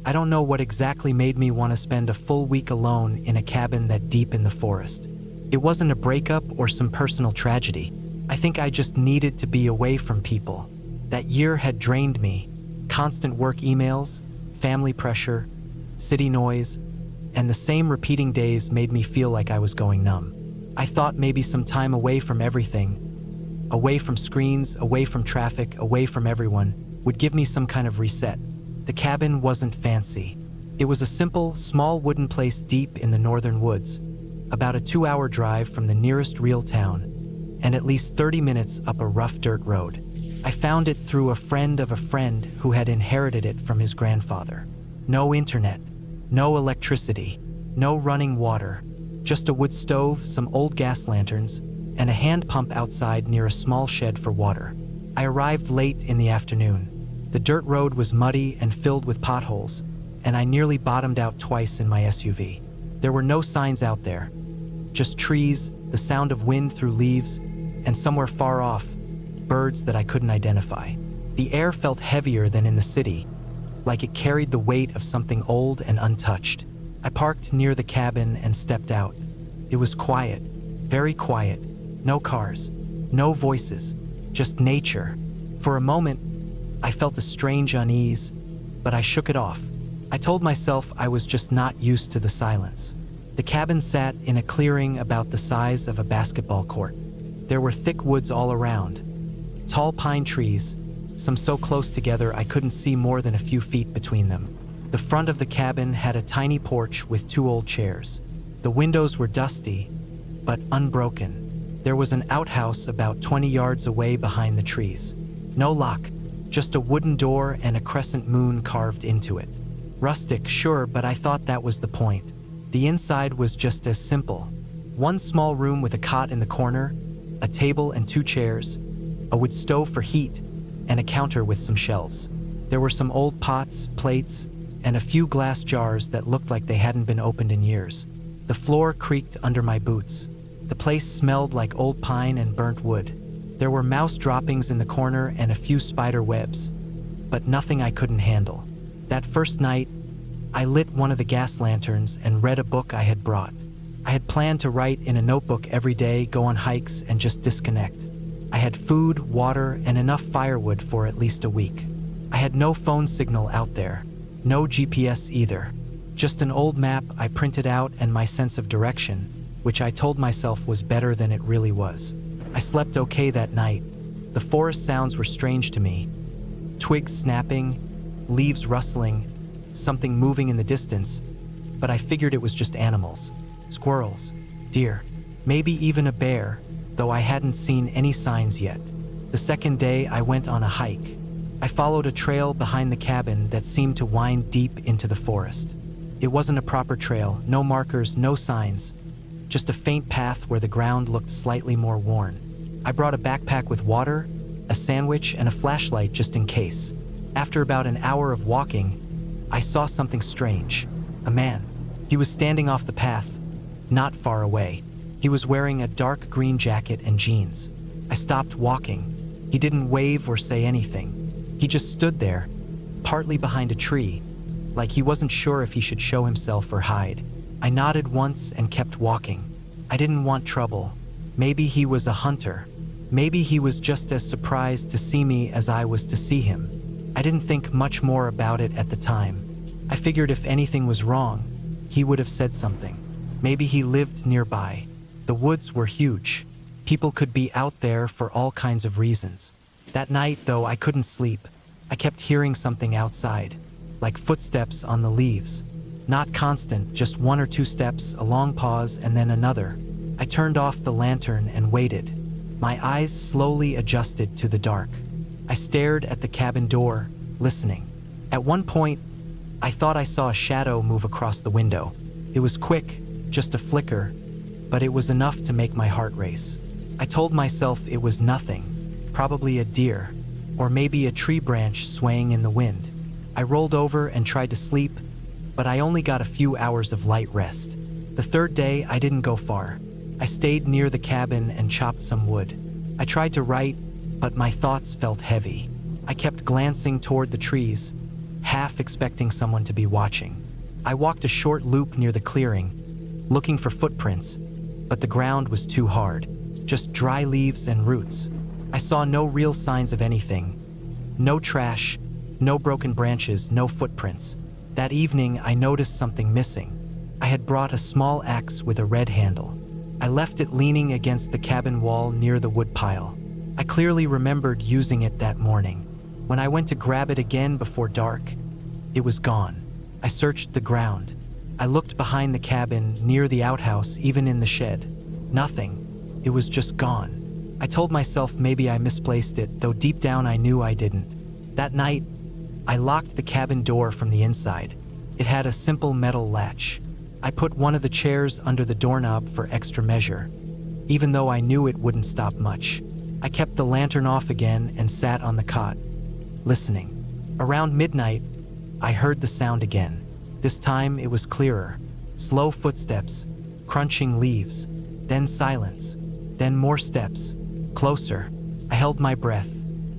I don't know what exactly made me want to spend a full week alone in a cabin that deep in the forest. It wasn't a breakup or some personal tragedy. I think I just needed to be away from people. That year had drained me. Constant work emails, family pressure, city noise, and the same repeating days made me feel like I was going numb. I thought maybe some time away from everything, away from screens, away from traffic, away from everyone, would give me some kind of reset. The cabin wasn't fancy. It was a simple, small wooden place deep in the northern woods, about a 2-hour drive from the nearest real town, and at least 30 minutes up a rough dirt road. I found it through a friend of a friend who had inherited it from his grandfather. No internet, no electricity, no running water, just a wood stove, some old gas lanterns, and a hand pump outside near a small shed for water. I arrived late in the afternoon. The dirt road was muddy and filled with potholes, and I nearly bottomed out twice in my SUV. There were no signs out there, just trees, the sound of wind through leaves, and somewhere far off, birds that I couldn't identify. The air felt heavier than in the city, like it carried the weight of something old and untouched. I parked near the cabin and stepped out. It was quiet, very quiet. No cars, no voices, just nature. For a moment, I felt a strange unease, but I shook it off. I told myself I was just not used to the silence. The cabin sat in a clearing about the size of a basketball court. There were thick woods all around, tall pine trees, some so close together I couldn't see more than a few feet between them. The front of the cabin had a tiny porch with 2 old chairs. The windows were dusty, but unbroken. There was an outhouse about 20 yards away behind the trees. No lock, just a wooden door and a crescent moon carved into it. Rustic, sure, but I thought that was the point. The inside was just as simple. One small room with a cot in the corner, a table and 2 chairs, a wood stove for heat, and a counter with some shelves. There were some old pots, plates, and a few glass jars that looked like they hadn't been opened in years. The floor creaked under my boots. The place smelled like old pine and burnt wood. There were mouse droppings in the corner and a few spider webs, but nothing I couldn't handle. That first night, I lit one of the gas lanterns and read a book I had brought. I had planned to write in a notebook every day, go on hikes, and just disconnect. I had food, water, and enough firewood for at least a week. I had no phone signal out there, no GPS either. Just an old map I printed out and my sense of direction, which I told myself was better than it really was. I slept okay that night. The forest sounds were strange to me. Twigs snapping, leaves rustling, something moving in the distance, but I figured it was just animals. Squirrels, deer, maybe even a bear, though I hadn't seen any signs yet. The second day I went on a hike. I followed a trail behind the cabin that seemed to wind deep into the forest. It wasn't a proper trail, no markers, no signs, just a faint path where the ground looked slightly more worn. I brought a backpack with water, a sandwich, and a flashlight just in case. After about an hour of walking, I saw something strange. A man. He was standing off the path, not far away. He was wearing a dark green jacket and jeans. I stopped walking. He didn't wave or say anything. He just stood there, partly behind a tree, like he wasn't sure if he should show himself or hide. I nodded once and kept walking. I didn't want trouble. Maybe he was a hunter. Maybe he was just as surprised to see me as I was to see him. I didn't think much more about it at the time. I figured if anything was wrong, he would have said something. Maybe he lived nearby. The woods were huge. People could be out there for all kinds of reasons. That night, though, I couldn't sleep. I kept hearing something outside, like footsteps on the leaves. Not constant, just 1 or 2 steps, a long pause, and then another. I turned off the lantern and waited. My eyes slowly adjusted to the dark. I stared at the cabin door, listening. At one point, I thought I saw a shadow move across the window. It was quick, just a flicker, but it was enough to make my heart race. I told myself it was nothing, probably a deer, or maybe a tree branch swaying in the wind. I rolled over and tried to sleep, but I only got a few hours of light rest. The third day, I didn't go far. I stayed near the cabin and chopped some wood. I tried to write, but my thoughts felt heavy. I kept glancing toward the trees, half expecting someone to be watching. I walked a short loop near the clearing, looking for footprints, but the ground was too hard, just dry leaves and roots. I saw no real signs of anything. No trash, no broken branches, no footprints. That evening, I noticed something missing. I had brought a small axe with a red handle. I left it leaning against the cabin wall near the wood pile. I clearly remembered using it that morning. When I went to grab it again before dark, it was gone. I searched the ground. I looked behind the cabin, near the outhouse, even in the shed. Nothing. It was just gone. I told myself maybe I misplaced it, though deep down I knew I didn't. That night, I locked the cabin door from the inside. It had a simple metal latch. I put one of the chairs under the doorknob for extra measure. Even though I knew it wouldn't stop much, I kept the lantern off again and sat on the cot, listening. Around midnight, I heard the sound again. This time it was clearer. Slow footsteps, crunching leaves, then silence, then more steps, closer. I held my breath.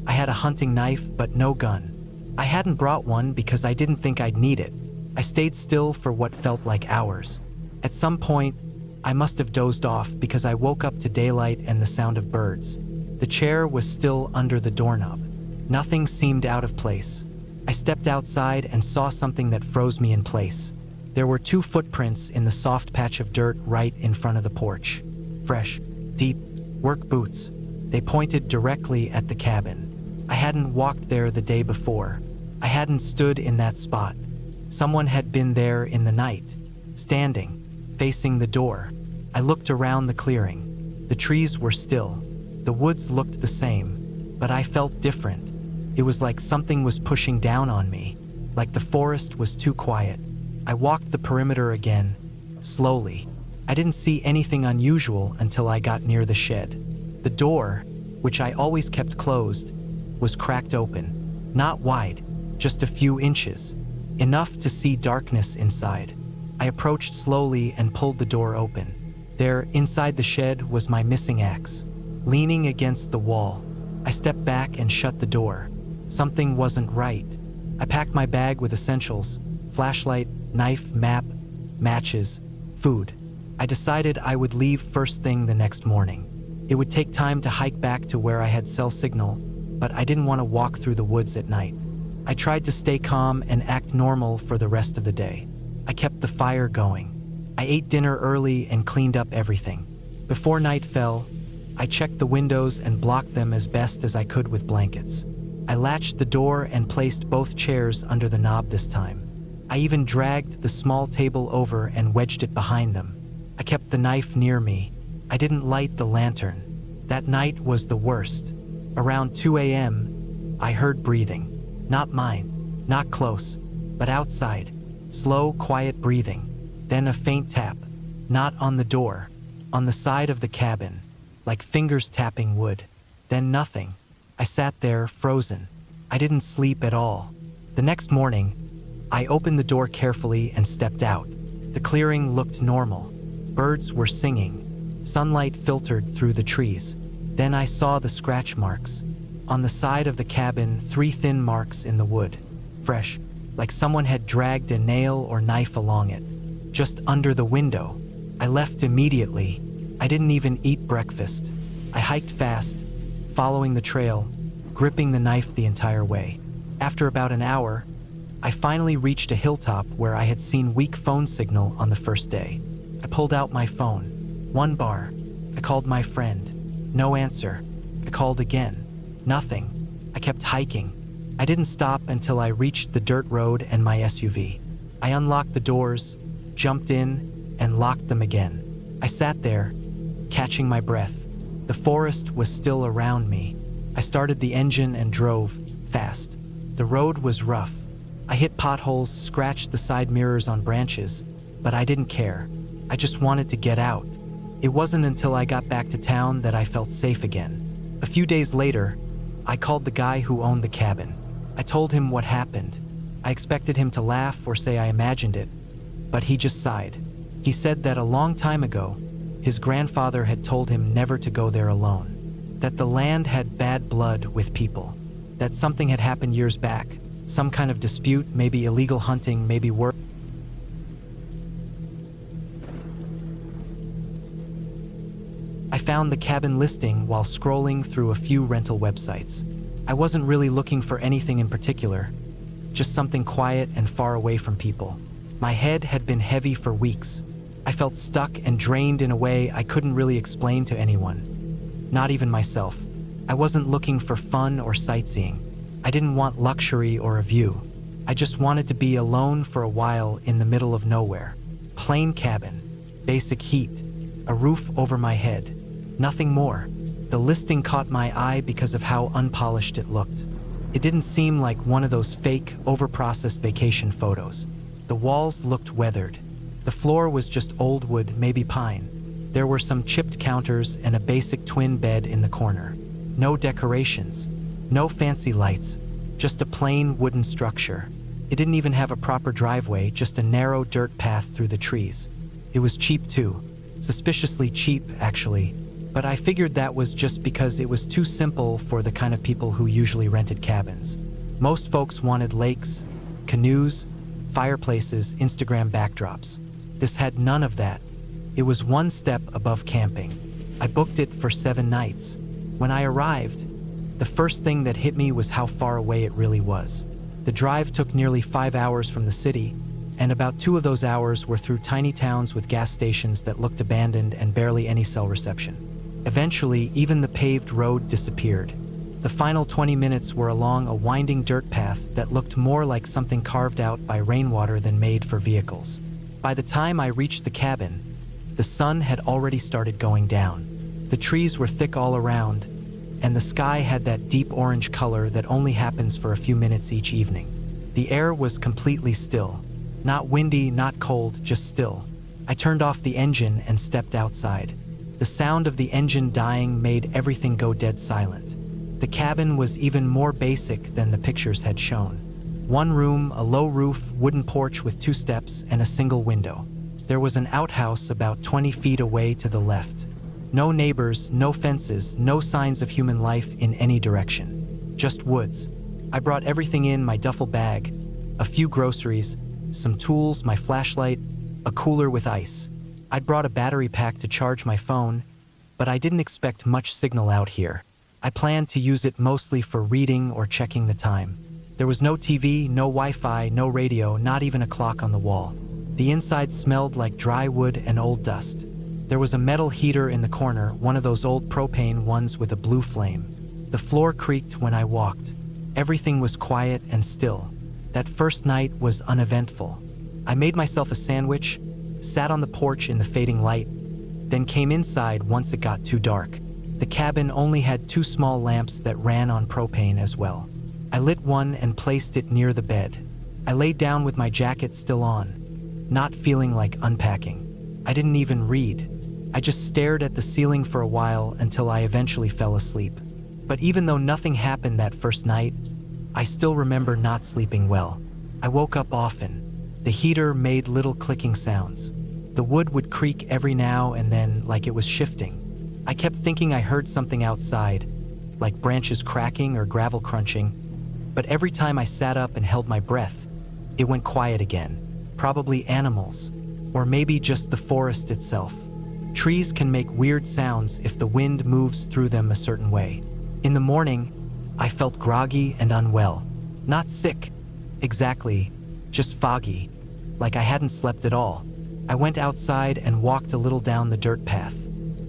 I had a hunting knife, but no gun. I hadn't brought one because I didn't think I'd need it. I stayed still for what felt like hours. At some point, I must have dozed off because I woke up to daylight and the sound of birds. The chair was still under the doorknob. Nothing seemed out of place. I stepped outside and saw something that froze me in place. There were 2 footprints in the soft patch of dirt right in front of the porch. Fresh, deep, work boots. They pointed directly at the cabin. I hadn't walked there the day before. I hadn't stood in that spot. Someone had been there in the night, standing, facing the door. I looked around the clearing. The trees were still. The woods looked the same, but I felt different. It was like something was pushing down on me, like the forest was too quiet. I walked the perimeter again, slowly. I didn't see anything unusual until I got near the shed. The door, which I always kept closed, was cracked open. Not wide, just a few inches, enough to see darkness inside. I approached slowly and pulled the door open. There, inside the shed, was my missing axe, leaning against the wall. I stepped back and shut the door. Something wasn't right. I packed my bag with essentials: flashlight, knife, map, matches, food. I decided I would leave first thing the next morning. It would take time to hike back to where I had cell signal, but I didn't want to walk through the woods at night. I tried to stay calm and act normal for the rest of the day. I kept the fire going. I ate dinner early and cleaned up everything. Before night fell, I checked the windows and blocked them as best as I could with blankets. I latched the door and placed both chairs under the knob this time. I even dragged the small table over and wedged it behind them. I kept the knife near me. I didn't light the lantern. That night was the worst. Around 2 a.m., I heard breathing. Not mine, not close, but outside. Slow, quiet breathing. Then a faint tap. Not on the door, on the side of the cabin, like fingers tapping wood. Then nothing. I sat there, frozen. I didn't sleep at all. The next morning, I opened the door carefully and stepped out. The clearing looked normal. Birds were singing. Sunlight filtered through the trees. Then I saw the scratch marks. On the side of the cabin, 3 thin marks in the wood. Fresh, like someone had dragged a nail or knife along it. Just under the window. I left immediately. I didn't even eat breakfast. I hiked fast, following the trail, gripping the knife the entire way. After about an hour, I finally reached a hilltop where I had seen weak phone signal on the first day. I pulled out my phone. 1 bar. I called my friend. No answer. I called again. Nothing. I kept hiking. I didn't stop until I reached the dirt road and my SUV. I unlocked the doors, jumped in, and locked them again. I sat there, catching my breath. The forest was still around me. I started the engine and drove, fast. The road was rough. I hit potholes, scratched the side mirrors on branches, but I didn't care. I just wanted to get out. It wasn't until I got back to town that I felt safe again. A few days later, I called the guy who owned the cabin. I told him what happened. I expected him to laugh or say I imagined it, but he just sighed. He said that a long time ago, his grandfather had told him never to go there alone, that the land had bad blood with people, that something had happened years back, Some kind of dispute, maybe illegal hunting, maybe work. I found the cabin listing while scrolling through a few rental websites. I wasn't really looking for anything in particular, just something quiet and far away from people. My head had been heavy for weeks. I felt stuck and drained in a way I couldn't really explain to anyone, not even myself. I wasn't looking for fun or sightseeing. I didn't want luxury or a view. I just wanted to be alone for a while in the middle of nowhere. Plain cabin, basic heat, a roof over my head. Nothing more. The listing caught my eye because of how unpolished it looked. It didn't seem like one of those fake, overprocessed vacation photos. The walls looked weathered. The floor was just old wood, maybe pine. There were some chipped counters and a basic twin bed in the corner. No decorations, no fancy lights, just a plain wooden structure. It didn't even have a proper driveway, just a narrow dirt path through the trees. It was cheap too. Suspiciously cheap, actually. But I figured that was just because it was too simple for the kind of people who usually rented cabins. Most folks wanted lakes, canoes, fireplaces, Instagram backdrops. This had none of that. It was one step above camping. I booked it for 7 nights. When I arrived, the first thing that hit me was how far away it really was. The drive took nearly 5 hours from the city, and about 2 of those hours were through tiny towns with gas stations that looked abandoned and barely any cell reception. Eventually, even the paved road disappeared. The final 20 minutes were along a winding dirt path that looked more like something carved out by rainwater than made for vehicles. By the time I reached the cabin, the sun had already started going down. The trees were thick all around, and the sky had that deep orange color that only happens for a few minutes each evening. The air was completely still. Not windy, not cold, just still. I turned off the engine and stepped outside. The sound of the engine dying made everything go dead silent. The cabin was even more basic than the pictures had shown. One room, a low roof, wooden porch with 2 steps, and a single window. There was an outhouse about 20 feet away to the left. No neighbors, no fences, no signs of human life in any direction. Just woods. I brought everything in my duffel bag, a few groceries, some tools, my flashlight, a cooler with ice. I'd brought a battery pack to charge my phone, but I didn't expect much signal out here. I planned to use it mostly for reading or checking the time. There was no TV, no Wi-Fi, no radio, not even a clock on the wall. The inside smelled like dry wood and old dust. There was a metal heater in the corner, one of those old propane ones with a blue flame. The floor creaked when I walked. Everything was quiet and still. That first night was uneventful. I made myself a sandwich, sat on the porch in the fading light, then came inside once it got too dark. The cabin only had 2 small lamps that ran on propane as well. I lit one and placed it near the bed. I laid down with my jacket still on, not feeling like unpacking. I didn't even read. I just stared at the ceiling for a while until I eventually fell asleep. But even though nothing happened that first night, I still remember not sleeping well. I woke up often. The heater made little clicking sounds. The wood would creak every now and then like it was shifting. I kept thinking I heard something outside, like branches cracking or gravel crunching, but every time I sat up and held my breath, it went quiet again. Probably animals, or maybe just the forest itself. Trees can make weird sounds if the wind moves through them a certain way. In the morning, I felt groggy and unwell. Not sick, exactly, just foggy, like I hadn't slept at all. I went outside and walked a little down the dirt path.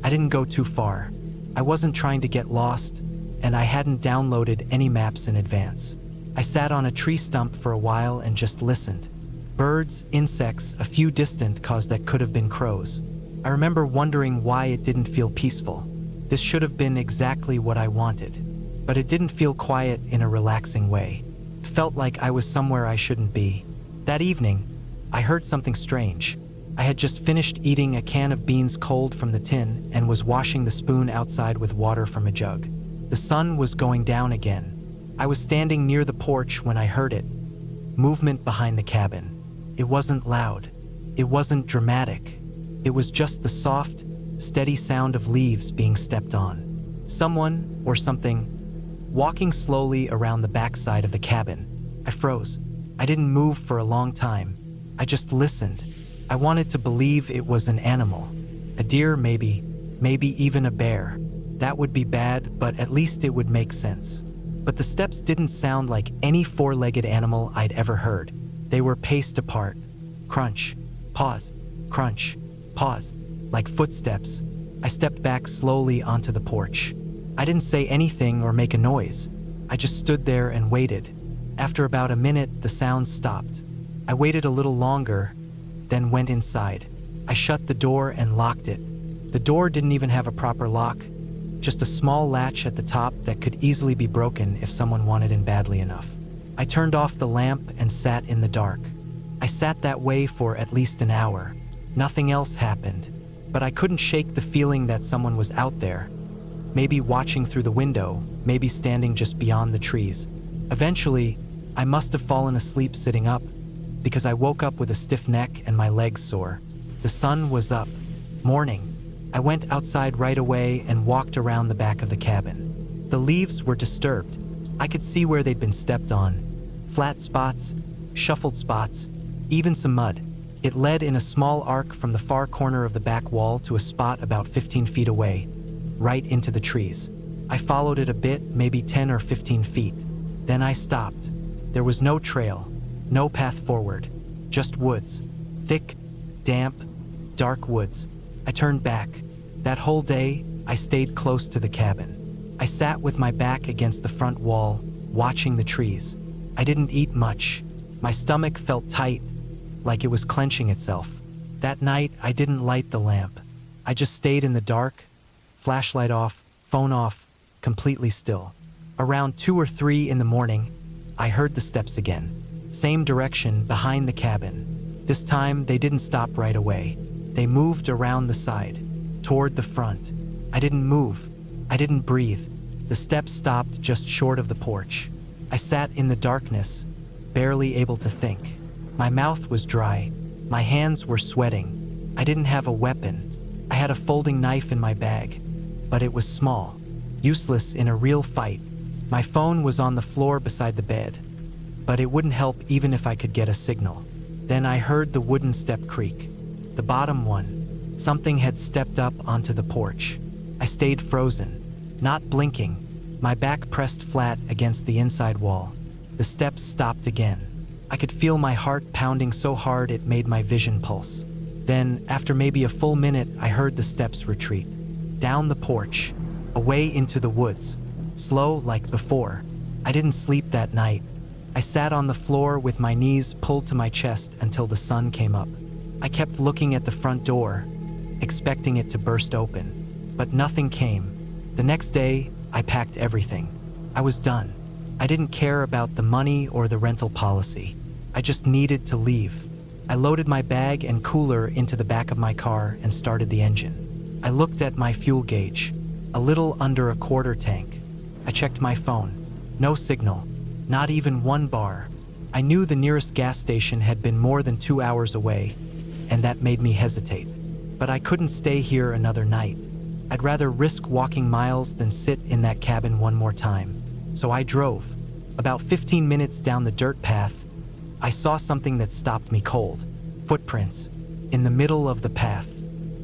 I didn't go too far. I wasn't trying to get lost, and I hadn't downloaded any maps in advance. I sat on a tree stump for a while and just listened. Birds, insects, a few distant calls that could have been crows. I remember wondering why it didn't feel peaceful. This should have been exactly what I wanted, but it didn't feel quiet in a relaxing way. It felt like I was somewhere I shouldn't be. That evening, I heard something strange. I had just finished eating a can of beans cold from the tin and was washing the spoon outside with water from a jug. The sun was going down again. I was standing near the porch when I heard it. Movement behind the cabin. It wasn't loud. It wasn't dramatic. It was just the soft, steady sound of leaves being stepped on. Someone, or something, walking slowly around the backside of the cabin. I froze. I didn't move for a long time. I just listened. I wanted to believe it was an animal. A deer, maybe even a bear. That would be bad, but at least it would make sense. But the steps didn't sound like any four-legged animal I'd ever heard. They were paced apart. Crunch, pause, crunch, pause, like footsteps. I stepped back slowly onto the porch. I didn't say anything or make a noise. I just stood there and waited. After about a minute, the sounds stopped. I waited a little longer, then went inside. I shut the door and locked it. The door didn't even have a proper lock, just a small latch at the top that could easily be broken if someone wanted in badly enough. I turned off the lamp and sat in the dark. I sat that way for at least an hour. Nothing else happened, but I couldn't shake the feeling that someone was out there. Maybe watching through the window, maybe standing just beyond the trees. Eventually, I must have fallen asleep sitting up, because I woke up with a stiff neck and my legs sore. The sun was up. Morning. I went outside right away and walked around the back of the cabin. The leaves were disturbed. I could see where they'd been stepped on. Flat spots, shuffled spots, even some mud. It led in a small arc from the far corner of the back wall to a spot about 15 feet away, right into the trees. I followed it a bit, maybe 10 or 15 feet. Then I stopped. There was no trail, no path forward, just woods. Thick, damp, dark woods. I turned back. That whole day, I stayed close to the cabin. I sat with my back against the front wall, watching the trees. I didn't eat much. My stomach felt tight, like it was clenching itself. That night, I didn't light the lamp. I just stayed in the dark, flashlight off, phone off, completely still. Around 2 or 3 in the morning, I heard the steps again. Same direction, behind the cabin. This time, they didn't stop right away. They moved around the side, toward the front. I didn't move. I didn't breathe. The steps stopped just short of the porch. I sat in the darkness, barely able to think. My mouth was dry. My hands were sweating. I didn't have a weapon. I had a folding knife in my bag, but it was small, useless in a real fight. My phone was on the floor beside the bed, but it wouldn't help even if I could get a signal. Then I heard the wooden step creak. The bottom one. Something had stepped up onto the porch. I stayed frozen, not blinking, my back pressed flat against the inside wall. The steps stopped again. I could feel my heart pounding so hard it made my vision pulse. Then, after maybe a full minute, I heard the steps retreat. Down the porch, away into the woods, slow like before. I didn't sleep that night. I sat on the floor with my knees pulled to my chest until the sun came up. I kept looking at the front door, expecting it to burst open, but nothing came. The next day, I packed everything. I was done. I didn't care about the money or the rental policy. I just needed to leave. I loaded my bag and cooler into the back of my car and started the engine. I looked at my fuel gauge, a little under a quarter tank. I checked my phone. No signal, not even 1 bar. I knew the nearest gas station had been more than 2 hours away, and that made me hesitate. But I couldn't stay here another night. I'd rather risk walking miles than sit in that cabin one more time. So I drove. About 15 minutes down the dirt path, I saw something that stopped me cold. Footprints, in the middle of the path.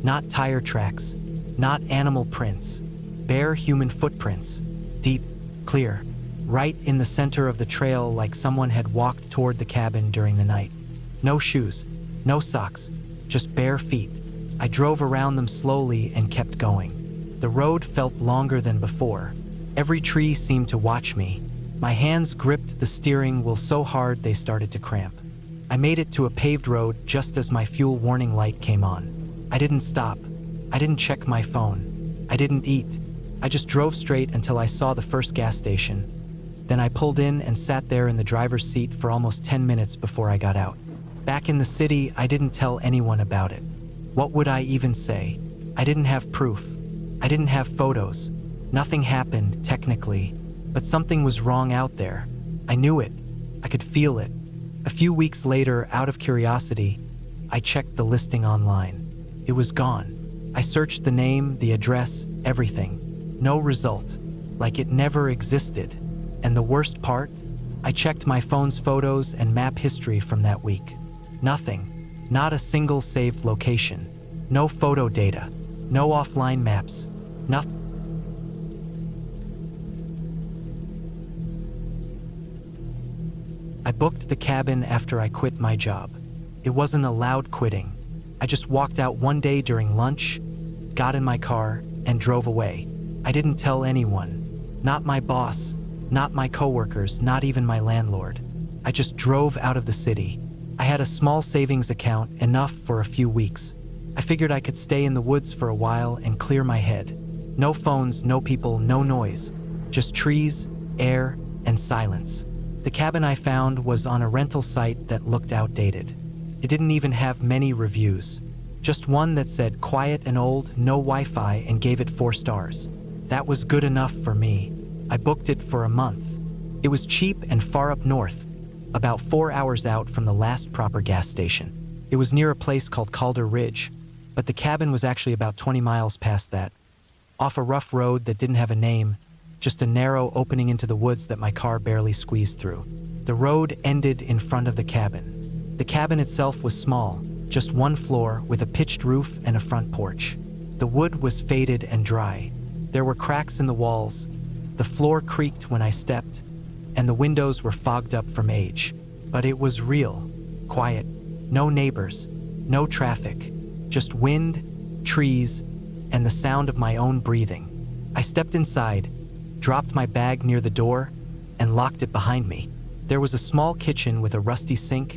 Not tire tracks, not animal prints. Bare human footprints. Deep, clear, right in the center of the trail, like someone had walked toward the cabin during the night. No shoes. No socks, just bare feet. I drove around them slowly and kept going. The road felt longer than before. Every tree seemed to watch me. My hands gripped the steering wheel so hard they started to cramp. I made it to a paved road just as my fuel warning light came on. I didn't stop. I didn't check my phone. I didn't eat. I just drove straight until I saw the first gas station. Then I pulled in and sat there in the driver's seat for almost 10 minutes before I got out. Back in the city, I didn't tell anyone about it. What would I even say? I didn't have proof. I didn't have photos. Nothing happened, technically, but something was wrong out there. I knew it. I could feel it. A few weeks later, out of curiosity, I checked the listing online. It was gone. I searched the name, the address, everything. No result. Like it never existed. And the worst part? I checked my phone's photos and map history from that week. Nothing. Not a single saved location. No photo data. No offline maps. Nothing. I booked the cabin after I quit my job. It wasn't a loud quitting. I just walked out one day during lunch, got in my car, and drove away. I didn't tell anyone. Not my boss, not my coworkers, not even my landlord. I just drove out of the city. I had a small savings account, enough for a few weeks. I figured I could stay in the woods for a while and clear my head. No phones, no people, no noise. Just trees, air, and silence. The cabin I found was on a rental site that looked outdated. It didn't even have many reviews. Just one that said quiet and old, no Wi-Fi, and gave it 4 stars. That was good enough for me. I booked it for a month. It was cheap and far up north, about 4 hours out from the last proper gas station. It was near a place called Calder Ridge, but the cabin was actually about 20 miles past that, off a rough road that didn't have a name, just a narrow opening into the woods that my car barely squeezed through. The road ended in front of the cabin. The cabin itself was small, just 1 floor with a pitched roof and a front porch. The wood was faded and dry. There were cracks in the walls. The floor creaked when I stepped, and the windows were fogged up from age. But it was real, quiet, no neighbors, no traffic, just wind, trees, and the sound of my own breathing. I stepped inside, dropped my bag near the door, and locked it behind me. There was a small kitchen with a rusty sink,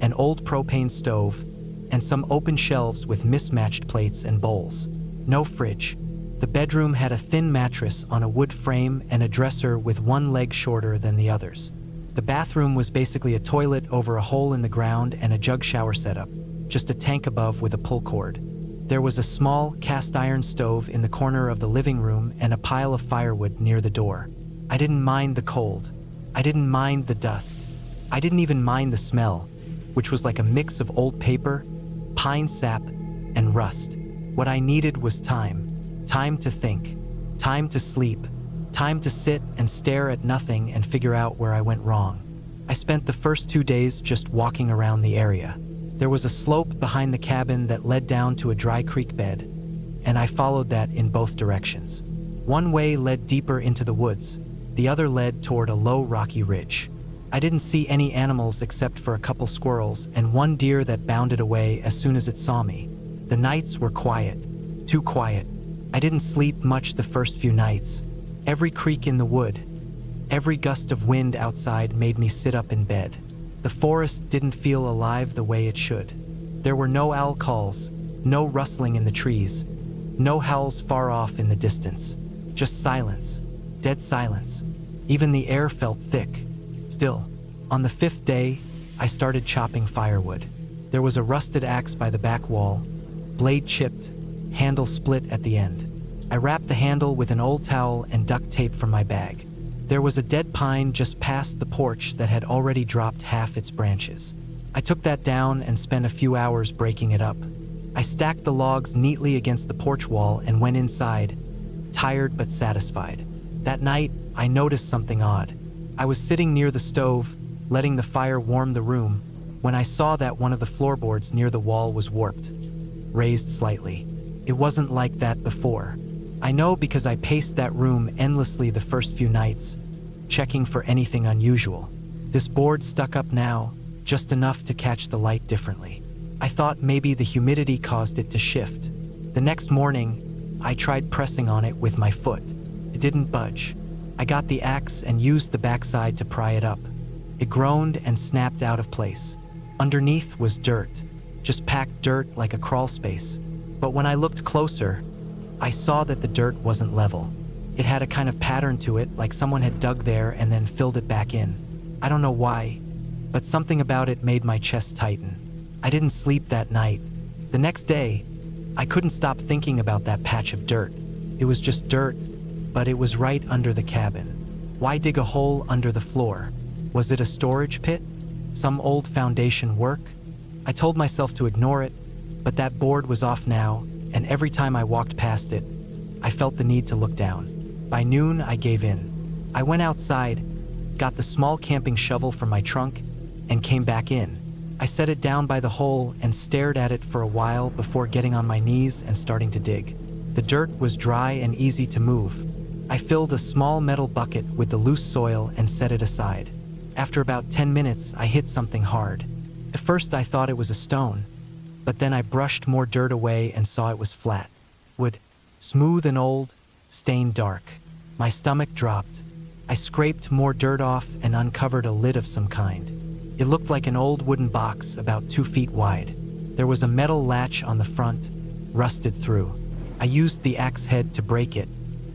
an old propane stove, and some open shelves with mismatched plates and bowls. No fridge. The bedroom had a thin mattress on a wood frame and a dresser with one leg shorter than the others. The bathroom was basically a toilet over a hole in the ground and a jug shower setup, just a tank above with a pull cord. There was a small cast iron stove in the corner of the living room and a pile of firewood near the door. I didn't mind the cold. I didn't mind the dust. I didn't even mind the smell, which was like a mix of old paper, pine sap, and rust. What I needed was time. Time to think. Time to sleep. Time to sit and stare at nothing and figure out where I went wrong. I spent the first 2 days just walking around the area. There was a slope behind the cabin that led down to a dry creek bed, and I followed that in both directions. One way led deeper into the woods, the other led toward a low rocky ridge. I didn't see any animals except for a couple squirrels and one deer that bounded away as soon as it saw me. The nights were quiet, too quiet. I didn't sleep much the first few nights. Every creak in the wood, every gust of wind outside made me sit up in bed. The forest didn't feel alive the way it should. There were no owl calls, no rustling in the trees, no howls far off in the distance. Just silence, dead silence. Even the air felt thick. Still, on the 5th day, I started chopping firewood. There was a rusted axe by the back wall, blade chipped, handle split at the end. I wrapped the handle with an old towel and duct tape from my bag. There was a dead pine just past the porch that had already dropped half its branches. I took that down and spent a few hours breaking it up. I stacked the logs neatly against the porch wall and went inside, tired but satisfied. That night, I noticed something odd. I was sitting near the stove, letting the fire warm the room, when I saw that one of the floorboards near the wall was warped, raised slightly. It wasn't like that before. I know because I paced that room endlessly the first few nights, checking for anything unusual. This board stuck up now, just enough to catch the light differently. I thought maybe the humidity caused it to shift. The next morning, I tried pressing on it with my foot. It didn't budge. I got the axe and used the backside to pry it up. It groaned and snapped out of place. Underneath was dirt, just packed dirt like a crawl space. But when I looked closer, I saw that the dirt wasn't level. It had a kind of pattern to it, like someone had dug there and then filled it back in. I don't know why, but something about it made my chest tighten. I didn't sleep that night. The next day, I couldn't stop thinking about that patch of dirt. It was just dirt, but it was right under the cabin. Why dig a hole under the floor? Was it a storage pit? Some old foundation work? I told myself to ignore it, but that board was off now, and every time I walked past it, I felt the need to look down. By noon, I gave in. I went outside, got the small camping shovel from my trunk, and came back in. I set it down by the hole and stared at it for a while before getting on my knees and starting to dig. The dirt was dry and easy to move. I filled a small metal bucket with the loose soil and set it aside. After about 10 minutes, I hit something hard. At first I thought it was a stone, but then I brushed more dirt away and saw it was flat. Wood, smooth and old, stained dark. My stomach dropped. I scraped more dirt off and uncovered a lid of some kind. It looked like an old wooden box about 2 feet wide. There was a metal latch on the front, rusted through. I used the axe head to break it.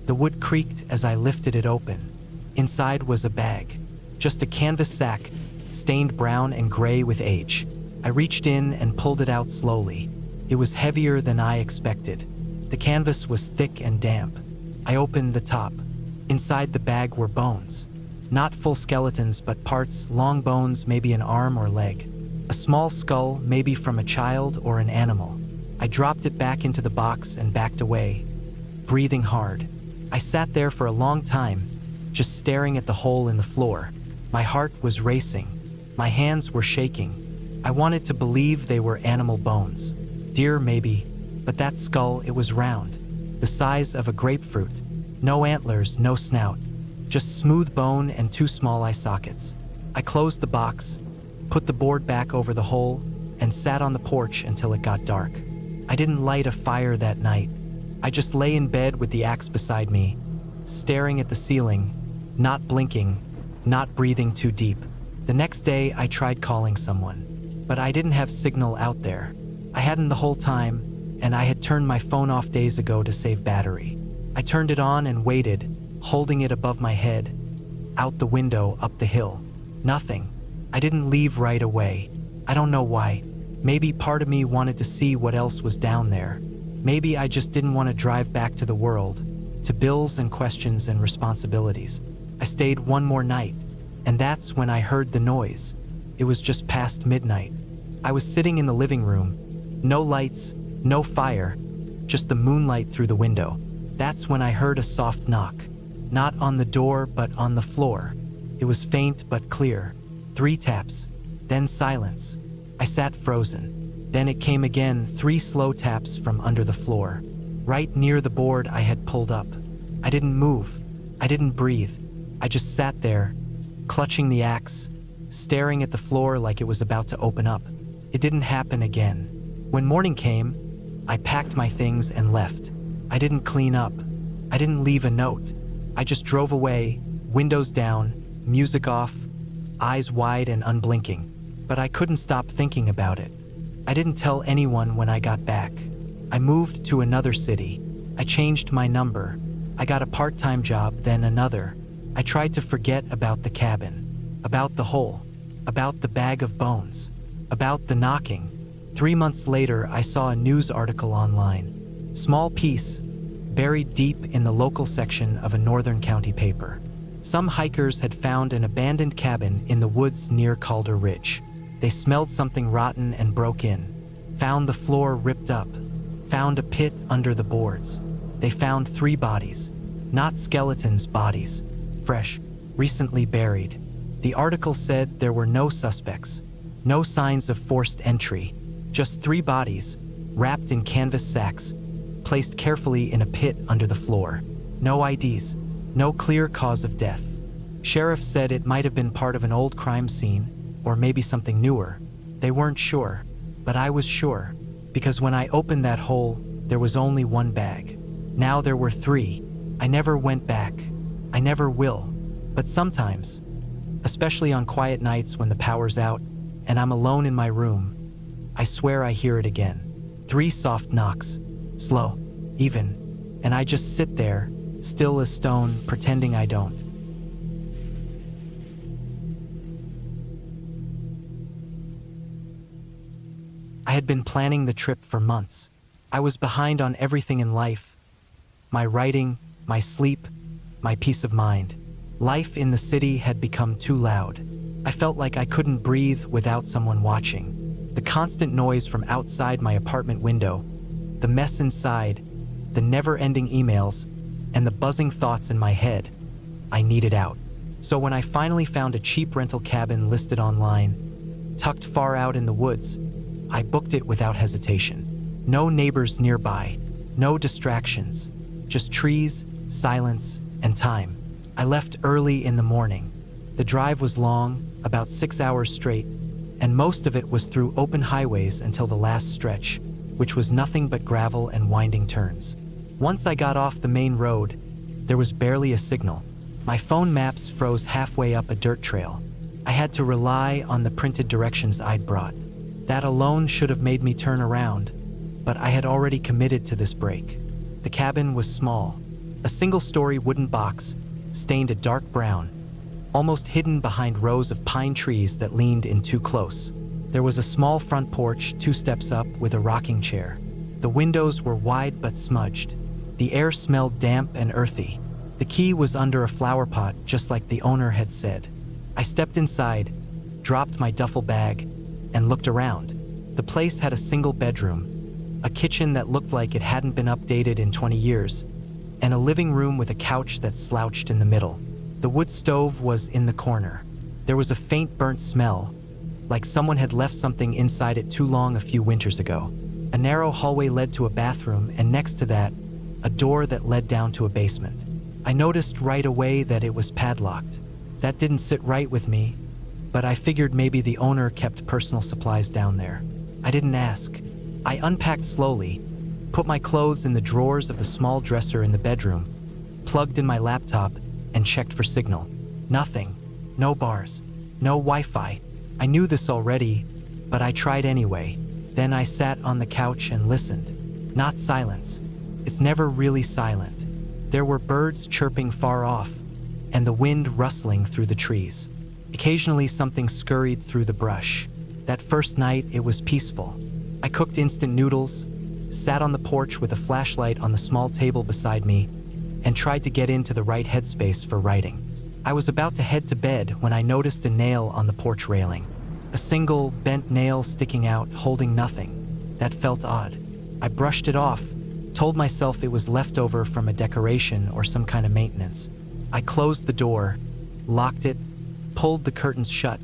The wood creaked as I lifted it open. Inside was a bag, just a canvas sack, stained brown and gray with age. I reached in and pulled it out slowly. It was heavier than I expected. The canvas was thick and damp. I opened the top. Inside the bag were bones. Not full skeletons, but parts, long bones, maybe an arm or leg. A small skull, maybe from a child or an animal. I dropped it back into the box and backed away, breathing hard. I sat there for a long time, just staring at the hole in the floor. My heart was racing. My hands were shaking. I wanted to believe they were animal bones. Deer, maybe, but that skull, it was round, the size of a grapefruit. No antlers, no snout, just smooth bone and 2 small eye sockets. I closed the box, put the board back over the hole, and sat on the porch until it got dark. I didn't light a fire that night. I just lay in bed with the axe beside me, staring at the ceiling, not blinking, not breathing too deep. The next day, I tried calling someone, but I didn't have signal out there. I hadn't the whole time, and I had turned my phone off days ago to save battery. I turned it on and waited, holding it above my head, out the window, up the hill. Nothing. I didn't leave right away. I don't know why. Maybe part of me wanted to see what else was down there. Maybe I just didn't want to drive back to the world, to bills and questions and responsibilities. I stayed one more night, and that's when I heard the noise. It was just past midnight. I was sitting in the living room. No lights, no fire, just the moonlight through the window. That's when I heard a soft knock. Not on the door, but on the floor. It was faint but clear. 3 taps, then silence. I sat frozen. Then it came again, 3 slow taps from under the floor, right near the board I had pulled up. I didn't move. I didn't breathe. I just sat there, clutching the axe, staring at the floor like it was about to open up. It didn't happen again. When morning came, I packed my things and left. I didn't clean up. I didn't leave a note. I just drove away, windows down, music off, eyes wide and unblinking. But I couldn't stop thinking about it. I didn't tell anyone when I got back. I moved to another city. I changed my number. I got a part-time job, then another. I tried to forget about the cabin, about the hole, about the bag of bones, about the knocking. 3 months later, I saw a news article online. Small piece, buried deep in the local section of a northern county paper. Some hikers had found an abandoned cabin in the woods near Calder Ridge. They smelled something rotten and broke in. Found the floor ripped up. Found a pit under the boards. They found 3 bodies. Not skeletons, bodies. Fresh, recently buried. The article said there were no suspects. No signs of forced entry. Just 3 bodies, wrapped in canvas sacks, placed carefully in a pit under the floor. No IDs. No clear cause of death. Sheriff said it might have been part of an old crime scene, or maybe something newer. They weren't sure, but I was sure, because when I opened that hole, there was only 1 bag. Now there were 3. I never went back. I never will. But sometimes, especially on quiet nights when the power's out and I'm alone in my room, I swear I hear it again. 3 soft knocks, slow, even, and I just sit there, still as stone, pretending I don't. I had been planning the trip for months. I was behind on everything in life. My writing, my sleep, my peace of mind. Life in the city had become too loud. I felt like I couldn't breathe without someone watching. The constant noise from outside my apartment window, the mess inside, the never-ending emails, and the buzzing thoughts in my head. I needed out. So when I finally found a cheap rental cabin listed online, tucked far out in the woods, I booked it without hesitation. No neighbors nearby, no distractions, just trees, silence, and time. I left early in the morning. The drive was long, about 6 hours straight, and most of it was through open highways until the last stretch, which was nothing but gravel and winding turns. Once I got off the main road, there was barely a signal. My phone maps froze halfway up a dirt trail. I had to rely on the printed directions I'd brought. That alone should have made me turn around, but I had already committed to this break. The cabin was small, a single-story wooden box, stained a dark brown, almost hidden behind rows of pine trees that leaned in too close. There was a small front porch 2 steps up with a rocking chair. The windows were wide but smudged. The air smelled damp and earthy. The key was under a flower pot, just like the owner had said. I stepped inside, dropped my duffel bag, and looked around. The place had a single bedroom, a kitchen that looked like it hadn't been updated in 20 years, and a living room with a couch that slouched in the middle. The wood stove was in the corner. There was a faint burnt smell, like someone had left something inside it too long a few winters ago. A narrow hallway led to a bathroom, and next to that, a door that led down to a basement. I noticed right away that it was padlocked. That didn't sit right with me, but I figured maybe the owner kept personal supplies down there. I didn't ask. I unpacked slowly, put my clothes in the drawers of the small dresser in the bedroom, plugged in my laptop, and checked for signal. Nothing. No bars. No Wi-Fi. I knew this already, but I tried anyway. Then I sat on the couch and listened. Not silence. It's never really silent. There were birds chirping far off, and the wind rustling through the trees. Occasionally something scurried through the brush. That first night, it was peaceful. I cooked instant noodles, sat on the porch with a flashlight on the small table beside me, and tried to get into the right headspace for writing. I was about to head to bed when I noticed a nail on the porch railing. A single, bent nail sticking out, holding nothing. That felt odd. I brushed it off, told myself it was leftover from a decoration or some kind of maintenance. I closed the door, locked it, pulled the curtains shut,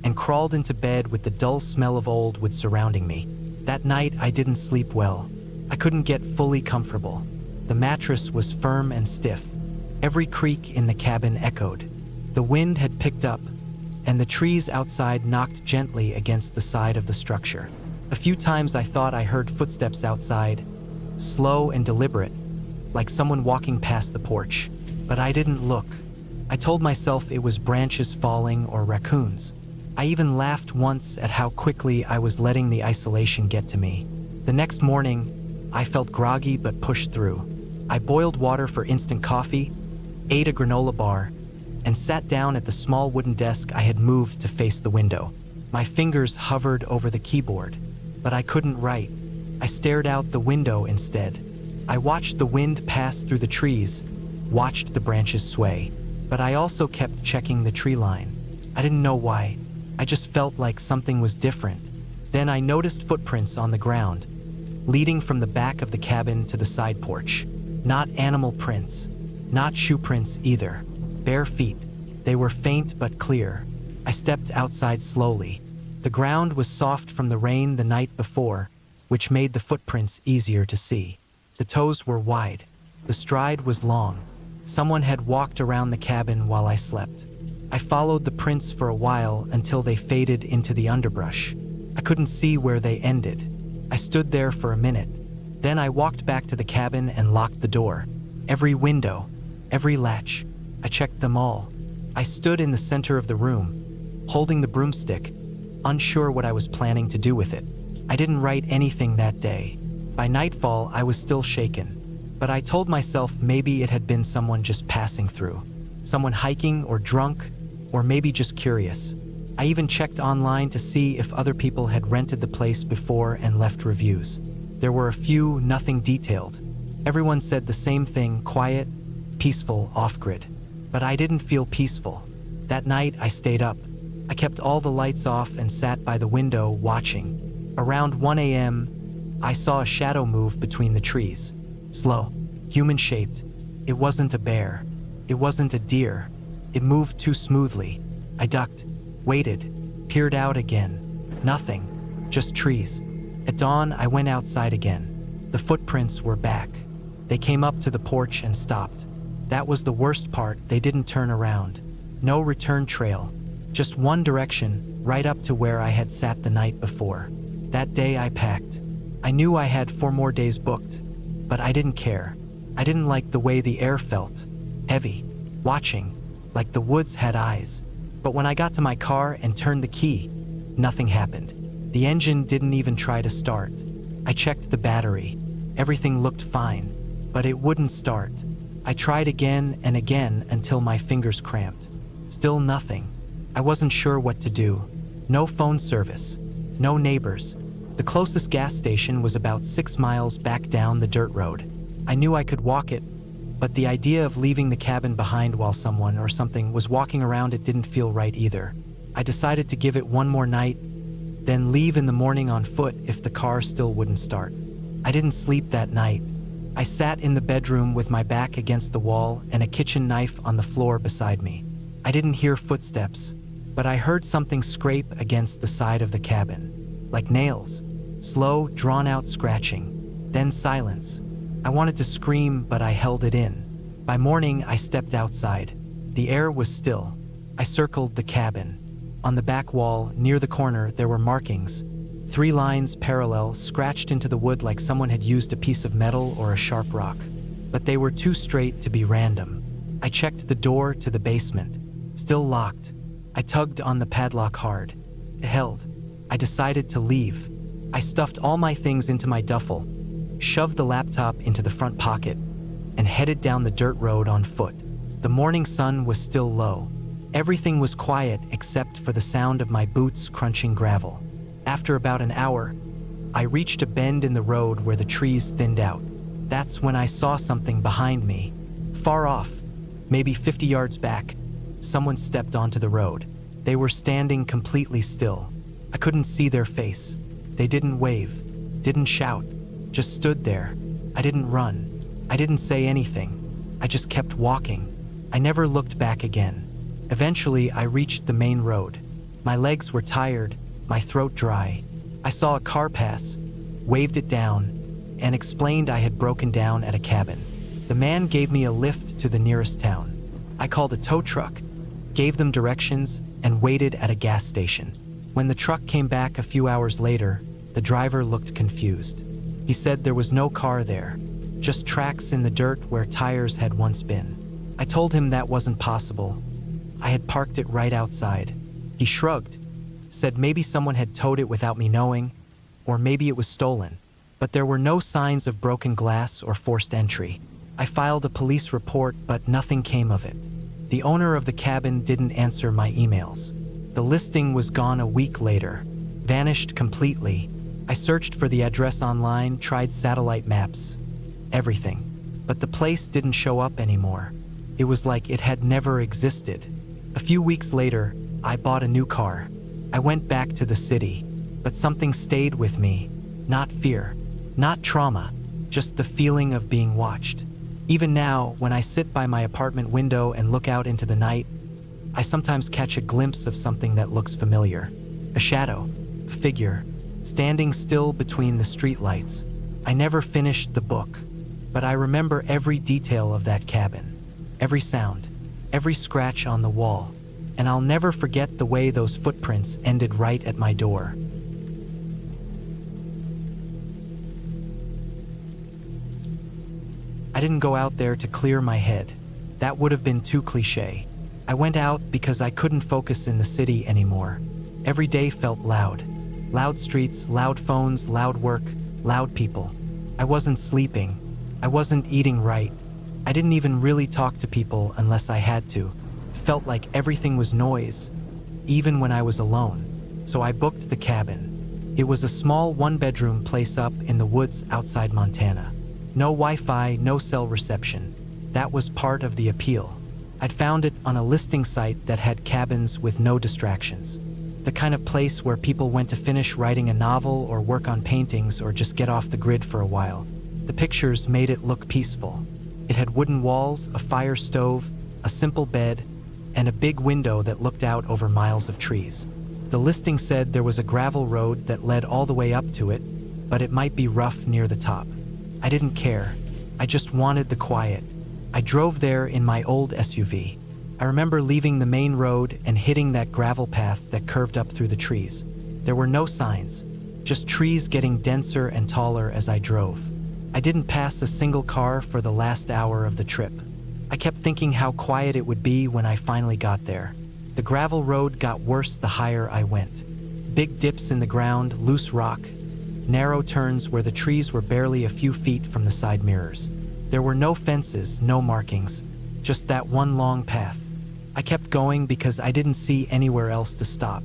and crawled into bed with the dull smell of old wood surrounding me. That night, I didn't sleep well. I couldn't get fully comfortable. The mattress was firm and stiff. Every creak in the cabin echoed. The wind had picked up, and the trees outside knocked gently against the side of the structure. A few times I thought I heard footsteps outside, slow and deliberate, like someone walking past the porch. But I didn't look. I told myself it was branches falling or raccoons. I even laughed once at how quickly I was letting the isolation get to me. The next morning, I felt groggy but pushed through. I boiled water for instant coffee, ate a granola bar, and sat down at the small wooden desk I had moved to face the window. My fingers hovered over the keyboard, but I couldn't write. I stared out the window instead. I watched the wind pass through the trees, watched the branches sway, but I also kept checking the tree line. I didn't know why. I just felt like something was different. Then I noticed footprints on the ground, leading from the back of the cabin to the side porch. Not animal prints, not shoe prints either. Bare feet. They were faint but clear. I stepped outside slowly. The ground was soft from the rain the night before, which made the footprints easier to see. The toes were wide. The stride was long. Someone had walked around the cabin while I slept. I followed the prints for a while until they faded into the underbrush. I couldn't see where they ended. I stood there for a minute. Then I walked back to the cabin and locked the door. Every window, every latch. I checked them all. I stood in the center of the room, holding the broomstick, unsure what I was planning to do with it. I didn't write anything that day. By nightfall, I was still shaken, but I told myself maybe it had been someone just passing through. Someone hiking or drunk, or maybe just curious. I even checked online to see if other people had rented the place before and left reviews. There were a few, nothing detailed. Everyone said the same thing, quiet, peaceful, off-grid. But I didn't feel peaceful. That night, I stayed up. I kept all the lights off and sat by the window watching. Around 1 a.m., I saw a shadow move between the trees. Slow, human-shaped. It wasn't a bear. It wasn't a deer. It moved too smoothly. I ducked, waited, peered out again. Nothing, just trees. At dawn, I went outside again. The footprints were back. They came up to the porch and stopped. That was the worst part, they didn't turn around. No return trail, just one direction, right up to where I had sat the night before. That day I packed. I knew I had 4 more days booked, but I didn't care. I didn't like the way the air felt, heavy, watching, like the woods had eyes. But when I got to my car and turned the key, nothing happened. The engine didn't even try to start. I checked the battery. Everything looked fine, but it wouldn't start. I tried again and again until my fingers cramped. Still nothing. I wasn't sure what to do. No phone service, no neighbors. The closest gas station was about 6 miles back down the dirt road. I knew I could walk it, but the idea of leaving the cabin behind while someone or something was walking around it didn't feel right either. I decided to give it one more night, then leave in the morning on foot if the car still wouldn't start. I didn't sleep that night. I sat in the bedroom with my back against the wall and a kitchen knife on the floor beside me. I didn't hear footsteps, but I heard something scrape against the side of the cabin, like nails, slow, drawn-out scratching, then silence. I wanted to scream, but I held it in. By morning, I stepped outside. The air was still. I circled the cabin. On the back wall, near the corner, there were markings. 3 lines parallel, scratched into the wood like someone had used a piece of metal or a sharp rock. But they were too straight to be random. I checked the door to the basement. Still locked. I tugged on the padlock hard. It held. I decided to leave. I stuffed all my things into my duffel, shoved the laptop into the front pocket, and headed down the dirt road on foot. The morning sun was still low. Everything was quiet except for the sound of my boots crunching gravel. After about an hour, I reached a bend in the road where the trees thinned out. That's when I saw something behind me. Far off, maybe 50 yards back, someone stepped onto the road. They were standing completely still. I couldn't see their face. They didn't wave, didn't shout, just stood there. I didn't run. I didn't say anything. I just kept walking. I never looked back again. Eventually, I reached the main road. My legs were tired, my throat dry. I saw a car pass, waved it down, and explained I had broken down at a cabin. The man gave me a lift to the nearest town. I called a tow truck, gave them directions, and waited at a gas station. When the truck came back a few hours later, the driver looked confused. He said there was no car there, just tracks in the dirt where tires had once been. I told him that wasn't possible. I had parked it right outside. He shrugged, said maybe someone had towed it without me knowing, or maybe it was stolen. But there were no signs of broken glass or forced entry. I filed a police report, but nothing came of it. The owner of the cabin didn't answer my emails. The listing was gone a week later, vanished completely. I searched for the address online, tried satellite maps, everything. But the place didn't show up anymore. It was like it had never existed. A few weeks later, I bought a new car. I went back to the city, but something stayed with me. Not fear, not trauma, just the feeling of being watched. Even now, when I sit by my apartment window and look out into the night, I sometimes catch a glimpse of something that looks familiar. A shadow, a figure, standing still between the streetlights. I never finished the book, but I remember every detail of that cabin, every sound, every scratch on the wall, and I'll never forget the way those footprints ended right at my door. I didn't go out there to clear my head. That would have been too cliché. I went out because I couldn't focus in the city anymore. Every day felt loud. Loud streets, loud phones, loud work, loud people. I wasn't sleeping. I wasn't eating right. I didn't even really talk to people unless I had to. It felt like everything was noise, even when I was alone. So I booked the cabin. It was a small one-bedroom place up in the woods outside Montana. No Wi-Fi, no cell reception. That was part of the appeal. I'd found it on a listing site that had cabins with no distractions. The kind of place where people went to finish writing a novel or work on paintings or just get off the grid for a while. The pictures made it look peaceful. It had wooden walls, a fire stove, a simple bed, and a big window that looked out over miles of trees. The listing said there was a gravel road that led all the way up to it, but it might be rough near the top. I didn't care. I just wanted the quiet. I drove there in my old SUV. I remember leaving the main road and hitting that gravel path that curved up through the trees. There were no signs, just trees getting denser and taller as I drove. I didn't pass a single car for the last hour of the trip. I kept thinking how quiet it would be when I finally got there. The gravel road got worse the higher I went. Big dips in the ground, loose rock, narrow turns where the trees were barely a few feet from the side mirrors. There were no fences, no markings, just that one long path. I kept going because I didn't see anywhere else to stop.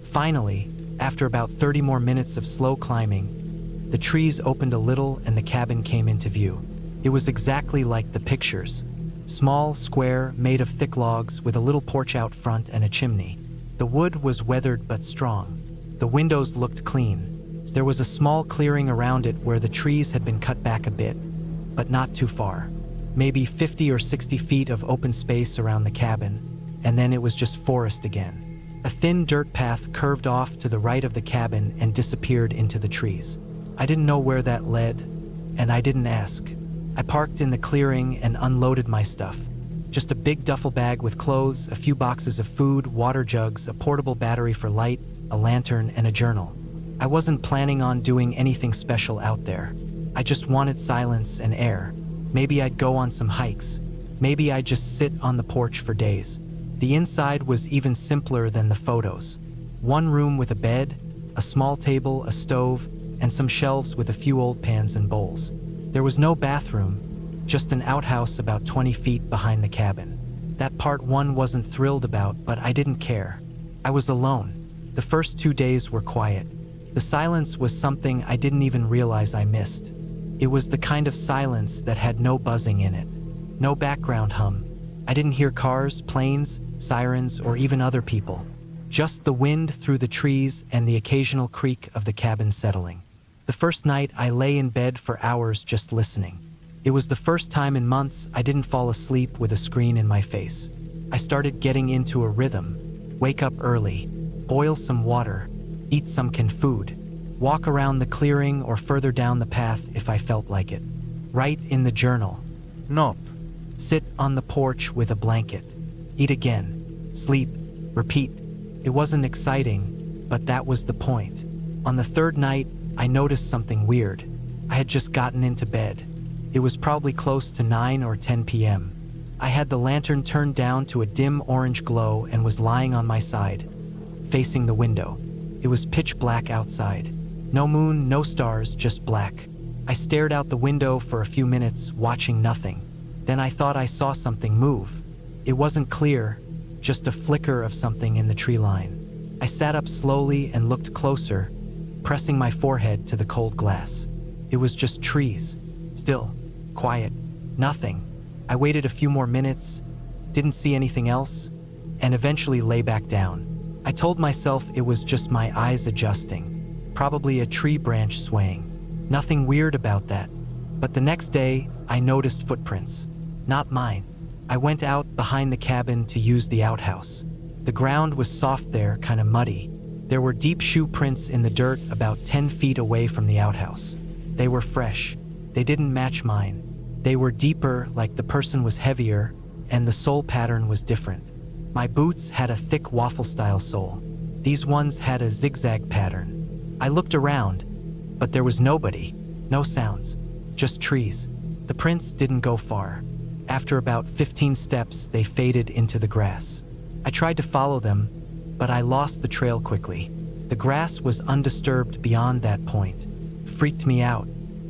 Finally, after about 30 more minutes of slow climbing, the trees opened a little and the cabin came into view. It was exactly like the pictures. Small, square, made of thick logs with a little porch out front and a chimney. The wood was weathered but strong. The windows looked clean. There was a small clearing around it where the trees had been cut back a bit, but not too far. Maybe 50 or 60 feet of open space around the cabin, and then it was just forest again. A thin dirt path curved off to the right of the cabin and disappeared into the trees. I didn't know where that led, and I didn't ask. I parked in the clearing and unloaded my stuff. Just a big duffel bag with clothes, a few boxes of food, water jugs, a portable battery for light, a lantern, and a journal. I wasn't planning on doing anything special out there. I just wanted silence and air. Maybe I'd go on some hikes. Maybe I'd just sit on the porch for days. The inside was even simpler than the photos. One room with a bed, a small table, a stove, and some shelves with a few old pans and bowls. There was no bathroom, just an outhouse about 20 feet behind the cabin. That part one wasn't thrilled about, but I didn't care. I was alone. The first 2 days were quiet. The silence was something I didn't even realize I missed. It was the kind of silence that had no buzzing in it, no background hum. I didn't hear cars, planes, sirens, or even other people. Just the wind through the trees and the occasional creak of the cabin settling. The first night, I lay in bed for hours just listening. It was the first time in months I didn't fall asleep with a screen in my face. I started getting into a rhythm. Wake up early, boil some water, eat some canned food, walk around the clearing or further down the path if I felt like it. Write in the journal. Nope. Sit on the porch with a blanket. Eat again. Sleep. Repeat. It wasn't exciting, but that was the point. On the third night, I noticed something weird. I had just gotten into bed. It was probably close to 9 or 10 p.m. I had the lantern turned down to a dim orange glow and was lying on my side, facing the window. It was pitch black outside. No moon, no stars, just black. I stared out the window for a few minutes, watching nothing. Then I thought I saw something move. It wasn't clear, just a flicker of something in the tree line. I sat up slowly and looked closer, pressing my forehead to the cold glass. It was just trees. Still, quiet, nothing. I waited a few more minutes, didn't see anything else, and eventually lay back down. I told myself it was just my eyes adjusting, probably a tree branch swaying. Nothing weird about that. But the next day, I noticed footprints. Not mine. I went out behind the cabin to use the outhouse. The ground was soft there, kind of muddy. There were deep shoe prints in the dirt about 10 feet away from the outhouse. They were fresh. They didn't match mine. They were deeper, like the person was heavier, and the sole pattern was different. My boots had a thick waffle-style sole. These ones had a zigzag pattern. I looked around, but there was nobody, no sounds, just trees. The prints didn't go far. After about 15 steps, they faded into the grass. I tried to follow them, but I lost the trail quickly. The grass was undisturbed beyond that point. It freaked me out.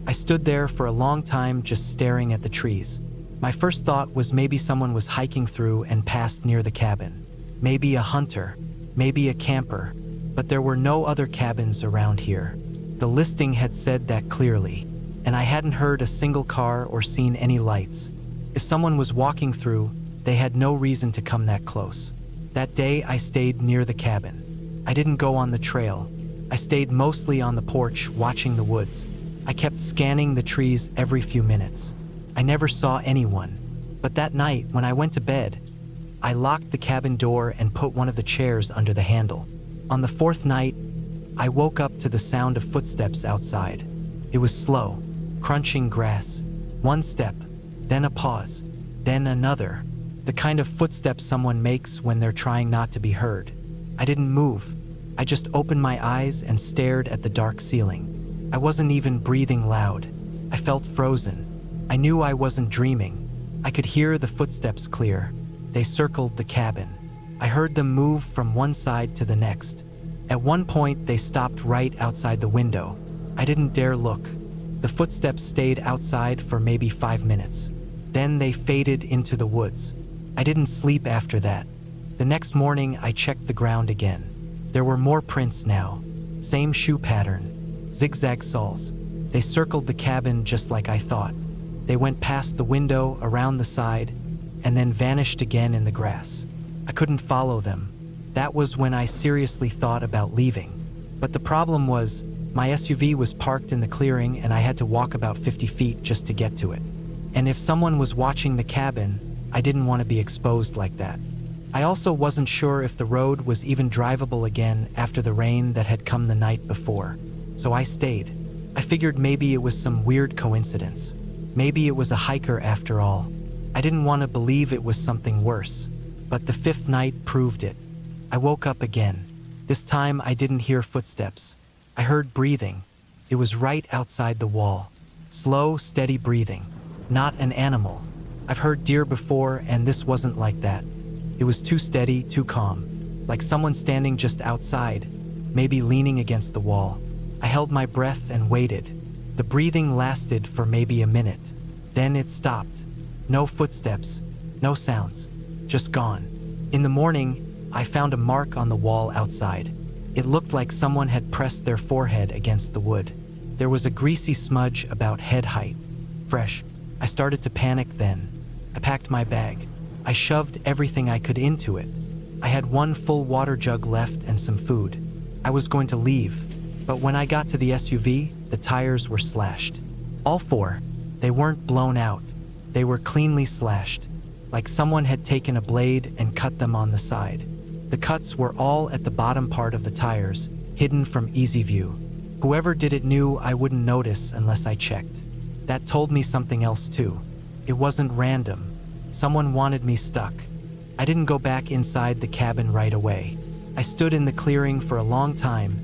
I stood there for a long time just staring at the trees. My first thought was maybe someone was hiking through and passed near the cabin. Maybe a hunter, maybe a camper, but there were no other cabins around here. The listing had said that clearly, and I hadn't heard a single car or seen any lights. If someone was walking through, they had no reason to come that close. That day, I stayed near the cabin. I didn't go on the trail. I stayed mostly on the porch, watching the woods. I kept scanning the trees every few minutes. I never saw anyone. But that night, when I went to bed, I locked the cabin door and put one of the chairs under the handle. On the fourth night, I woke up to the sound of footsteps outside. It was slow, crunching grass. One step, then a pause, then another. The kind of footsteps someone makes when they're trying not to be heard. I didn't move. I just opened my eyes and stared at the dark ceiling. I wasn't even breathing loud. I felt frozen. I knew I wasn't dreaming. I could hear the footsteps clear. They circled the cabin. I heard them move from one side to the next. At one point, they stopped right outside the window. I didn't dare look. The footsteps stayed outside for maybe 5 minutes. Then they faded into the woods. I didn't sleep after that. The next morning, I checked the ground again. There were more prints now. Same shoe pattern, zigzag soles. They circled the cabin just like I thought. They went past the window, around the side, and then vanished again in the grass. I couldn't follow them. That was when I seriously thought about leaving. But the problem was, my SUV was parked in the clearing and I had to walk about 50 feet just to get to it. And if someone was watching the cabin, I didn't want to be exposed like that. I also wasn't sure if the road was even drivable again after the rain that had come the night before. So I stayed. I figured maybe it was some weird coincidence. Maybe it was a hiker after all. I didn't want to believe it was something worse. But the fifth night proved it. I woke up again. This time I didn't hear footsteps. I heard breathing. It was right outside the wall. Slow, steady breathing. Not an animal. I've heard deer before, and this wasn't like that. It was too steady, too calm. Like someone standing just outside, maybe leaning against the wall. I held my breath and waited. The breathing lasted for maybe a minute. Then it stopped. No footsteps, no sounds, just gone. In the morning, I found a mark on the wall outside. It looked like someone had pressed their forehead against the wood. There was a greasy smudge about head height. Fresh. I started to panic then. I packed my bag. I shoved everything I could into it. I had one full water jug left and some food. I was going to leave, but when I got to the SUV, the tires were slashed. All four. They weren't blown out. They were cleanly slashed, like someone had taken a blade and cut them on the side. The cuts were all at the bottom part of the tires, hidden from easy view. Whoever did it knew I wouldn't notice unless I checked. That told me something else too. It wasn't random. Someone wanted me stuck. I didn't go back inside the cabin right away. I stood in the clearing for a long time,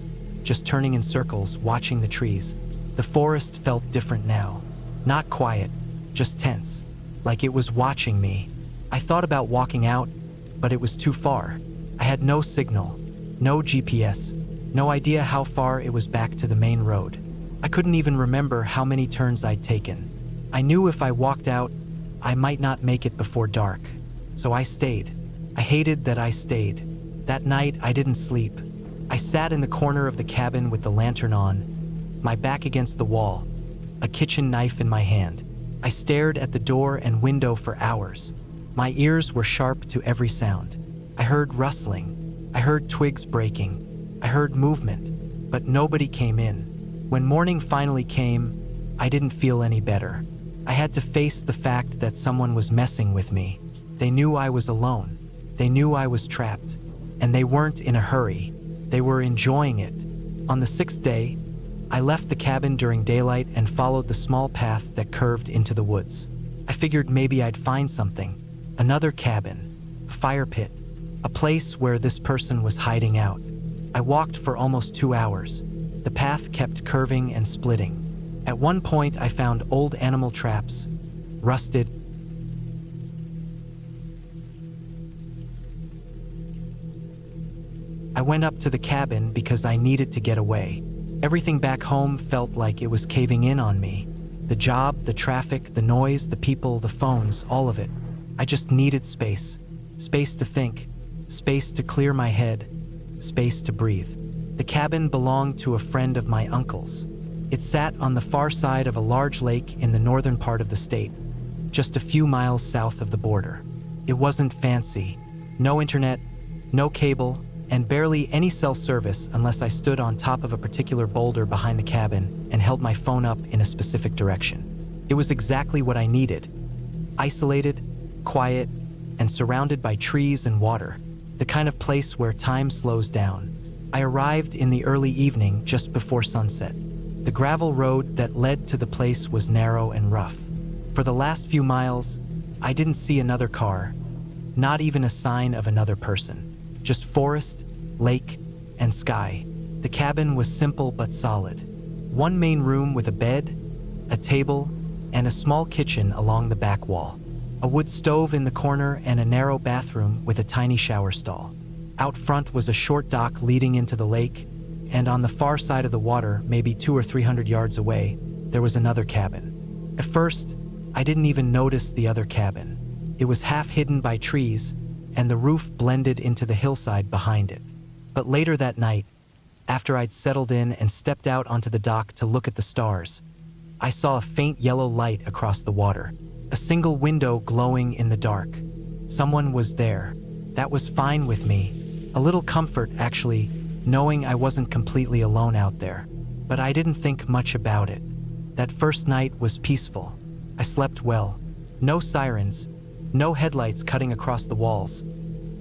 just turning in circles, watching the trees. The forest felt different now. Not quiet, just tense, like it was watching me. I thought about walking out, but it was too far. I had no signal, no GPS, no idea how far it was back to the main road. I couldn't even remember how many turns I'd taken. I knew if I walked out, I might not make it before dark. So I stayed. I hated that I stayed. That night, I didn't sleep. I sat in the corner of the cabin with the lantern on, my back against the wall, a kitchen knife in my hand. I stared at the door and window for hours. My ears were sharp to every sound. I heard rustling. I heard twigs breaking. I heard movement, but nobody came in. When morning finally came, I didn't feel any better. I had to face the fact that someone was messing with me. They knew I was alone. They knew I was trapped. And they weren't in a hurry. They were enjoying it. On the sixth day, I left the cabin during daylight and followed the small path that curved into the woods. I figured maybe I'd find something. Another cabin, a fire pit, a place where this person was hiding out. I walked for almost 2 hours. The path kept curving and splitting. At one point, I found old animal traps, rusted. I went up to the cabin because I needed to get away. Everything back home felt like it was caving in on me. The job, the traffic, the noise, the people, the phones, all of it. I just needed space. Space to think. Space to clear my head. Space to breathe. The cabin belonged to a friend of my uncle's. It sat on the far side of a large lake in the northern part of the state, just a few miles south of the border. It wasn't fancy. No internet, no cable, and barely any cell service unless I stood on top of a particular boulder behind the cabin and held my phone up in a specific direction. It was exactly what I needed. Isolated, quiet, and surrounded by trees and water, the kind of place where time slows down. I arrived in the early evening just before sunset. The gravel road that led to the place was narrow and rough. For the last few miles, I didn't see another car, not even a sign of another person. Just forest, lake, and sky. The cabin was simple but solid. One main room with a bed, a table, and a small kitchen along the back wall. A wood stove in the corner and a narrow bathroom with a tiny shower stall. Out front was a short dock leading into the lake, and on the far side of the water, maybe 200 or 300 yards away, there was another cabin. At first, I didn't even notice the other cabin. It was half hidden by trees, and the roof blended into the hillside behind it. But later that night, after I'd settled in and stepped out onto the dock to look at the stars, I saw a faint yellow light across the water, a single window glowing in the dark. Someone was there. That was fine with me. A little comfort, actually, knowing I wasn't completely alone out there. But I didn't think much about it. That first night was peaceful. I slept well. No sirens, no headlights cutting across the walls,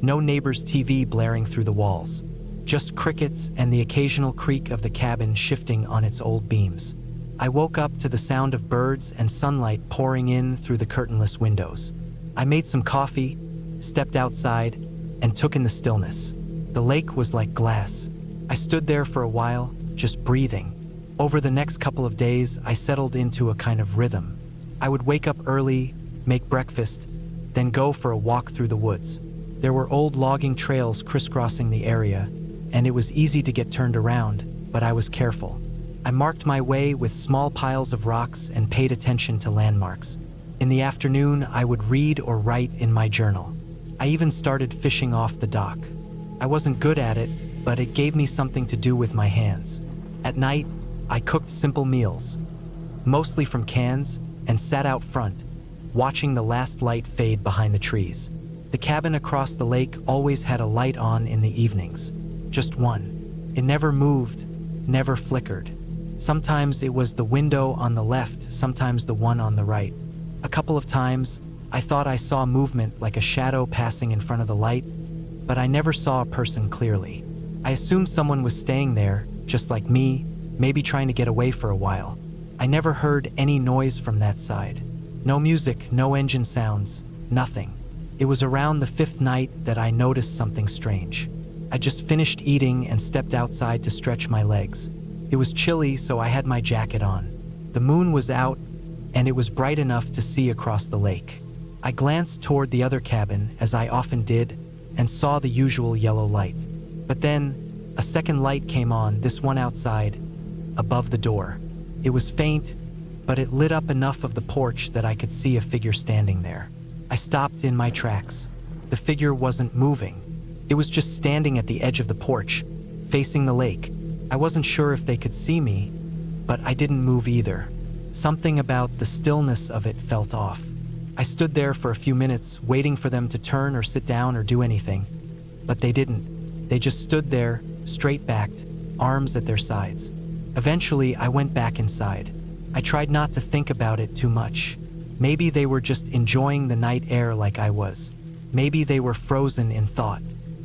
no neighbor's TV blaring through the walls, just crickets and the occasional creak of the cabin shifting on its old beams. I woke up to the sound of birds and sunlight pouring in through the curtainless windows. I made some coffee, stepped outside, and took in the stillness. The lake was like glass. I stood there for a while, just breathing. Over the next couple of days, I settled into a kind of rhythm. I would wake up early, make breakfast, then go for a walk through the woods. There were old logging trails crisscrossing the area, and it was easy to get turned around, but I was careful. I marked my way with small piles of rocks and paid attention to landmarks. In the afternoon, I would read or write in my journal. I even started fishing off the dock. I wasn't good at it, but it gave me something to do with my hands. At night, I cooked simple meals, mostly from cans, and sat out front, watching the last light fade behind the trees. The cabin across the lake always had a light on in the evenings. Just one. It never moved, never flickered. Sometimes it was the window on the left, sometimes the one on the right. A couple of times, I thought I saw movement like a shadow passing in front of the light, but I never saw a person clearly. I assumed someone was staying there, just like me, maybe trying to get away for a while. I never heard any noise from that side. No music, no engine sounds, nothing. It was around the fifth night that I noticed something strange. I just finished eating and stepped outside to stretch my legs. It was chilly, so I had my jacket on. The moon was out, and it was bright enough to see across the lake. I glanced toward the other cabin, as I often did, and saw the usual yellow light. But then, a second light came on, this one outside, above the door. It was faint, but it lit up enough of the porch that I could see a figure standing there. I stopped in my tracks. The figure wasn't moving. It was just standing at the edge of the porch, facing the lake. I wasn't sure if they could see me, but I didn't move either. Something about the stillness of it felt off. I stood there for a few minutes, waiting for them to turn or sit down or do anything. But they didn't. They just stood there, straight-backed, arms at their sides. Eventually, I went back inside. I tried not to think about it too much. Maybe they were just enjoying the night air like I was. Maybe they were frozen in thought.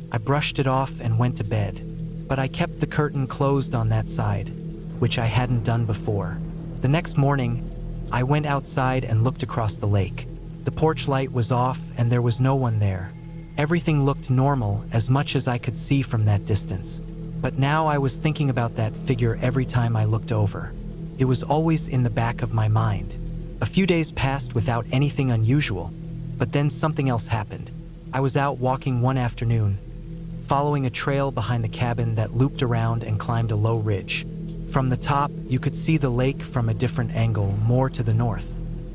I brushed it off and went to bed. But I kept the curtain closed on that side, which I hadn't done before. The next morning, I went outside and looked across the lake. The porch light was off and there was no one there. Everything looked normal as much as I could see from that distance. But now I was thinking about that figure every time I looked over. It was always in the back of my mind. A few days passed without anything unusual, but then something else happened. I was out walking one afternoon, following a trail behind the cabin that looped around and climbed a low ridge. From the top, you could see the lake from a different angle, more to the north.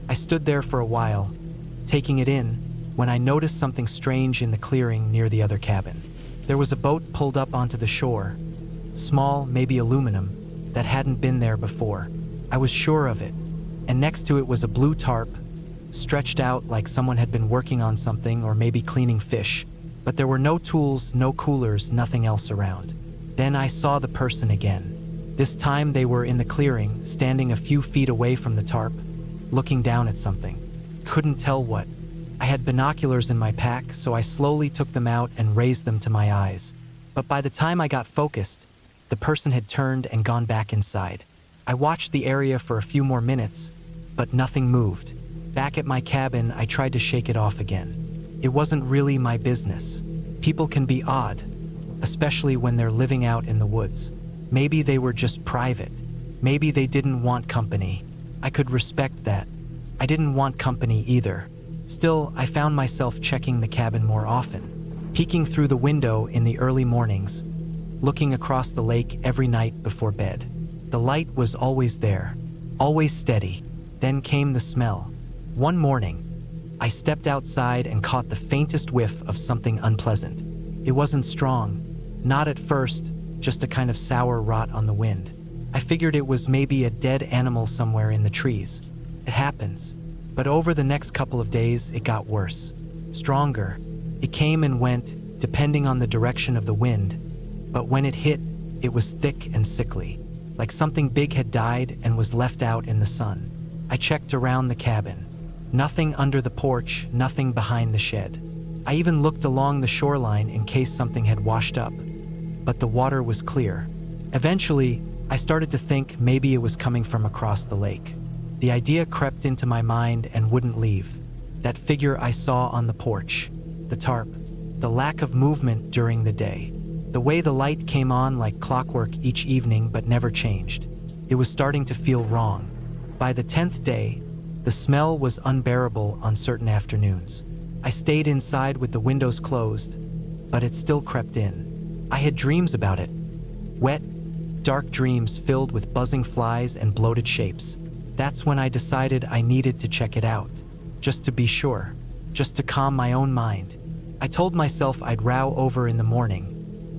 I stood there for a while, taking it in, when I noticed something strange in the clearing near the other cabin. There was a boat pulled up onto the shore, small, maybe aluminum, that hadn't been there before. I was sure of it. And next to it was a blue tarp, stretched out like someone had been working on something or maybe cleaning fish. But there were no tools, no coolers, nothing else around. Then I saw the person again. This time they were in the clearing, standing a few feet away from the tarp, looking down at something. Couldn't tell what. I had binoculars in my pack, so I slowly took them out and raised them to my eyes. But by the time I got focused, the person had turned and gone back inside. I watched the area for a few more minutes, but nothing moved. Back at my cabin, I tried to shake it off again. It wasn't really my business. People can be odd, especially when they're living out in the woods. Maybe they were just private. Maybe they didn't want company. I could respect that. I didn't want company either. Still, I found myself checking the cabin more often, peeking through the window in the early mornings, looking across the lake every night before bed. The light was always there, always steady. Then came the smell. One morning, I stepped outside and caught the faintest whiff of something unpleasant. It wasn't strong, not at first, just a kind of sour rot on the wind. I figured it was maybe a dead animal somewhere in the trees. It happens. But over the next couple of days, it got worse. Stronger. It came and went, depending on the direction of the wind. But when it hit, it was thick and sickly, like something big had died and was left out in the sun. I checked around the cabin. Nothing under the porch, nothing behind the shed. I even looked along the shoreline in case something had washed up. But the water was clear. Eventually, I started to think maybe it was coming from across the lake. The idea crept into my mind and wouldn't leave. That figure I saw on the porch, the tarp, the lack of movement during the day, the way the light came on like clockwork each evening but never changed. It was starting to feel wrong. By the 10th day, the smell was unbearable on certain afternoons. I stayed inside with the windows closed, but it still crept in. I had dreams about it. Wet, dark dreams filled with buzzing flies and bloated shapes. That's when I decided I needed to check it out, just to be sure, just to calm my own mind. I told myself I'd row over in the morning,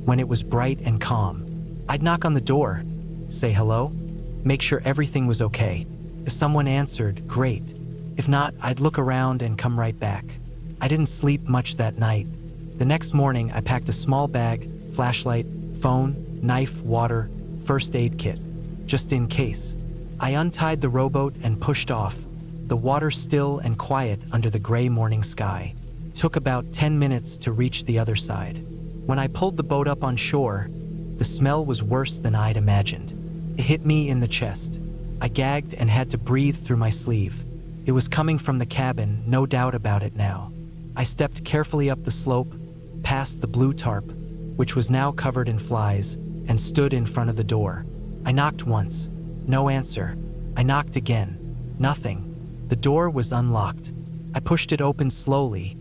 when it was bright and calm. I'd knock on the door, say hello, make sure everything was okay. If someone answered, great. If not, I'd look around and come right back. I didn't sleep much that night. The next morning, I packed a small bag, flashlight, phone, knife, water, first aid kit, just in case. I untied the rowboat and pushed off, the water still and quiet under the gray morning sky. It took about 10 minutes to reach the other side. When I pulled the boat up on shore, the smell was worse than I'd imagined. It hit me in the chest. I gagged and had to breathe through my sleeve. It was coming from the cabin, no doubt about it now. I stepped carefully up the slope, past the blue tarp, which was now covered in flies, and stood in front of the door. I knocked once. No answer. I knocked again. Nothing. The door was unlocked. I pushed it open slowly,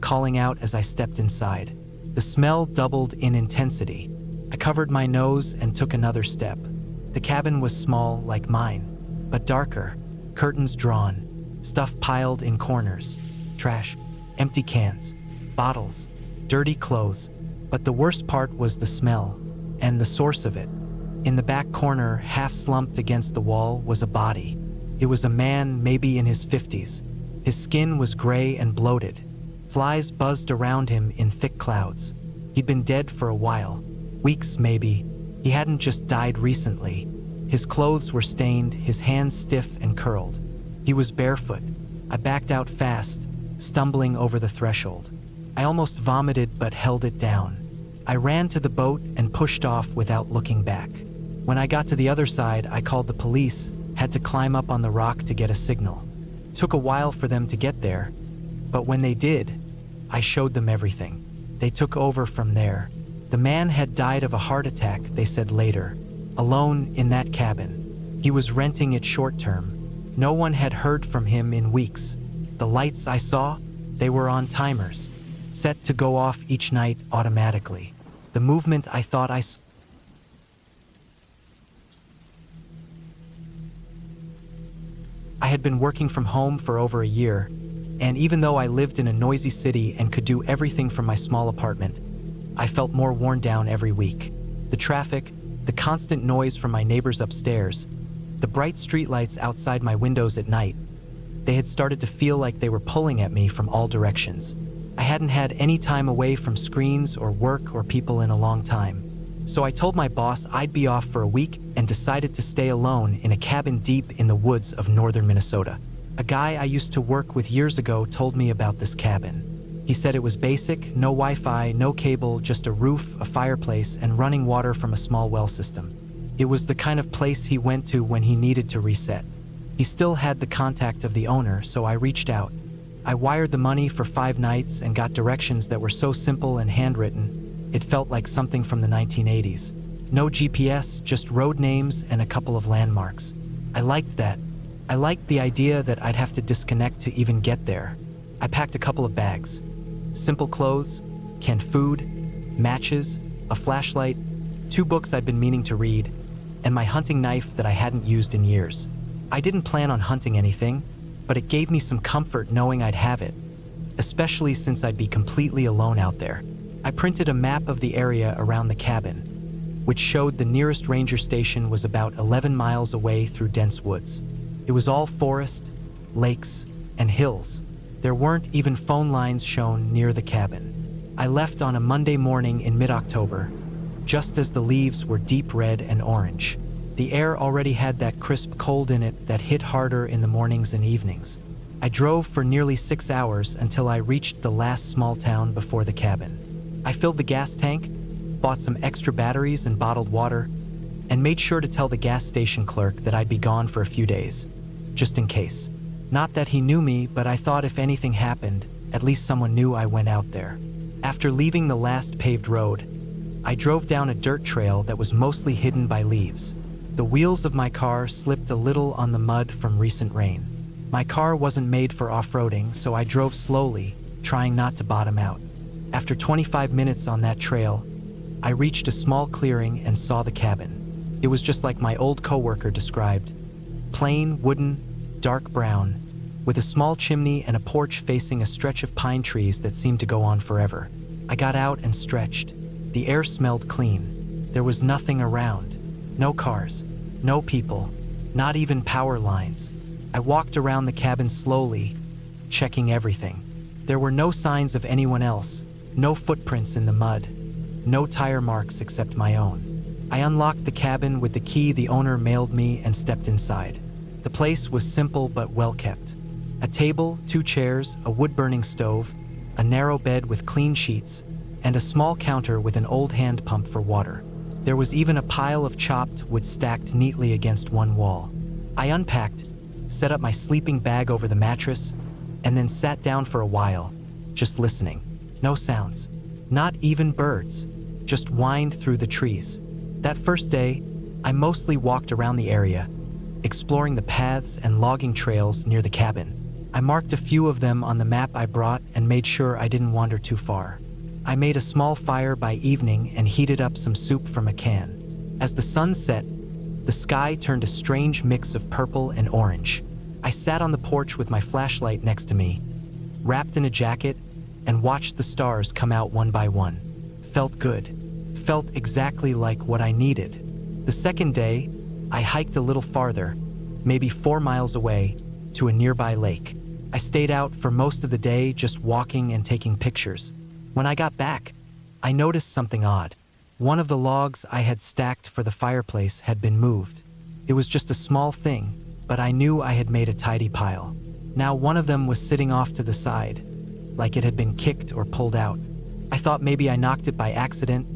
calling out as I stepped inside. The smell doubled in intensity. I covered my nose and took another step. The cabin was small, like mine, but darker. Curtains drawn, stuff piled in corners, trash, empty cans, bottles, dirty clothes. But the worst part was the smell, and the source of it. In the back corner, half slumped against the wall, was a body. It was a man, maybe in his 50s. His skin was gray and bloated. Flies buzzed around him in thick clouds. He'd been dead for a while, weeks maybe. He hadn't just died recently. His clothes were stained, his hands stiff and curled. He was barefoot. I backed out fast, stumbling over the threshold. I almost vomited but held it down. I ran to the boat and pushed off without looking back. When I got to the other side, I called the police, had to climb up on the rock to get a signal. It took a while for them to get there, but when they did, I showed them everything. They took over from there. The man had died of a heart attack, they said later, alone in that cabin. He was renting it short-term. No one had heard from him in weeks. The lights I saw, they were on timers, set to go off each night automatically. The movement I thought I saw. I had been working from home for over a year, and even though I lived in a noisy city and could do everything from my small apartment, I felt more worn down every week. The traffic, the constant noise from my neighbors upstairs, the bright streetlights outside my windows at night, they had started to feel like they were pulling at me from all directions. I hadn't had any time away from screens or work or people in a long time. So I told my boss I'd be off for a week and decided to stay alone in a cabin deep in the woods of northern Minnesota. A guy I used to work with years ago told me about this cabin. He said it was basic, no Wi-Fi, no cable, just a roof, a fireplace, and running water from a small well system. It was the kind of place he went to when he needed to reset. He still had the contact of the owner, so I reached out. I wired the money for 5 nights and got directions that were so simple and handwritten, it felt like something from the 1980s. No GPS, just road names and a couple of landmarks. I liked that. I liked the idea that I'd have to disconnect to even get there. I packed a couple of bags. Simple clothes, canned food, matches, a flashlight, 2 books I'd been meaning to read, and my hunting knife that I hadn't used in years. I didn't plan on hunting anything, but it gave me some comfort knowing I'd have it, especially since I'd be completely alone out there. I printed a map of the area around the cabin, which showed the nearest ranger station was about 11 miles away through dense woods. It was all forest, lakes, and hills. There weren't even phone lines shown near the cabin. I left on a Monday morning in mid-October, just as the leaves were deep red and orange. The air already had that crisp cold in it that hit harder in the mornings and evenings. I drove for nearly 6 hours until I reached the last small town before the cabin. I filled the gas tank, bought some extra batteries and bottled water, and made sure to tell the gas station clerk that I'd be gone for a few days, just in case. Not that he knew me, but I thought if anything happened, at least someone knew I went out there. After leaving the last paved road, I drove down a dirt trail that was mostly hidden by leaves. The wheels of my car slipped a little on the mud from recent rain. My car wasn't made for off-roading, so I drove slowly, trying not to bottom out. After 25 minutes on that trail, I reached a small clearing and saw the cabin. It was just like my old coworker described. Plain, wooden, dark brown, with a small chimney and a porch facing a stretch of pine trees that seemed to go on forever. I got out and stretched. The air smelled clean. There was nothing around. No cars, no people, not even power lines. I walked around the cabin slowly, checking everything. There were no signs of anyone else, no footprints in the mud, no tire marks except my own. I unlocked the cabin with the key the owner mailed me and stepped inside. The place was simple but well kept. A table, 2 chairs, a wood-burning stove, a narrow bed with clean sheets, and a small counter with an old hand pump for water. There was even a pile of chopped wood stacked neatly against one wall. I unpacked, set up my sleeping bag over the mattress, and then sat down for a while, just listening. No sounds, not even birds, just whined through the trees. That first day, I mostly walked around the area, exploring the paths and logging trails near the cabin. I marked a few of them on the map I brought and made sure I didn't wander too far. I made a small fire by evening and heated up some soup from a can. As the sun set, the sky turned a strange mix of purple and orange. I sat on the porch with my flashlight next to me, wrapped in a jacket, and watched the stars come out one by one. Felt good. Felt exactly like what I needed. The second day, I hiked a little farther, maybe 4 miles away, to a nearby lake. I stayed out for most of the day just walking and taking pictures. When I got back, I noticed something odd. One of the logs I had stacked for the fireplace had been moved. It was just a small thing, but I knew I had made a tidy pile. Now one of them was sitting off to the side, like it had been kicked or pulled out. I thought maybe I knocked it by accident,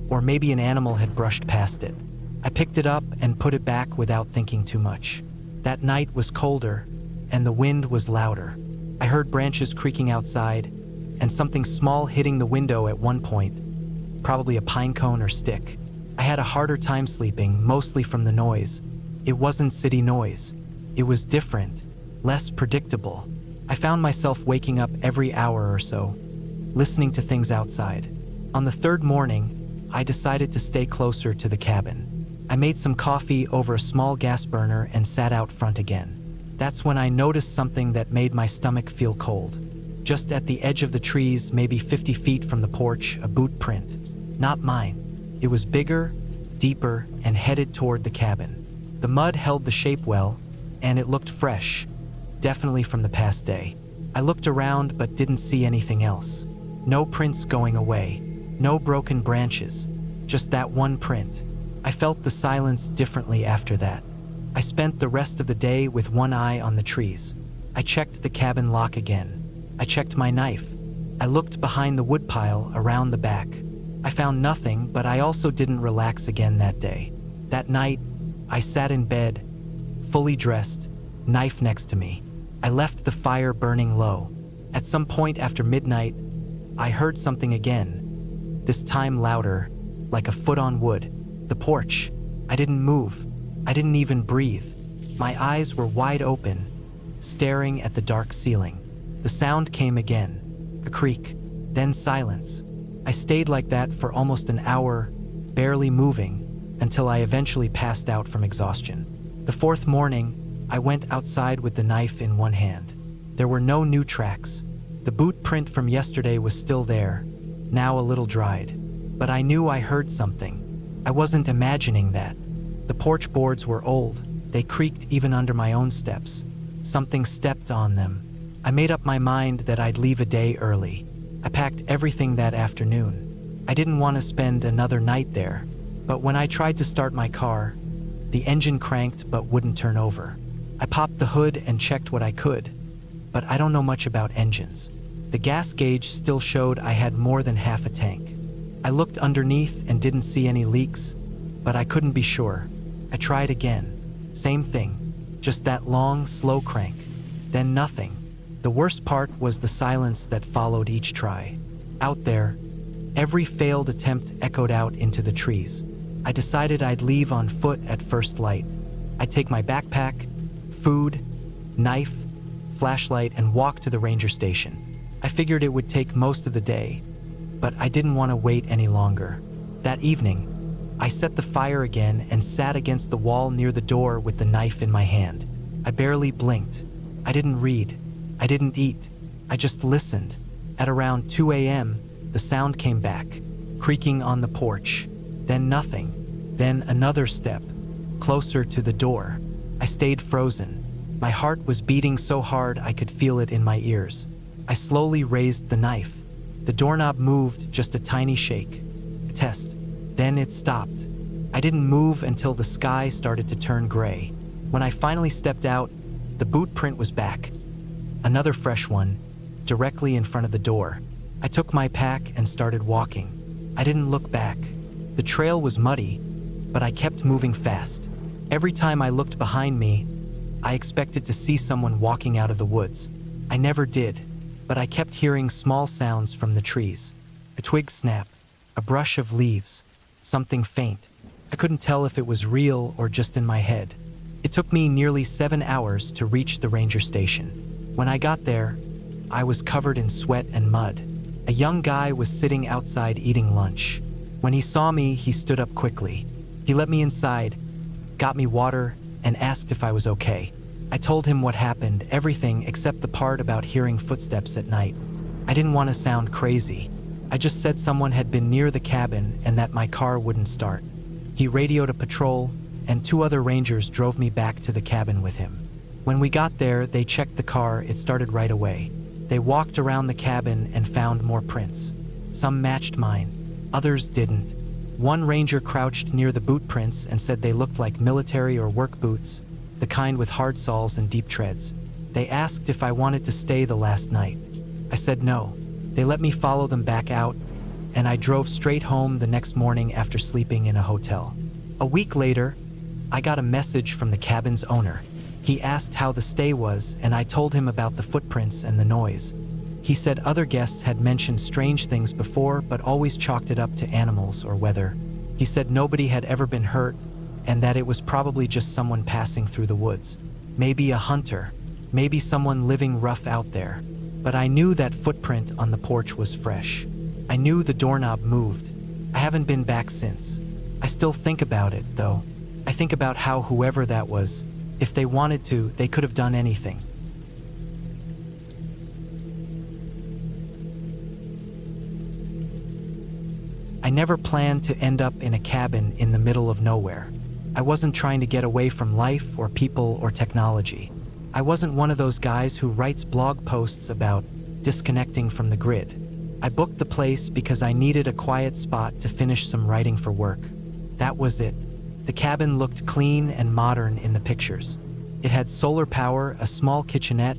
or maybe an animal had brushed past it. I picked it up and put it back without thinking too much. That night was colder, and the wind was louder. I heard branches creaking outside, and something small hitting the window at one point, probably a pine cone or stick. I had a harder time sleeping, mostly from the noise. It wasn't city noise. It was different, less predictable. I found myself waking up every hour or so, listening to things outside. On the 3rd morning, I decided to stay closer to the cabin. I made some coffee over a small gas burner and sat out front again. That's when I noticed something that made my stomach feel cold. Just at the edge of the trees, maybe 50 feet from the porch, a boot print. Not mine. It was bigger, deeper, and headed toward the cabin. The mud held the shape well, and it looked fresh, definitely from the past day. I looked around but didn't see anything else. No prints going away, no broken branches, just that one print. I felt the silence differently after that. I spent the rest of the day with one eye on the trees. I checked the cabin lock again. I checked my knife. I looked behind the woodpile around the back. I found nothing, but I also didn't relax again that day. That night, I sat in bed, fully dressed, knife next to me. I left the fire burning low. At some point after midnight, I heard something again, this time louder, like a foot on wood. The porch. I didn't move. I didn't even breathe. My eyes were wide open, staring at the dark ceiling. The sound came again, a creak, then silence. I stayed like that for almost an hour, barely moving, until I eventually passed out from exhaustion. The fourth morning, I went outside with the knife in one hand. There were no new tracks. The boot print from yesterday was still there, now a little dried. But I knew I heard something. I wasn't imagining that. The porch boards were old. They creaked even under my own steps. Something stepped on them. I made up my mind that I'd leave a day early. I packed everything that afternoon. I didn't want to spend another night there, but when I tried to start my car, the engine cranked but wouldn't turn over. I popped the hood and checked what I could, but I don't know much about engines. The gas gauge still showed I had more than half a tank. I looked underneath and didn't see any leaks, but I couldn't be sure. I tried again. Same thing, just that long, slow crank. Then nothing. The worst part was the silence that followed each try. Out there, every failed attempt echoed out into the trees. I decided I'd leave on foot at first light. I'd take my backpack, food, knife, flashlight, and walk to the ranger station. I figured it would take most of the day, but I didn't want to wait any longer. That evening, I set the fire again and sat against the wall near the door with the knife in my hand. I barely blinked. I didn't read. I didn't eat. I just listened. At around 2 a.m., the sound came back, creaking on the porch. Then nothing. Then another step, closer to the door. I stayed frozen. My heart was beating so hard I could feel it in my ears. I slowly raised the knife. The doorknob moved just a tiny shake. A test. Then it stopped. I didn't move until the sky started to turn gray. When I finally stepped out, the boot print was back. Another fresh one, directly in front of the door. I took my pack and started walking. I didn't look back. The trail was muddy, but I kept moving fast. Every time I looked behind me, I expected to see someone walking out of the woods. I never did, but I kept hearing small sounds from the trees. A twig snap, a brush of leaves, something faint. I couldn't tell if it was real or just in my head. It took me nearly 7 hours to reach the ranger station. When I got there, I was covered in sweat and mud. A young guy was sitting outside eating lunch. When he saw me, he stood up quickly. He let me inside, got me water, and asked if I was okay. I told him what happened, everything except the part about hearing footsteps at night. I didn't want to sound crazy. I just said someone had been near the cabin and that my car wouldn't start. He radioed a patrol, and 2 other rangers drove me back to the cabin with him. When we got there, they checked the car. It started right away. They walked around the cabin and found more prints. Some matched mine, others didn't. One ranger crouched near the boot prints and said they looked like military or work boots, the kind with hard soles and deep treads. They asked if I wanted to stay the last night. I said no. They let me follow them back out, and I drove straight home the next morning after sleeping in a hotel. A week later, I got a message from the cabin's owner. He asked how the stay was, and I told him about the footprints and the noise. He said other guests had mentioned strange things before, but always chalked it up to animals or weather. He said nobody had ever been hurt, and that it was probably just someone passing through the woods. Maybe a hunter, maybe someone living rough out there. But I knew that footprint on the porch was fresh. I knew the doorknob moved. I haven't been back since. I still think about it, though. I think about how whoever that was, if they wanted to, they could have done anything. I never planned to end up in a cabin in the middle of nowhere. I wasn't trying to get away from life or people or technology. I wasn't one of those guys who writes blog posts about disconnecting from the grid. I booked the place because I needed a quiet spot to finish some writing for work. That was it. The cabin looked clean and modern in the pictures. It had solar power, a small kitchenette,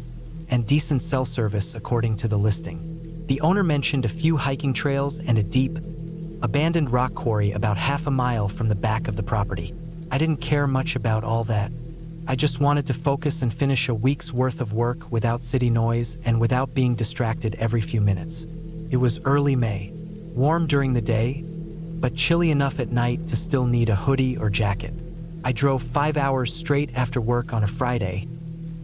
and decent cell service according to the listing. The owner mentioned a few hiking trails and a deep, abandoned rock quarry about half a mile from the back of the property. I didn't care much about all that. I just wanted to focus and finish a week's worth of work without city noise and without being distracted every few minutes. It was early May, warm during the day, but chilly enough at night to still need a hoodie or jacket. I drove 5 hours straight after work on a Friday,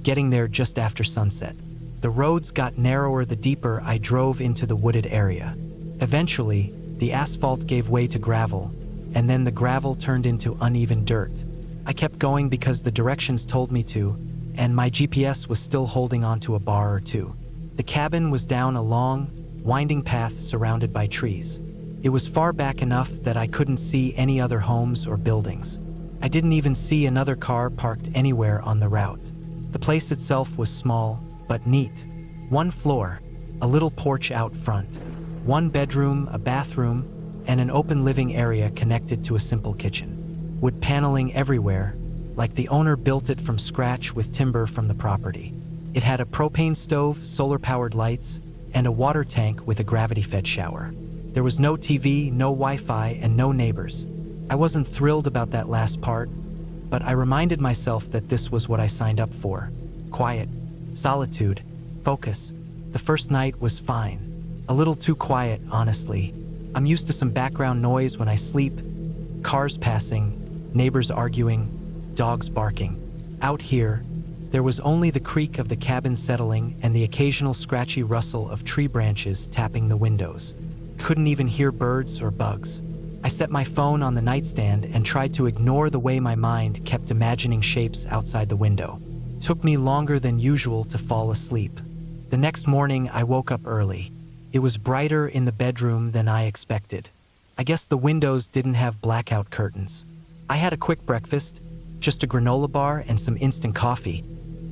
getting there just after sunset. The roads got narrower the deeper I drove into the wooded area. Eventually, the asphalt gave way to gravel, and then the gravel turned into uneven dirt. I kept going because the directions told me to, and my GPS was still holding onto a bar or two. The cabin was down a long, winding path surrounded by trees. It was far back enough that I couldn't see any other homes or buildings. I didn't even see another car parked anywhere on the route. The place itself was small, but neat. One floor, a little porch out front, one bedroom, a bathroom, and an open living area connected to a simple kitchen. Wood paneling everywhere, like the owner built it from scratch with timber from the property. It had a propane stove, solar-powered lights, and a water tank with a gravity-fed shower. There was no TV, no Wi-Fi, and no neighbors. I wasn't thrilled about that last part, but I reminded myself that this was what I signed up for. Quiet, solitude, focus. The first night was fine. A little too quiet, honestly. I'm used to some background noise when I sleep. Cars passing, neighbors arguing, dogs barking. Out here, there was only the creak of the cabin settling and the occasional scratchy rustle of tree branches tapping the windows. Couldn't even hear birds or bugs. I set my phone on the nightstand and tried to ignore the way my mind kept imagining shapes outside the window. Took me longer than usual to fall asleep. The next morning, I woke up early. It was brighter in the bedroom than I expected. I guess the windows didn't have blackout curtains. I had a quick breakfast, just a granola bar and some instant coffee,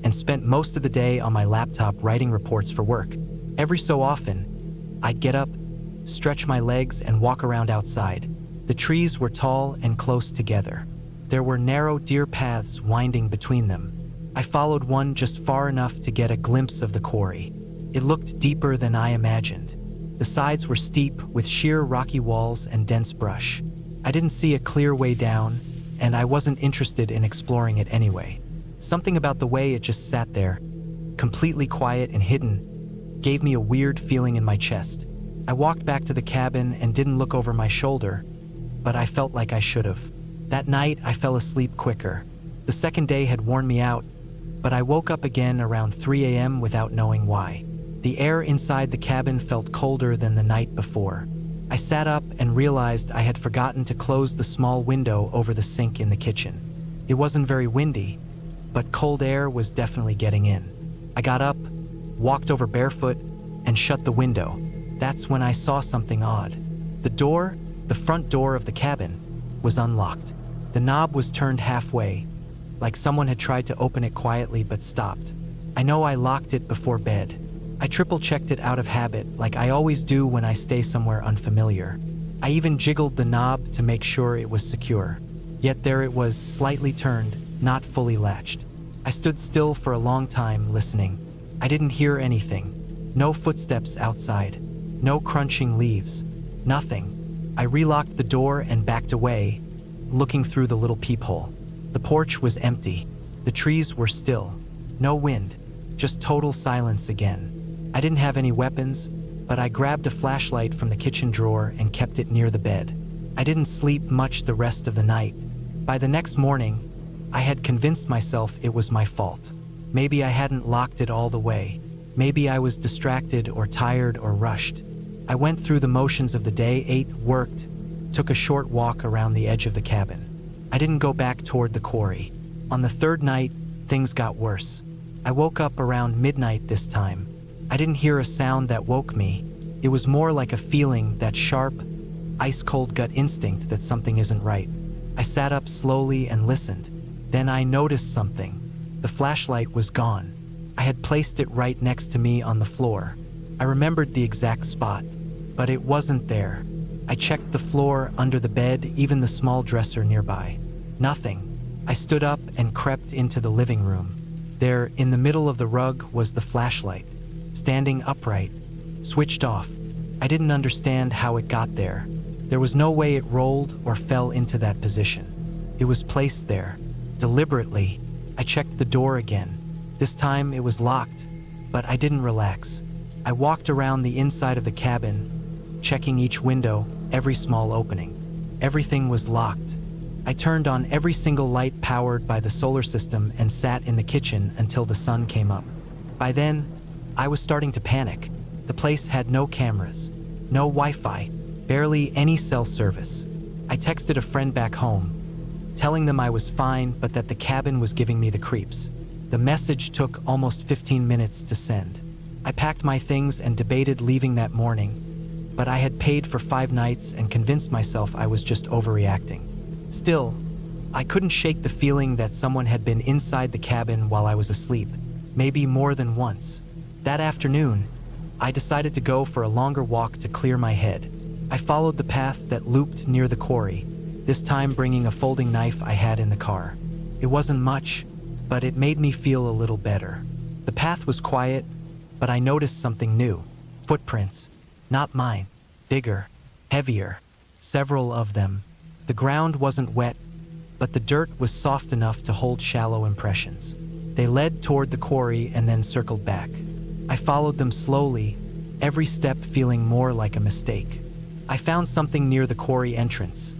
and spent most of the day on my laptop writing reports for work. Every so often, I'd get up, stretch my legs, and walk around outside. The trees were tall and close together. There were narrow deer paths winding between them. I followed one just far enough to get a glimpse of the quarry. It looked deeper than I imagined. The sides were steep, with sheer rocky walls and dense brush. I didn't see a clear way down, and I wasn't interested in exploring it anyway. Something about the way it just sat there, completely quiet and hidden, gave me a weird feeling in my chest. I walked back to the cabin and didn't look over my shoulder, but I felt like I should have. That night, I fell asleep quicker. The second day had worn me out, but I woke up again around 3 a.m. without knowing why. The air inside the cabin felt colder than the night before. I sat up and realized I had forgotten to close the small window over the sink in the kitchen. It wasn't very windy, but cold air was definitely getting in. I got up, walked over barefoot, and shut the window. That's when I saw something odd. The front door of the cabin, was unlocked. The knob was turned halfway, like someone had tried to open it quietly but stopped. I know I locked it before bed. I triple-checked it out of habit, like I always do when I stay somewhere unfamiliar. I even jiggled the knob to make sure it was secure. Yet there it was, slightly turned, not fully latched. I stood still for a long time, listening. I didn't hear anything. No footsteps outside. No crunching leaves. Nothing. I relocked the door and backed away, looking through the little peephole. The porch was empty. The trees were still. No wind. Just total silence again. I didn't have any weapons, but I grabbed a flashlight from the kitchen drawer and kept it near the bed. I didn't sleep much the rest of the night. By the next morning, I had convinced myself it was my fault. Maybe I hadn't locked it all the way. Maybe I was distracted or tired or rushed. I went through the motions of the day, ate, worked, took a short walk around the edge of the cabin. I didn't go back toward the quarry. On the third night, things got worse. I woke up around midnight this time. I didn't hear a sound that woke me. It was more like a feeling, that sharp, ice-cold gut instinct that something isn't right. I sat up slowly and listened. Then I noticed something. The flashlight was gone. I had placed it right next to me on the floor. I remembered the exact spot, but it wasn't there. I checked the floor, under the bed, even the small dresser nearby. Nothing. I stood up and crept into the living room. There, in the middle of the rug, was the flashlight, standing upright, switched off. I didn't understand how it got there. There was no way it rolled or fell into that position. It was placed there, deliberately. I checked the door again. This time it was locked, but I didn't relax. I walked around the inside of the cabin, checking each window, every small opening. Everything was locked. I turned on every single light powered by the solar system and sat in the kitchen until the sun came up. By then, I was starting to panic. The place had no cameras, no Wi-Fi, barely any cell service. I texted a friend back home, telling them I was fine but that the cabin was giving me the creeps. The message took almost 15 minutes to send. I packed my things and debated leaving that morning, but I had paid for 5 nights and convinced myself I was just overreacting. Still, I couldn't shake the feeling that someone had been inside the cabin while I was asleep, maybe more than once. That afternoon, I decided to go for a longer walk to clear my head. I followed the path that looped near the quarry, this time bringing a folding knife I had in the car. It wasn't much, but it made me feel a little better. The path was quiet, but I noticed something new. Footprints, not mine, bigger, heavier, several of them. The ground wasn't wet, but the dirt was soft enough to hold shallow impressions. They led toward the quarry and then circled back. I followed them slowly, every step feeling more like a mistake. I found something near the quarry entrance.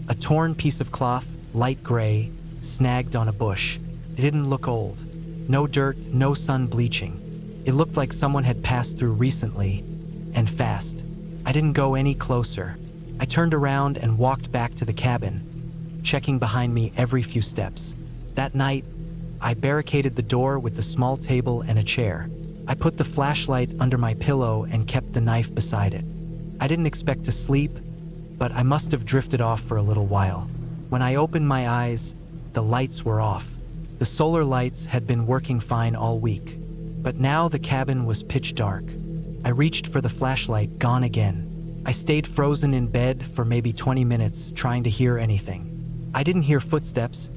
A torn piece of cloth, light gray, snagged on a bush. It didn't look old. No dirt, no sun bleaching. It looked like someone had passed through recently, and fast. I didn't go any closer. I turned around and walked back to the cabin, checking behind me every few steps. That night, I barricaded the door with the small table and a chair. I put the flashlight under my pillow and kept the knife beside it. I didn't expect to sleep, but I must have drifted off for a little while. When I opened my eyes, the lights were off. The solar lights had been working fine all week, but now the cabin was pitch dark. I reached for the flashlight, gone again. I stayed frozen in bed for maybe 20 minutes, trying to hear anything. I didn't hear footsteps,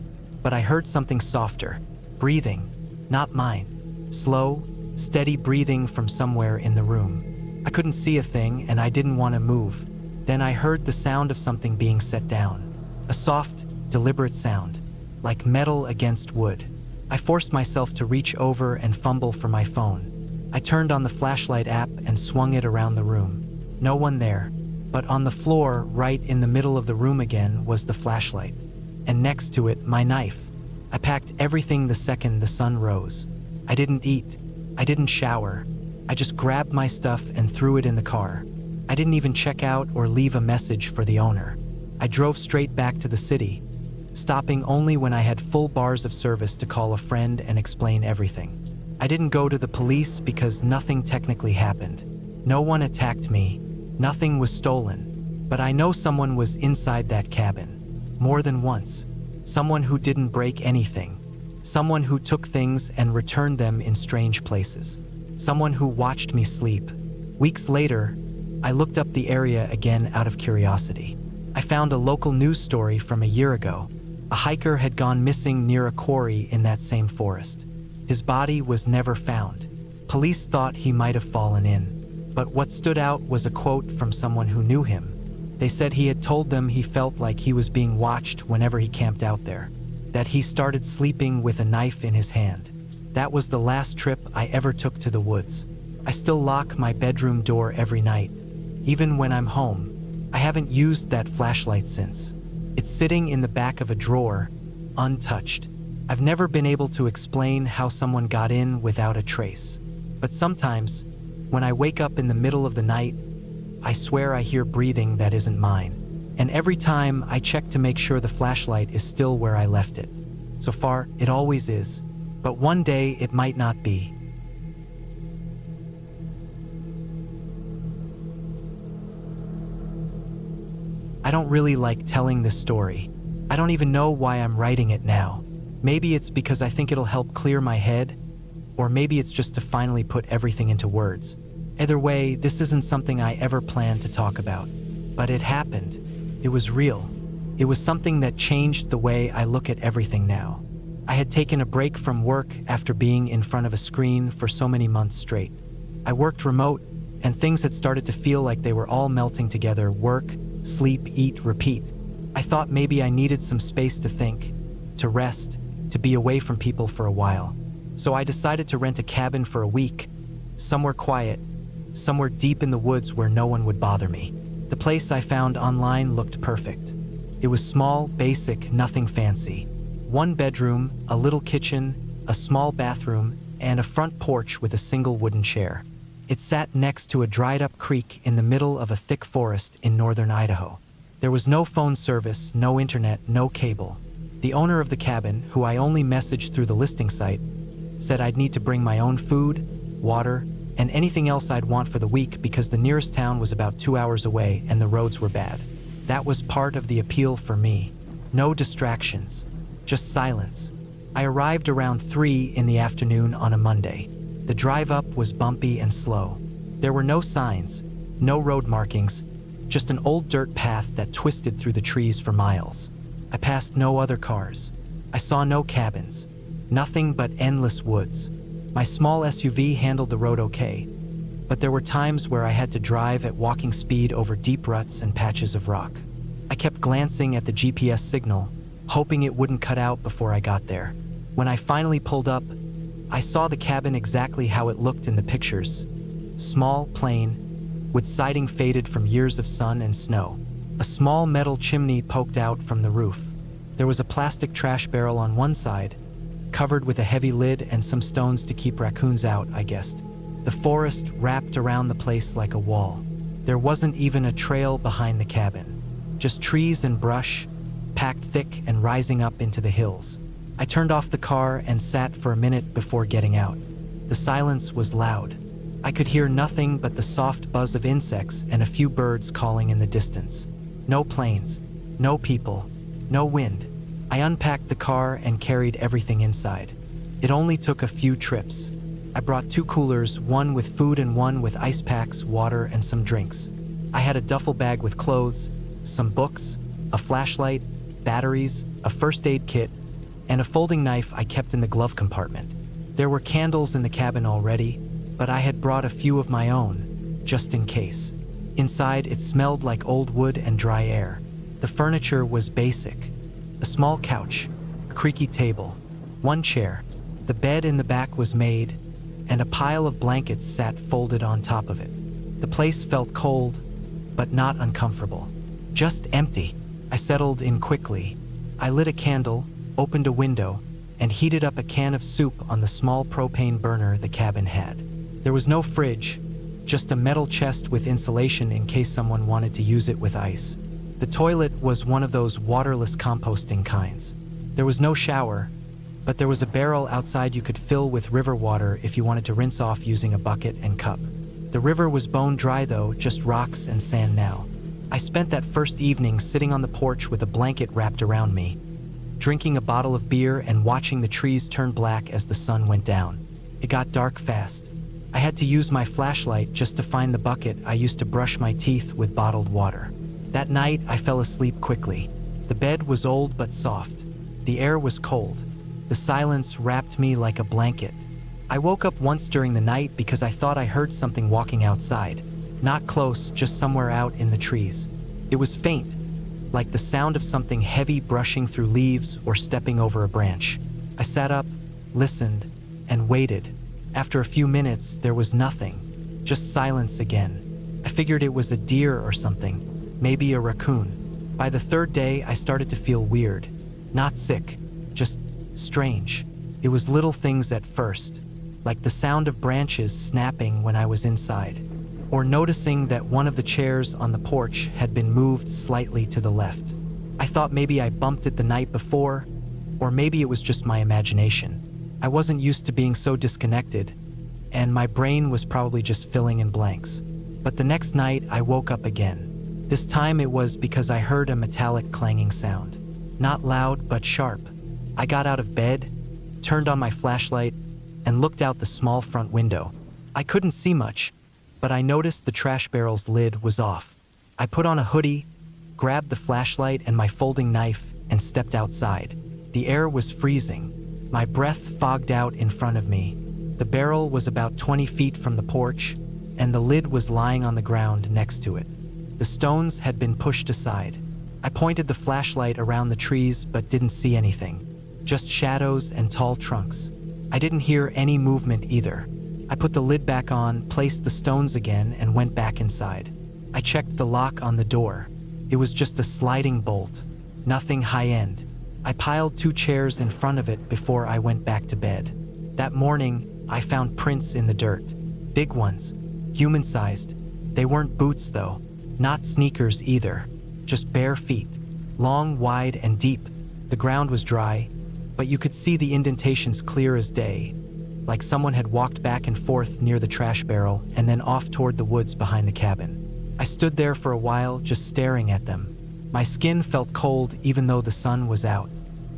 but I heard something softer. Breathing, not mine. Slow, steady breathing from somewhere in the room. I couldn't see a thing, and I didn't want to move. Then I heard the sound of something being set down. A soft, deliberate sound, like metal against wood. I forced myself to reach over and fumble for my phone. I turned on the flashlight app and swung it around the room. No one there, but on the floor, right in the middle of the room again, was the flashlight. And next to it, my knife. I packed everything the second the sun rose. I didn't eat. I didn't shower. I just grabbed my stuff and threw it in the car. I didn't even check out or leave a message for the owner. I drove straight back to the city, stopping only when I had full bars of service to call a friend and explain everything. I didn't go to the police because nothing technically happened. No one attacked me. Nothing was stolen. But I know someone was inside that cabin. More than once. Someone who didn't break anything. Someone who took things and returned them in strange places. Someone who watched me sleep. Weeks later, I looked up the area again out of curiosity. I found a local news story from a year ago. A hiker had gone missing near a quarry in that same forest. His body was never found. Police thought he might have fallen in. But what stood out was a quote from someone who knew him. They said he had told them he felt like he was being watched whenever he camped out there. That he started sleeping with a knife in his hand. That was the last trip I ever took to the woods. I still lock my bedroom door every night. Even when I'm home, I haven't used that flashlight since. It's sitting in the back of a drawer, untouched. I've never been able to explain how someone got in without a trace. But sometimes, when I wake up in the middle of the night, I swear I hear breathing that isn't mine. And every time I check to make sure the flashlight is still where I left it. So far, it always is. But one day it might not be. I don't really like telling this story. I don't even know why I'm writing it now. Maybe it's because I think it'll help clear my head, or maybe it's just to finally put everything into words. Either way, this isn't something I ever planned to talk about. But it happened. It was real. It was something that changed the way I look at everything now. I had taken a break from work after being in front of a screen for so many months straight. I worked remote, and things had started to feel like they were all melting together: work, sleep, eat, repeat. I thought maybe I needed some space to think, to rest, to be away from people for a while. So I decided to rent a cabin for a week, somewhere quiet, somewhere deep in the woods where no one would bother me. The place I found online looked perfect. It was small, basic, nothing fancy. One bedroom, a little kitchen, a small bathroom, and a front porch with a single wooden chair. It sat next to a dried-up creek in the middle of a thick forest in northern Idaho. There was no phone service, no internet, no cable. The owner of the cabin, who I only messaged through the listing site, said I'd need to bring my own food, water, and anything else I'd want for the week because the nearest town was about 2 hours away and the roads were bad. That was part of the appeal for me. No distractions, just silence. I arrived around 3 in the afternoon on a Monday. The drive up was bumpy and slow. There were no signs, no road markings, just an old dirt path that twisted through the trees for miles. I passed no other cars. I saw no cabins, nothing but endless woods. My small SUV handled the road okay, but there were times where I had to drive at walking speed over deep ruts and patches of rock. I kept glancing at the GPS signal, hoping it wouldn't cut out before I got there. When I finally pulled up, I saw the cabin exactly how it looked in the pictures. Small, plain, with siding faded from years of sun and snow. A small metal chimney poked out from the roof. There was a plastic trash barrel on one side, covered with a heavy lid and some stones to keep raccoons out, I guessed. The forest wrapped around the place like a wall. There wasn't even a trail behind the cabin, just trees and brush, packed thick and rising up into the hills. I turned off the car and sat for a minute before getting out. The silence was loud. I could hear nothing but the soft buzz of insects and a few birds calling in the distance. No planes, no people, no wind. I unpacked the car and carried everything inside. It only took a few trips. I brought 2 coolers, one with food and one with ice packs, water, and some drinks. I had a duffel bag with clothes, some books, a flashlight, batteries, a first aid kit, and a folding knife I kept in the glove compartment. There were candles in the cabin already, but I had brought a few of my own, just in case. Inside, it smelled like old wood and dry air. The furniture was basic. A small couch, a creaky table, one chair. The bed in the back was made, and a pile of blankets sat folded on top of it. The place felt cold, but not uncomfortable. Just empty. I settled in quickly. I lit a candle, opened a window, and heated up a can of soup on the small propane burner the cabin had. There was no fridge, just a metal chest with insulation in case someone wanted to use it with ice. The toilet was one of those waterless composting kinds. There was no shower, but there was a barrel outside you could fill with river water if you wanted to rinse off using a bucket and cup. The river was bone dry though, just rocks and sand now. I spent that first evening sitting on the porch with a blanket wrapped around me, drinking a bottle of beer and watching the trees turn black as the sun went down. It got dark fast. I had to use my flashlight just to find the bucket I used to brush my teeth with bottled water. That night, I fell asleep quickly. The bed was old but soft. The air was cold. The silence wrapped me like a blanket. I woke up once during the night because I thought I heard something walking outside. Not close, just somewhere out in the trees. It was faint, like the sound of something heavy brushing through leaves or stepping over a branch. I sat up, listened, and waited. After a few minutes, there was nothing, just silence again. I figured it was a deer or something, maybe a raccoon. By the third day, I started to feel weird. Not sick, just strange. It was little things at first, like the sound of branches snapping when I was inside, or noticing that one of the chairs on the porch had been moved slightly to the left. I thought maybe I bumped it the night before, or maybe it was just my imagination. I wasn't used to being so disconnected, and my brain was probably just filling in blanks. But the next night, I woke up again. This time it was because I heard a metallic clanging sound. Not loud, but sharp. I got out of bed, turned on my flashlight, and looked out the small front window. I couldn't see much, but I noticed the trash barrel's lid was off. I put on a hoodie, grabbed the flashlight and my folding knife, and stepped outside. The air was freezing. My breath fogged out in front of me. The barrel was about 20 feet from the porch, and the lid was lying on the ground next to it. The stones had been pushed aside. I pointed the flashlight around the trees but didn't see anything, just shadows and tall trunks. I didn't hear any movement either. I put the lid back on, placed the stones again, and went back inside. I checked the lock on the door. It was just a sliding bolt, nothing high-end. I piled 2 chairs in front of it before I went back to bed. That morning, I found prints in the dirt. Big ones, human-sized. They weren't boots though, not sneakers either, just bare feet, long, wide, and deep. The ground was dry, but you could see the indentations clear as day, like someone had walked back and forth near the trash barrel and then off toward the woods behind the cabin. I stood there for a while, just staring at them. My skin felt cold even though the sun was out.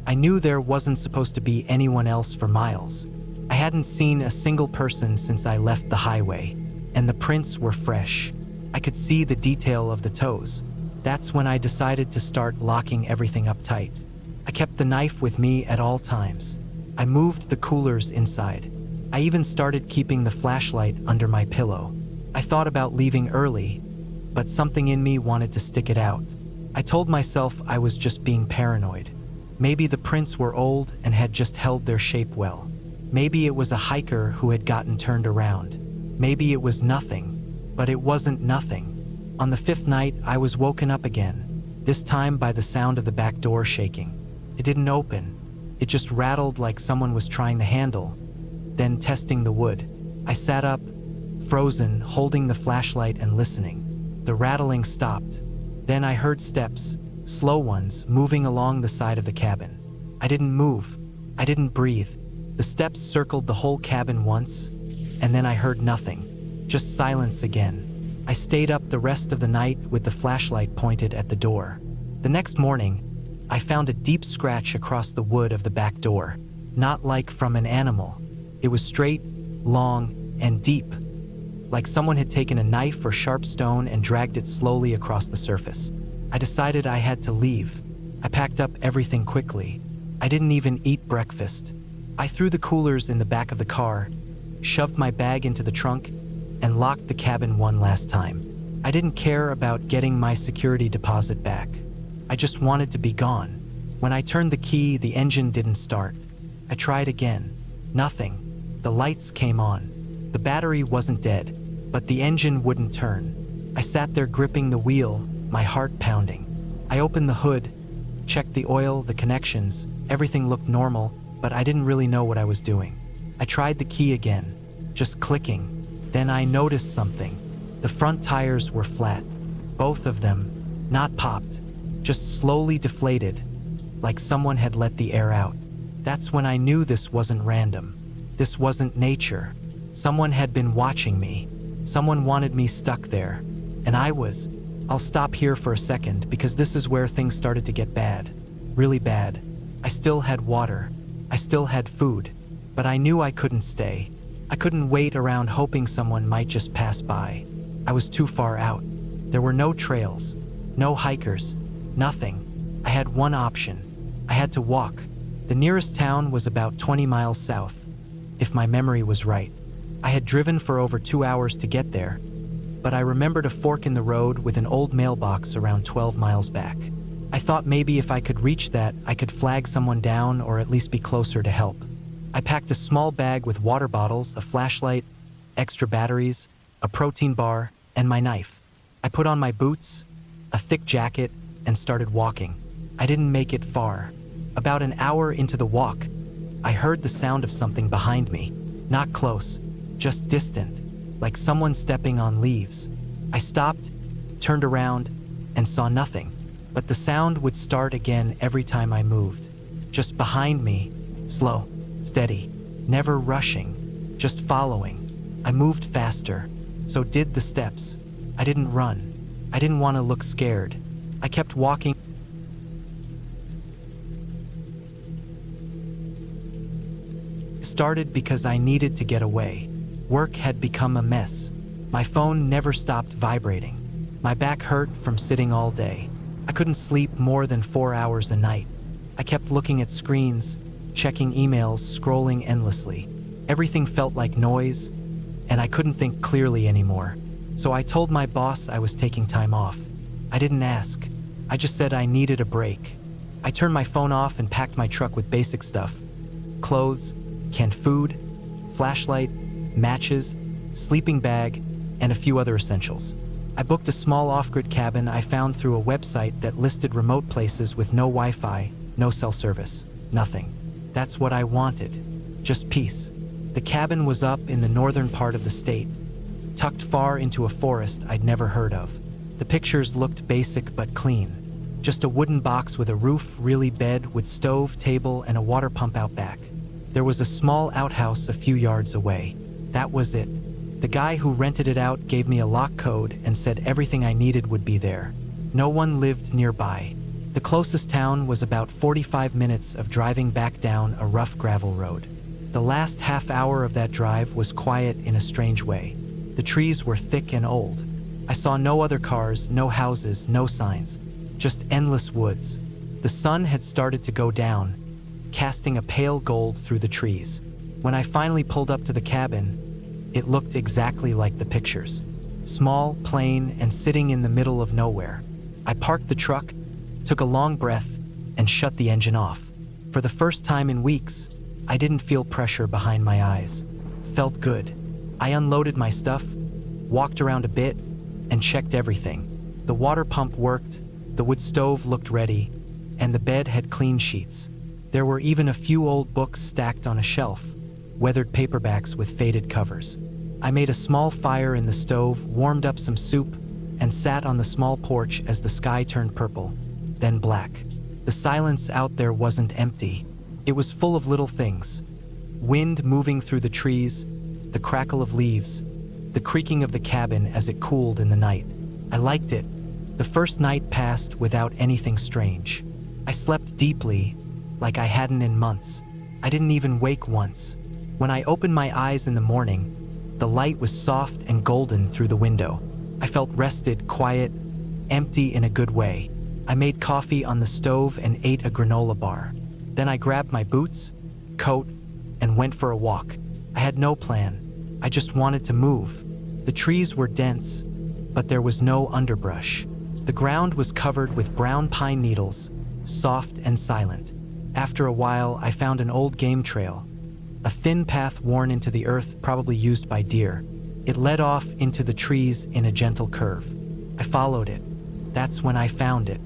I knew there wasn't supposed to be anyone else for miles. I hadn't seen a single person since I left the highway, and the prints were fresh. I could see the detail of the toes. That's when I decided to start locking everything up tight. I kept the knife with me at all times. I moved the coolers inside. I even started keeping the flashlight under my pillow. I thought about leaving early, but something in me wanted to stick it out. I told myself I was just being paranoid. Maybe the prints were old and had just held their shape well. Maybe it was a hiker who had gotten turned around. Maybe it was nothing, but it wasn't nothing. On the 5th night, I was woken up again, this time by the sound of the back door shaking. It didn't open. It just rattled like someone was trying the handle, then testing the wood. I sat up, frozen, holding the flashlight and listening. The rattling stopped. Then I heard steps, slow ones, moving along the side of the cabin. I didn't move. I didn't breathe. The steps circled the whole cabin once, and then I heard nothing, just silence again. I stayed up the rest of the night with the flashlight pointed at the door. The next morning, I found a deep scratch across the wood of the back door, not like from an animal. It was straight, long, and deep, like someone had taken a knife or sharp stone and dragged it slowly across the surface. I decided I had to leave. I packed up everything quickly. I didn't even eat breakfast. I threw the coolers in the back of the car, shoved my bag into the trunk, and locked the cabin one last time. I didn't care about getting my security deposit back. I just wanted to be gone. When I turned the key, the engine didn't start. I tried again. Nothing. The lights came on. The battery wasn't dead, but the engine wouldn't turn. I sat there gripping the wheel, my heart pounding. I opened the hood, checked the oil, the connections. Everything looked normal, but I didn't really know what I was doing. I tried the key again, just clicking. Then I noticed something. The front tires were flat. Both of them, not popped, just slowly deflated, like someone had let the air out. That's when I knew this wasn't random. This wasn't nature. Someone had been watching me. Someone wanted me stuck there. And I'll stop here for a second because this is where things started to get bad. Really bad. I still had water. I still had food. But I knew I couldn't stay. I couldn't wait around hoping someone might just pass by. I was too far out. There were no trails, no hikers, nothing. I had one option. I had to walk. The nearest town was about 20 miles south, if my memory was right. I had driven for over 2 hours to get there, but I remembered a fork in the road with an old mailbox around 12 miles back. I thought maybe if I could reach that, I could flag someone down or at least be closer to help. I packed a small bag with water bottles, a flashlight, extra batteries, a protein bar, and my knife. I put on my boots, a thick jacket, and started walking. I didn't make it far. About an hour into the walk, I heard the sound of something behind me. Not close, just distant, like someone stepping on leaves. I stopped, turned around, and saw nothing. But the sound would start again every time I moved. Just behind me, slow, steady, never rushing, just following. I moved faster, so did the steps. I didn't run. I didn't want to look scared. I kept walking. Started because I needed to get away. Work had become a mess. My phone never stopped vibrating. My back hurt from sitting all day. I couldn't sleep more than 4 hours a night. I kept looking at screens, checking emails, scrolling endlessly. Everything felt like noise, and I couldn't think clearly anymore. So I told my boss I was taking time off. I didn't ask. I just said I needed a break. I turned my phone off and packed my truck with basic stuff: clothes, canned food, flashlight, matches, sleeping bag, and a few other essentials. I booked a small off-grid cabin I found through a website that listed remote places with no Wi-Fi, no cell service, nothing. That's what I wanted. Just peace. The cabin was up in the northern part of the state, tucked far into a forest I'd never heard of. The pictures looked basic but clean. Just a wooden box with a roof, really bed with stove, table, and a water pump out back. There was a small outhouse a few yards away. That was it. The guy who rented it out gave me a lock code and said everything I needed would be there. No one lived nearby. The closest town was about 45 minutes of driving back down a rough gravel road. The last half hour of that drive was quiet in a strange way. The trees were thick and old. I saw no other cars, no houses, no signs, just endless woods. The sun had started to go down, casting a pale gold through the trees. When I finally pulled up to the cabin, it looked exactly like the pictures. Small, plain, and sitting in the middle of nowhere. I parked the truck, took a long breath, and shut the engine off. For the first time in weeks, I didn't feel pressure behind my eyes. Felt good. I unloaded my stuff, walked around a bit, and checked everything. The water pump worked, the wood stove looked ready, and the bed had clean sheets. There were even a few old books stacked on a shelf, weathered paperbacks with faded covers. I made a small fire in the stove, warmed up some soup, and sat on the small porch as the sky turned purple, then black. The silence out there wasn't empty. It was full of little things. Wind moving through the trees, the crackle of leaves, the creaking of the cabin as it cooled in the night. I liked it. The first night passed without anything strange. I slept deeply, like I hadn't in months. I didn't even wake once. When I opened my eyes in the morning, the light was soft and golden through the window. I felt rested, quiet, empty in a good way. I made coffee on the stove and ate a granola bar. Then I grabbed my boots, coat, and went for a walk. I had no plan. I just wanted to move. The trees were dense, but there was no underbrush. The ground was covered with brown pine needles, soft and silent. After a while, I found an old game trail, a thin path worn into the earth, probably used by deer. It led off into the trees in a gentle curve. I followed it. That's when I found it.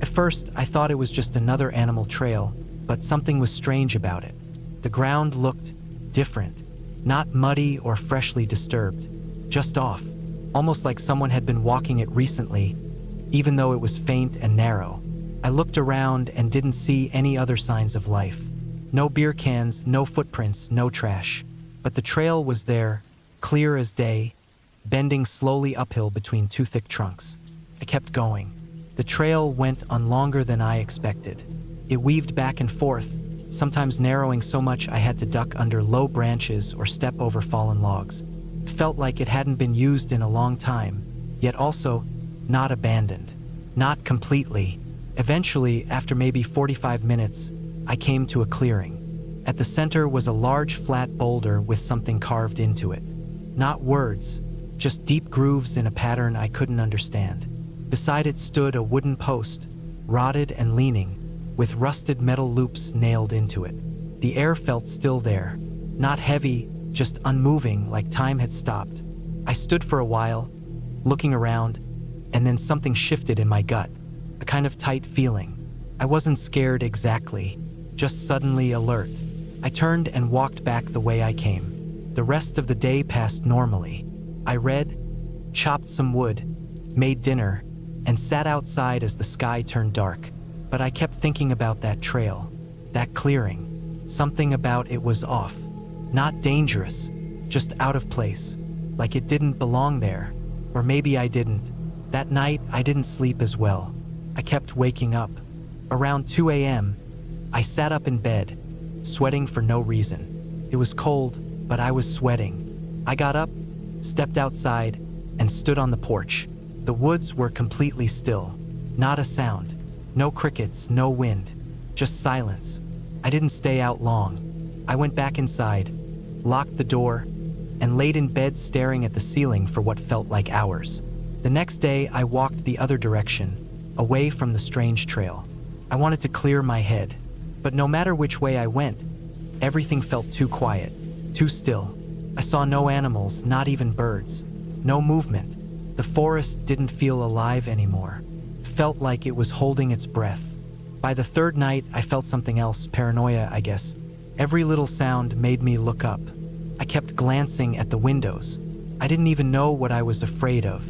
At first, I thought it was just another animal trail, but something was strange about it. The ground looked different, not muddy or freshly disturbed, just off, almost like someone had been walking it recently, even though it was faint and narrow. I looked around and didn't see any other signs of life. No beer cans, no footprints, no trash. But the trail was there, clear as day, bending slowly uphill between two thick trunks. I kept going. The trail went on longer than I expected. It weaved back and forth, sometimes narrowing so much I had to duck under low branches or step over fallen logs. It felt like it hadn't been used in a long time, yet also not abandoned. Not completely. Eventually, after maybe 45 minutes, I came to a clearing. At the center was a large flat boulder with something carved into it. Not words, just deep grooves in a pattern I couldn't understand. Beside it stood a wooden post, rotted and leaning, with rusted metal loops nailed into it. The air felt still there, not heavy, just unmoving, like time had stopped. I stood for a while, looking around, and then something shifted in my gut, a kind of tight feeling. I wasn't scared exactly, just suddenly alert. I turned and walked back the way I came. The rest of the day passed normally. I read, chopped some wood, made dinner, and sat outside as the sky turned dark. But I kept thinking about that trail, that clearing. Something about it was off. Not dangerous, just out of place, like it didn't belong there. Or maybe I didn't. That night, I didn't sleep as well. I kept waking up. Around 2 a.m., I sat up in bed, sweating for no reason. It was cold, but I was sweating. I got up, stepped outside, and stood on the porch. The woods were completely still. Not a sound. No crickets, no wind. Just silence. I I didn't stay out long. I went back inside, locked the door, and laid in bed staring at the ceiling for what felt like hours. The next day, I walked the other direction, away from the strange trail. I wanted to clear my head, but no matter which way I went, everything felt too quiet, too still. I saw no animals, not even birds. No movement. The forest didn't feel alive anymore. It felt like it was holding its breath. By the third night, I felt something else, paranoia, I guess. Every little sound made me look up. I kept glancing at the windows. I didn't even know what I was afraid of.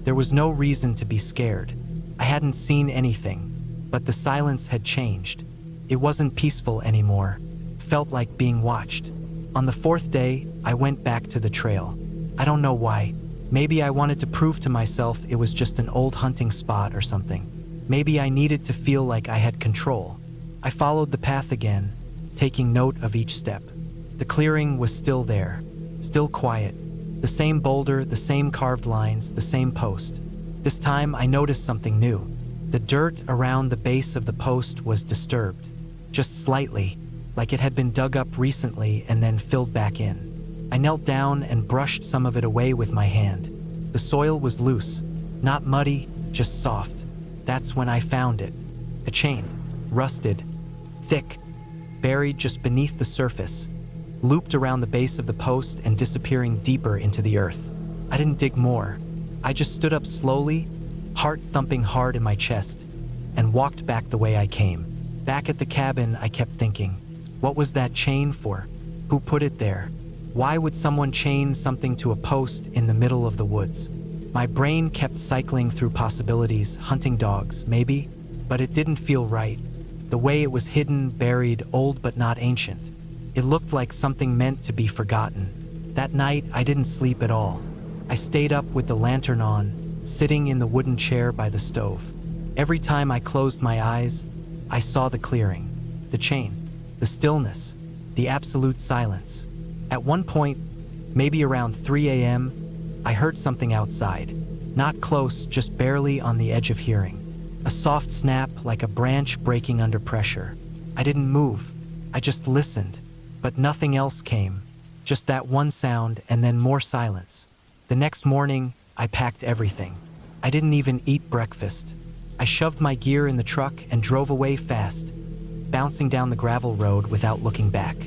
There was no reason to be scared. I hadn't seen anything, but the silence had changed. It wasn't peaceful anymore. It felt like being watched. On the fourth day, I went back to the trail. I don't know why. Maybe I wanted to prove to myself it was just an old hunting spot or something. Maybe I needed to feel like I had control. I followed the path again, taking note of each step. The clearing was still there, still quiet. The same boulder, the same carved lines, the same post. This time I noticed something new. The dirt around the base of the post was disturbed, just slightly, like it had been dug up recently and then filled back in. I knelt down and brushed some of it away with my hand. The soil was loose, not muddy, just soft. That's when I found it. A chain, rusted, thick, buried just beneath the surface, looped around the base of the post and disappearing deeper into the earth. I didn't dig more. I just stood up slowly, heart thumping hard in my chest, and walked back the way I came. Back at the cabin, I kept thinking, what was that chain for? Who put it there? Why would someone chain something to a post in the middle of the woods? My brain kept cycling through possibilities, hunting dogs, maybe, but it didn't feel right. The way it was hidden, buried, old but not ancient. It looked like something meant to be forgotten. That night, I didn't sleep at all. I stayed up with the lantern on, sitting in the wooden chair by the stove. Every time I closed my eyes, I saw the clearing, the chain, the stillness, the absolute silence. At one point, maybe around 3 a.m., I heard something outside. Not close, just barely on the edge of hearing. A soft snap like a branch breaking under pressure. I didn't move. I just listened. But nothing else came. Just that one sound and then more silence. The next morning, I packed everything. I didn't even eat breakfast. I shoved my gear in the truck and drove away fast, bouncing down the gravel road without looking back.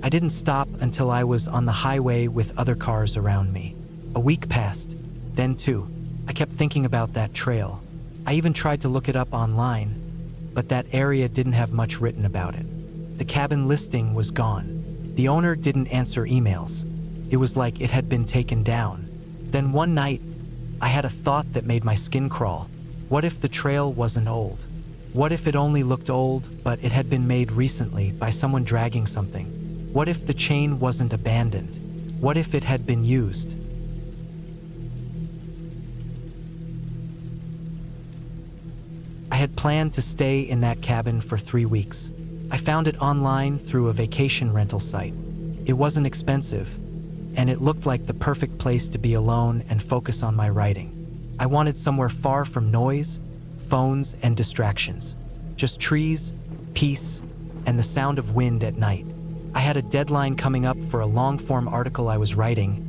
I didn't stop until I was on the highway with other cars around me. A week passed. Then two. I kept thinking about that trail. I even tried to look it up online, but that area didn't have much written about it. The cabin listing was gone. The owner didn't answer emails. It was like it had been taken down. Then one night, I had a thought that made my skin crawl. What if the trail wasn't old? What if it only looked old, but it had been made recently by someone dragging something? What if the chain wasn't abandoned? What if it had been used? I had planned to stay in that cabin for 3 weeks. I found it online through a vacation rental site. It wasn't expensive, and it looked like the perfect place to be alone and focus on my writing. I wanted somewhere far from noise, phones, and distractions. Just trees, peace, and the sound of wind at night. I had a deadline coming up for a long-form article I was writing,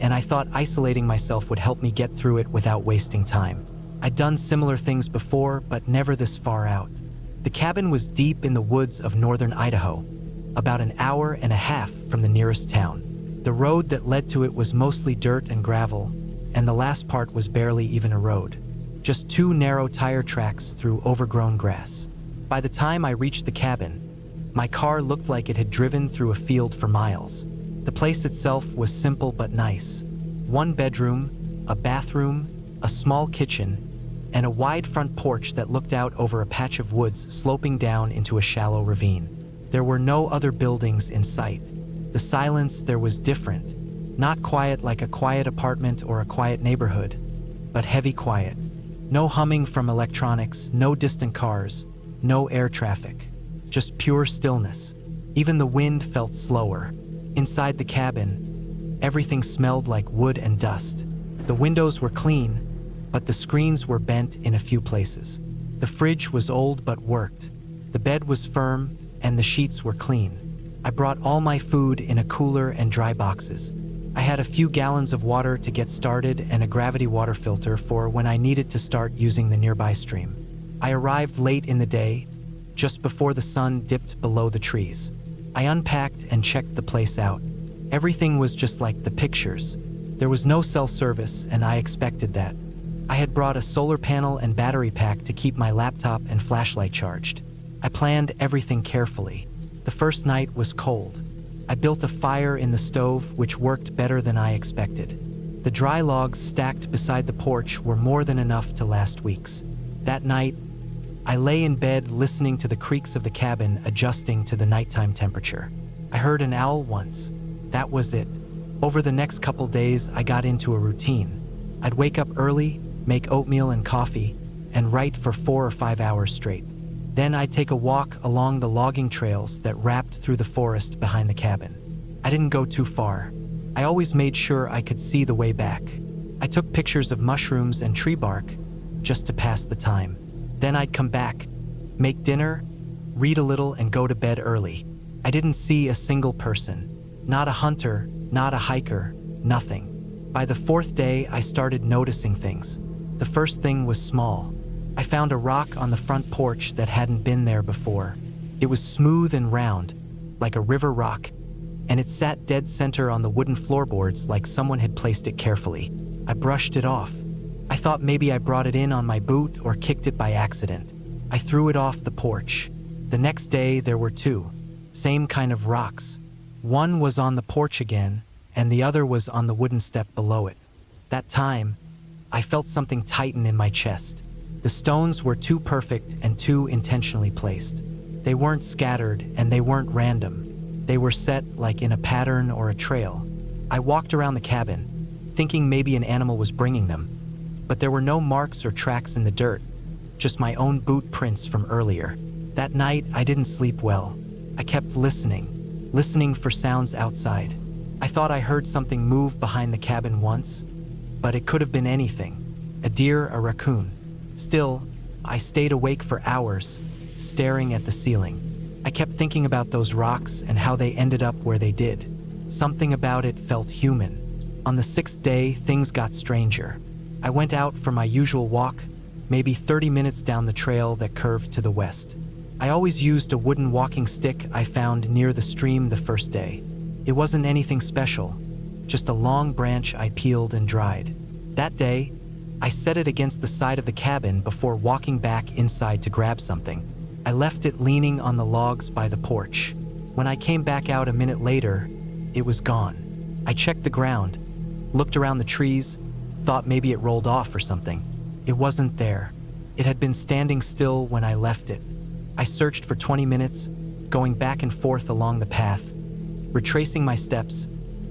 and I thought isolating myself would help me get through it without wasting time. I'd done similar things before, but never this far out. The cabin was deep in the woods of northern Idaho, about an hour and a half from the nearest town. The road that led to it was mostly dirt and gravel, and the last part was barely even a road. Just 2 narrow tire tracks through overgrown grass. By the time I reached the cabin, my car looked like it had driven through a field for miles. The place itself was simple but nice. 1 bedroom, a bathroom, a small kitchen, and a wide front porch that looked out over a patch of woods sloping down into a shallow ravine. There were no other buildings in sight. The silence there was different, not quiet like a quiet apartment or a quiet neighborhood, but heavy quiet. No humming from electronics, no distant cars, no air traffic, just pure stillness. Even the wind felt slower. Inside the cabin, everything smelled like wood and dust. The windows were clean, but the screens were bent in a few places. The fridge was old but worked. The bed was firm, and the sheets were clean. I brought all my food in a cooler and dry boxes. I had a few gallons of water to get started and a gravity water filter for when I needed to start using the nearby stream. I arrived late in the day, just before the sun dipped below the trees. I unpacked and checked the place out. Everything was just like the pictures. There was no cell service, and I expected that. I had brought a solar panel and battery pack to keep my laptop and flashlight charged. I planned everything carefully. The first night was cold. I built a fire in the stove, which worked better than I expected. The dry logs stacked beside the porch were more than enough to last weeks. That night, I lay in bed listening to the creaks of the cabin adjusting to the nighttime temperature. I heard an owl once. That was it. Over the next couple days, I got into a routine. I'd wake up early, make oatmeal and coffee, and write for 4 or 5 hours straight. Then I'd take a walk along the logging trails that wrapped through the forest behind the cabin. I didn't go too far. I always made sure I could see the way back. I took pictures of mushrooms and tree bark just to pass the time. Then I'd come back, make dinner, read a little, and go to bed early. I didn't see a single person. Not a hunter, not a hiker, nothing. By the 4th day, I started noticing things. The first thing was small. I found a rock on the front porch that hadn't been there before. It was smooth and round, like a river rock, and it sat dead center on the wooden floorboards like someone had placed it carefully. I brushed it off. I thought maybe I brought it in on my boot or kicked it by accident. I threw it off the porch. The next day, there were 2. Same kind of rocks. One was on the porch again, and the other was on the wooden step below it. That time, I felt something tighten in my chest. The stones were too perfect and too intentionally placed. They weren't scattered and they weren't random. They were set like in a pattern or a trail. I walked around the cabin, thinking maybe an animal was bringing them, but there were no marks or tracks in the dirt, just my own boot prints from earlier. That night, I didn't sleep well. I kept listening for sounds outside. I thought I heard something move behind the cabin once, but it could have been anything. A deer, a raccoon. Still, I stayed awake for hours, staring at the ceiling. I kept thinking about those rocks and how they ended up where they did. Something about it felt human. On the 6th day, things got stranger. I went out for my usual walk, maybe 30 minutes down the trail that curved to the west. I always used a wooden walking stick I found near the stream the first day. It wasn't anything special, just a long branch I peeled and dried. That day, I set it against the side of the cabin before walking back inside to grab something. I left it leaning on the logs by the porch. When I came back out a minute later, it was gone. I checked the ground, looked around the trees, thought maybe it rolled off or something. It wasn't there. It had been standing still when I left it. I searched for 20 minutes, going back and forth along the path, retracing my steps,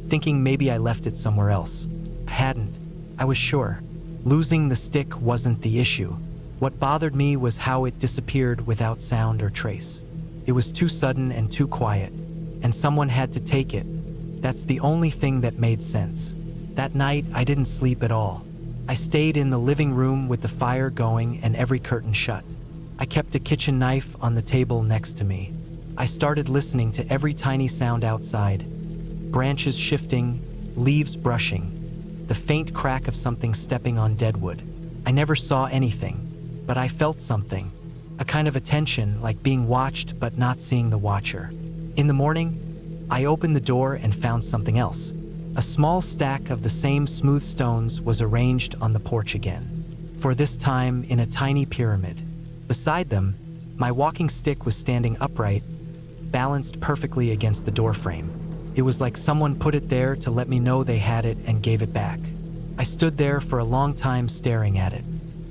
thinking maybe I left it somewhere else. I hadn't. I was sure. Losing the stick wasn't the issue. What bothered me was how it disappeared without sound or trace. It was too sudden and too quiet, and someone had to take it. That's the only thing that made sense. That night, I didn't sleep at all. I stayed in the living room with the fire going and every curtain shut. I kept a kitchen knife on the table next to me. I started listening to every tiny sound outside. Branches shifting, leaves brushing, the faint crack of something stepping on deadwood. I never saw anything, but I felt something, a kind of attention, like being watched but not seeing the watcher. In the morning, I opened the door and found something else. A small stack of the same smooth stones was arranged on the porch again, for this time in a tiny pyramid. Beside them, my walking stick was standing upright, balanced perfectly against the doorframe. It was like someone put it there to let me know they had it and gave it back. I stood there for a long time staring at it.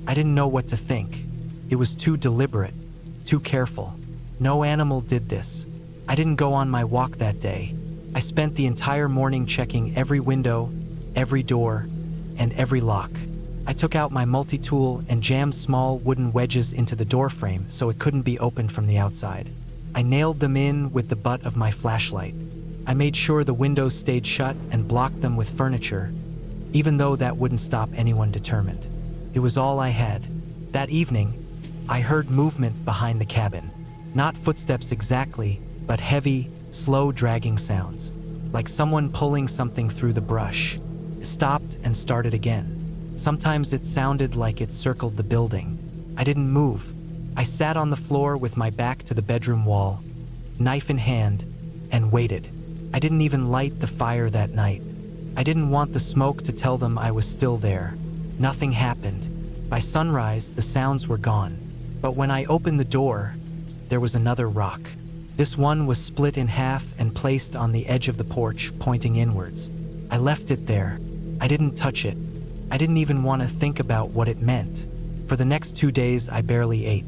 I didn't know what to think. It was too deliberate, too careful. No animal did this. I didn't go on my walk that day. I spent the entire morning checking every window, every door, and every lock. I took out my multi-tool and jammed small wooden wedges into the doorframe so it couldn't be opened from the outside. I nailed them in with the butt of my flashlight. I made sure the windows stayed shut and blocked them with furniture, even though that wouldn't stop anyone determined. It was all I had. That evening, I heard movement behind the cabin. Not footsteps exactly, but heavy, slow dragging sounds, like someone pulling something through the brush. It stopped and started again. Sometimes it sounded like it circled the building. I didn't move. I sat on the floor with my back to the bedroom wall, knife in hand, and waited. I didn't even light the fire that night. I didn't want the smoke to tell them I was still there. Nothing happened. By sunrise, the sounds were gone. But when I opened the door, there was another rock. This one was split in half and placed on the edge of the porch, pointing inwards. I left it there. I didn't touch it. I didn't even want to think about what it meant. For the next 2 days, I barely ate.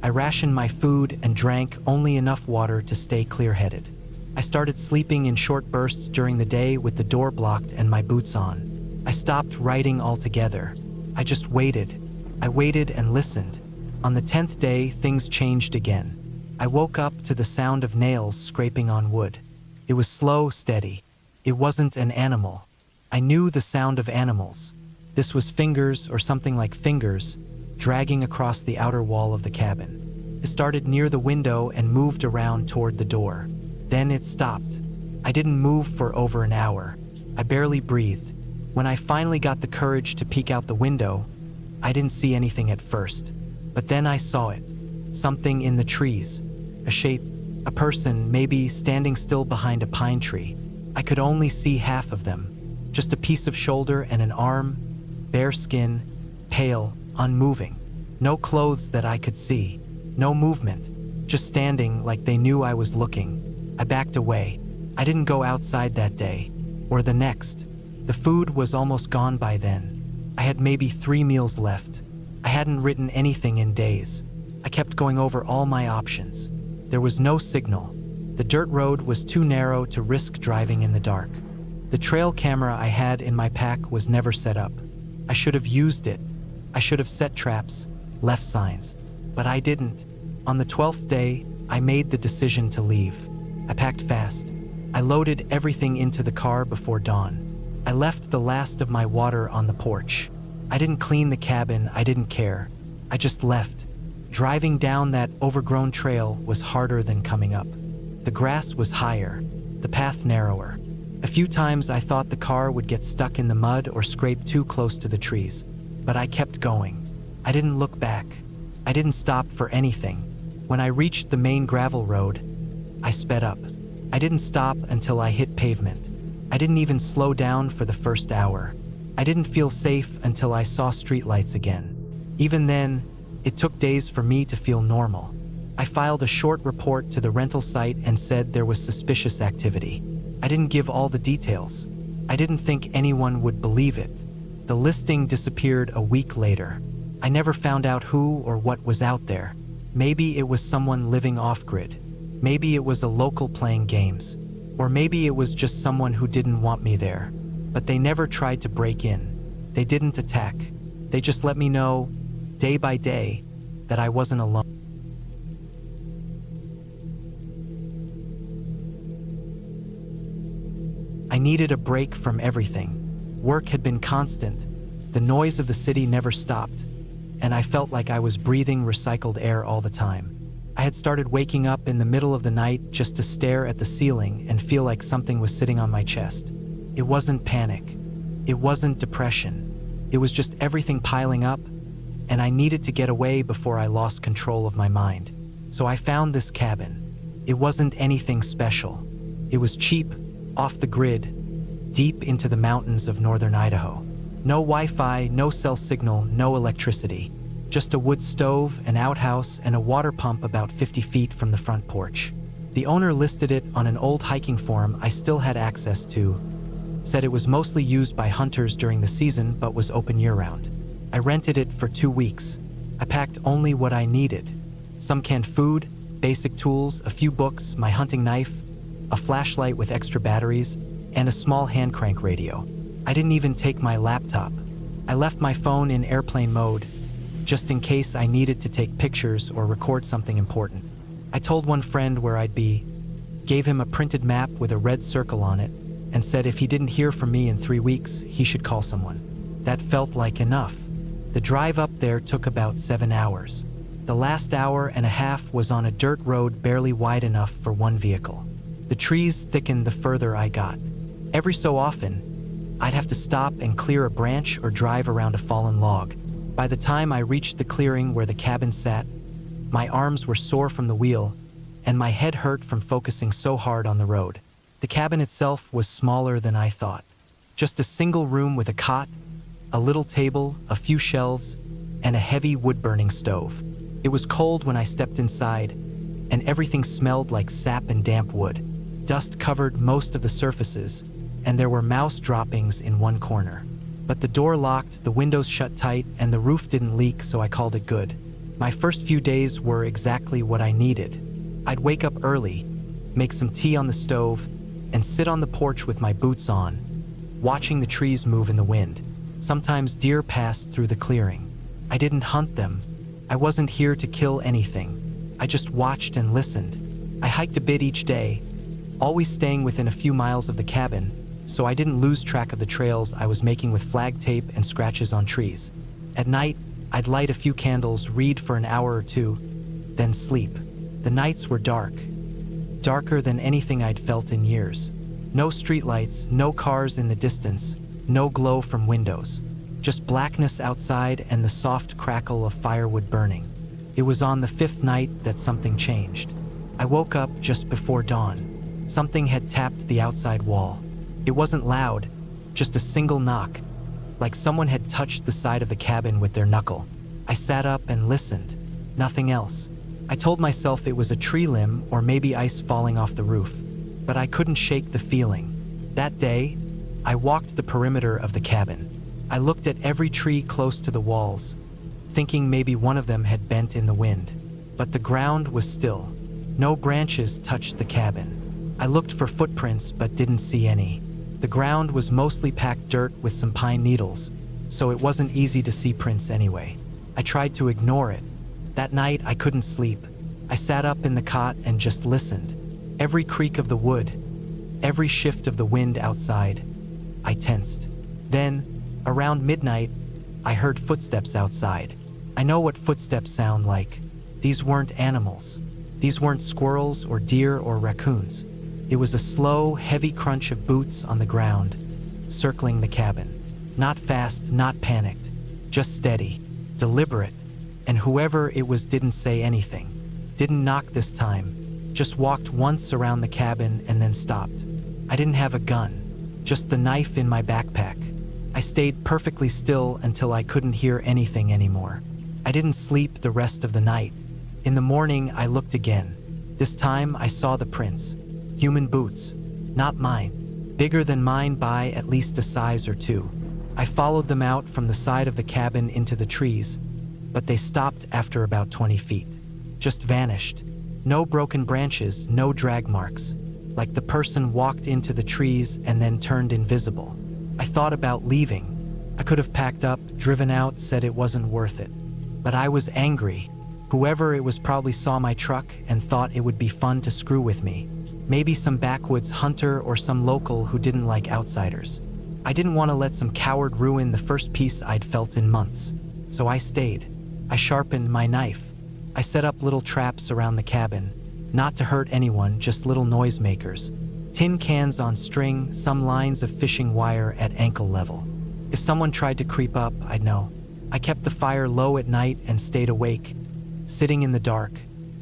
I rationed my food and drank only enough water to stay clear-headed. I started sleeping in short bursts during the day with the door blocked and my boots on. I stopped writing altogether. I just waited. I waited and listened. On the 10th day, things changed again. I woke up to the sound of nails scraping on wood. It was slow, steady. It wasn't an animal. I knew the sound of animals. This was fingers, or something like fingers, dragging across the outer wall of the cabin. It started near the window and moved around toward the door. Then it stopped. I didn't move for over an hour. I barely breathed. When I finally got the courage to peek out the window, I didn't see anything at first. But then I saw it. Something in the trees. A shape, a person, maybe standing still behind a pine tree. I could only see half of them. Just a piece of shoulder and an arm, bare skin, pale, unmoving. No clothes that I could see. No movement. Just standing like they knew I was looking. I backed away. I didn't go outside that day. Or the next. The food was almost gone by then. I had maybe 3 meals left. I hadn't written anything in days. I kept going over all my options. There was no signal. The dirt road was too narrow to risk driving in the dark. The trail camera I had in my pack was never set up. I should have used it. I should have set traps, left signs. But I didn't. On the 12th day, I made the decision to leave. I packed fast. I loaded everything into the car before dawn. I left the last of my water on the porch. I didn't clean the cabin, I didn't care. I just left. Driving down that overgrown trail was harder than coming up. The grass was higher, the path narrower. A few times I thought the car would get stuck in the mud or scrape too close to the trees. But I kept going. I didn't look back. I didn't stop for anything. When I reached the main gravel road, I sped up. I didn't stop until I hit pavement. I didn't even slow down for the first hour. I didn't feel safe until I saw streetlights again. Even then, it took days for me to feel normal. I filed a short report to the rental site and said there was suspicious activity. I didn't give all the details. I didn't think anyone would believe it. The listing disappeared a week later. I never found out who or what was out there. Maybe it was someone living off-grid. Maybe it was a local playing games. Or maybe it was just someone who didn't want me there. But they never tried to break in. They didn't attack. They just let me know, day by day, that I wasn't alone. I needed a break from everything. Work had been constant. The noise of the city never stopped. And I felt like I was breathing recycled air all the time. I had started waking up in the middle of the night just to stare at the ceiling and feel like something was sitting on my chest. It wasn't panic. It wasn't depression. It was just everything piling up, and I needed to get away before I lost control of my mind. So I found this cabin. It wasn't anything special. It was cheap, off the grid, deep into the mountains of northern Idaho. No Wi-Fi, no cell signal, no electricity. Just a wood stove, an outhouse, and a water pump about 50 feet from the front porch. The owner listed it on an old hiking forum I still had access to. Said it was mostly used by hunters during the season but was open year-round. I rented it for 2 weeks. I packed only what I needed. Some canned food, basic tools, a few books, my hunting knife, a flashlight with extra batteries, and a small hand crank radio. I didn't even take my laptop. I left my phone in airplane mode, just in case I needed to take pictures or record something important. I told one friend where I'd be, gave him a printed map with a red circle on it, and said if he didn't hear from me in 3 weeks, he should call someone. That felt like enough. The drive up there took about 7 hours. The last hour and a half was on a dirt road barely wide enough for one vehicle. The trees thickened the further I got. Every so often, I'd have to stop and clear a branch or drive around a fallen log. By the time I reached the clearing where the cabin sat, my arms were sore from the wheel, and my head hurt from focusing so hard on the road. The cabin itself was smaller than I thought. Just a single room with a cot, a little table, a few shelves, and a heavy wood-burning stove. It was cold when I stepped inside, and everything smelled like sap and damp wood. Dust covered most of the surfaces, and there were mouse droppings in one corner. But the door locked, the windows shut tight, and the roof didn't leak, so I called it good. My first few days were exactly what I needed. I'd wake up early, make some tea on the stove, and sit on the porch with my boots on, watching the trees move in the wind. Sometimes deer passed through the clearing. I didn't hunt them. I wasn't here to kill anything. I just watched and listened. I hiked a bit each day, always staying within a few miles of the cabin, so I didn't lose track of the trails I was making with flag tape and scratches on trees. At night, I'd light a few candles, read for an hour or two, then sleep. The nights were dark, darker than anything I'd felt in years. No streetlights, no cars in the distance, no glow from windows. Just blackness outside and the soft crackle of firewood burning. It was on the 5th night that something changed. I woke up just before dawn. Something had tapped the outside wall. It wasn't loud, just a single knock, like someone had touched the side of the cabin with their knuckle. I sat up and listened. Nothing else. I told myself it was a tree limb or maybe ice falling off the roof, but I couldn't shake the feeling. That day, I walked the perimeter of the cabin. I looked at every tree close to the walls, thinking maybe one of them had bent in the wind. But the ground was still. No branches touched the cabin. I looked for footprints but didn't see any. The ground was mostly packed dirt with some pine needles, so it wasn't easy to see prints anyway. I tried to ignore it. That night I couldn't sleep. I sat up in the cot and just listened. Every creak of the wood, every shift of the wind outside. I tensed. Then, around midnight, I heard footsteps outside. I know what footsteps sound like. These weren't animals. These weren't squirrels or deer or raccoons. It was a slow, heavy crunch of boots on the ground, circling the cabin. Not fast, not panicked, just steady, deliberate. And whoever it was didn't say anything. Didn't knock this time. Just walked once around the cabin and then stopped. I didn't have a gun, just the knife in my backpack. I stayed perfectly still until I couldn't hear anything anymore. I didn't sleep the rest of the night. In the morning, I looked again. This time, I saw the prints. Human boots. Not mine. Bigger than mine by at least a size or two. I followed them out from the side of the cabin into the trees, but they stopped after about 20 feet. Just vanished. No broken branches, no drag marks. Like the person walked into the trees and then turned invisible. I thought about leaving. I could have packed up, driven out, said it wasn't worth it. But I was angry. Whoever it was probably saw my truck and thought it would be fun to screw with me. Maybe some backwoods hunter or some local who didn't like outsiders. I didn't want to let some coward ruin the first peace I'd felt in months. So I stayed. I sharpened my knife. I set up little traps around the cabin. Not to hurt anyone, just little noisemakers. Tin cans on string, some lines of fishing wire at ankle level. If someone tried to creep up, I'd know. I kept the fire low at night and stayed awake, sitting in the dark,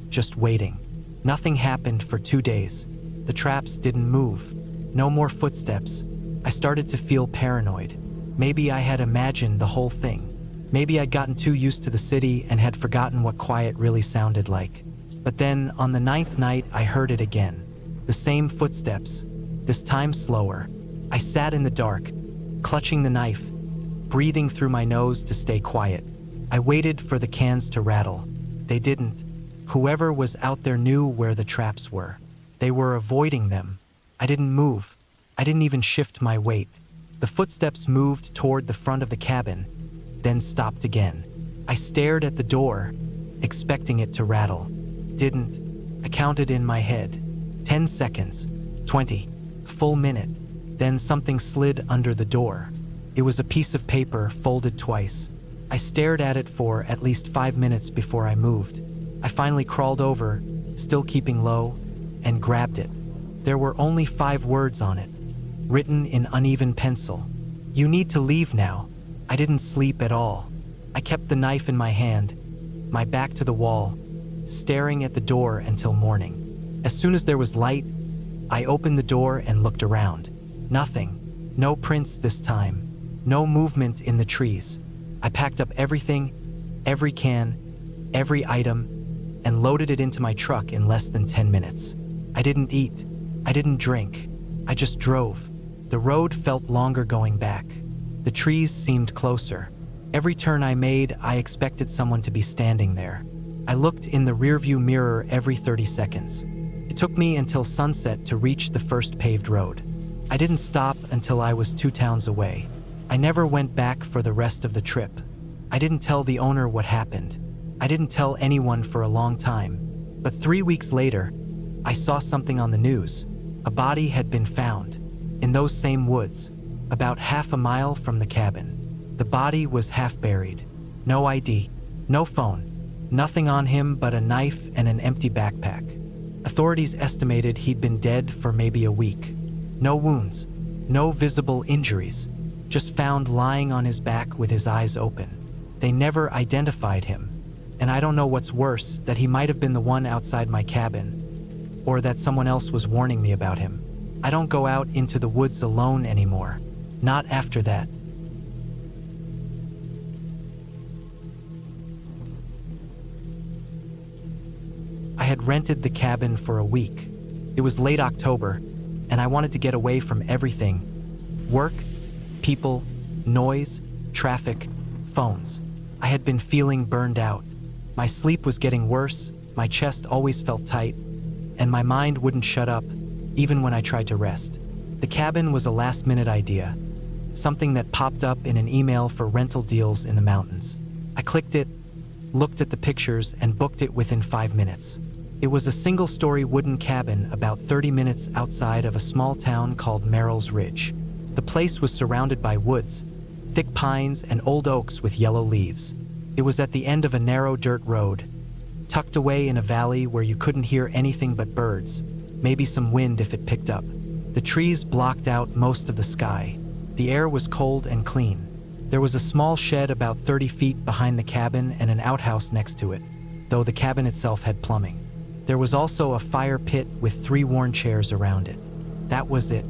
just waiting. Nothing happened for 2 days. The traps didn't move. No more footsteps. I started to feel paranoid. Maybe I had imagined the whole thing. Maybe I'd gotten too used to the city and had forgotten what quiet really sounded like. But then, on the 9th night, I heard it again. The same footsteps, this time slower. I sat in the dark, clutching the knife, breathing through my nose to stay quiet. I waited for the cans to rattle. They didn't. Whoever was out there knew where the traps were. They were avoiding them. I didn't move. I didn't even shift my weight. The footsteps moved toward the front of the cabin, then stopped again. I stared at the door, expecting it to rattle. Didn't. I counted in my head. 10 seconds, 20, full minute. Then something slid under the door. It was a piece of paper folded twice. I stared at it for at least 5 minutes before I moved. I finally crawled over, still keeping low, and grabbed it. There were only 5 words on it, written in uneven pencil. "You need to leave now." I didn't sleep at all. I kept the knife in my hand, my back to the wall, staring at the door until morning. As soon as there was light, I opened the door and looked around. Nothing. No prints this time. No movement in the trees. I packed up everything, every can, every item, and loaded it into my truck in less than 10 minutes. I didn't eat. I didn't drink. I just drove. The road felt longer going back. The trees seemed closer. Every turn I made, I expected someone to be standing there. I looked in the rearview mirror every 30 seconds. It took me until sunset to reach the first paved road. I didn't stop until I was 2 towns away. I never went back for the rest of the trip. I didn't tell the owner what happened. I didn't tell anyone for a long time. But 3 weeks later, I saw something on the news. A body had been found in those same woods, about half a mile from the cabin. The body was half buried. No ID, no phone, nothing on him but a knife and an empty backpack. Authorities estimated he'd been dead for maybe a week. No wounds, no visible injuries, just found lying on his back with his eyes open. They never identified him, and I don't know what's worse, that he might have been the one outside my cabin, or that someone else was warning me about him. I don't go out into the woods alone anymore. Not after that. I had rented the cabin for a week. It was late October, and I wanted to get away from everything. Work, people, noise, traffic, phones. I had been feeling burned out. My sleep was getting worse, my chest always felt tight, and my mind wouldn't shut up, even when I tried to rest. The cabin was a last-minute idea, something that popped up in an email for rental deals in the mountains. I clicked it, looked at the pictures, and booked it within 5 minutes. It was a single-story wooden cabin about 30 minutes outside of a small town called Merrill's Ridge. The place was surrounded by woods, thick pines and old oaks with yellow leaves. It was at the end of a narrow dirt road, tucked away in a valley where you couldn't hear anything but birds, maybe some wind if it picked up. The trees blocked out most of the sky. The air was cold and clean. There was a small shed about 30 feet behind the cabin and an outhouse next to it, though the cabin itself had plumbing. There was also a fire pit with 3 worn chairs around it. That was it.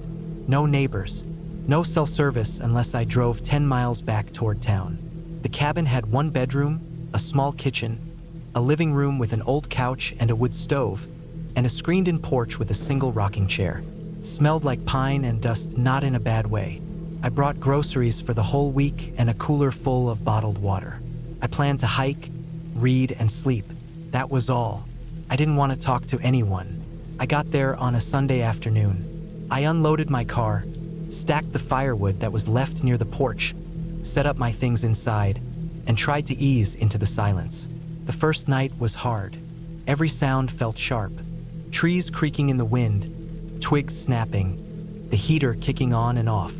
No neighbors. No cell service unless I drove 10 miles back toward town. The cabin had 1 bedroom, a small kitchen, a living room with an old couch and a wood stove, and a screened-in porch with a single rocking chair. It smelled like pine and dust, not in a bad way. I brought groceries for the whole week and a cooler full of bottled water. I planned to hike, read, and sleep. That was all. I didn't want to talk to anyone. I got there on a Sunday afternoon. I unloaded my car, stacked the firewood that was left near the porch, set up my things inside, and tried to ease into the silence. The first night was hard. Every sound felt sharp. Trees creaking in the wind, twigs snapping, the heater kicking on and off.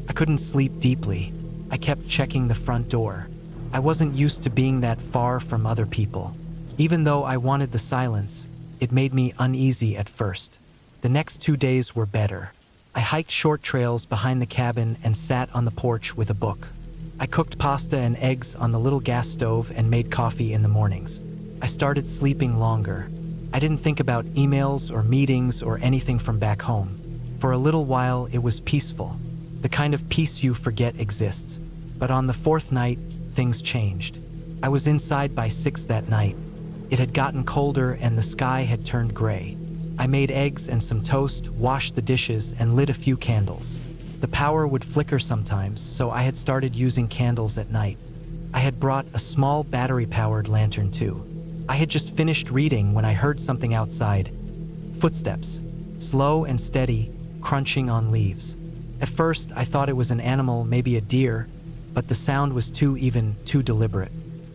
I couldn't sleep deeply. I kept checking the front door. I wasn't used to being that far from other people. Even though I wanted the silence, it made me uneasy at first. The next 2 days were better. I hiked short trails behind the cabin and sat on the porch with a book. I cooked pasta and eggs on the little gas stove and made coffee in the mornings. I started sleeping longer. I didn't think about emails or meetings or anything from back home. For a little while, it was peaceful. The kind of peace you forget exists. But on the 4th night, things changed. I was inside by 6 that night. It had gotten colder and the sky had turned gray. I made eggs and some toast, washed the dishes, and lit a few candles. The power would flicker sometimes, so I had started using candles at night. I had brought a small battery-powered lantern too. I had just finished reading when I heard something outside. Footsteps, slow and steady, crunching on leaves. At first, I thought it was an animal, maybe a deer, but the sound was too deliberate.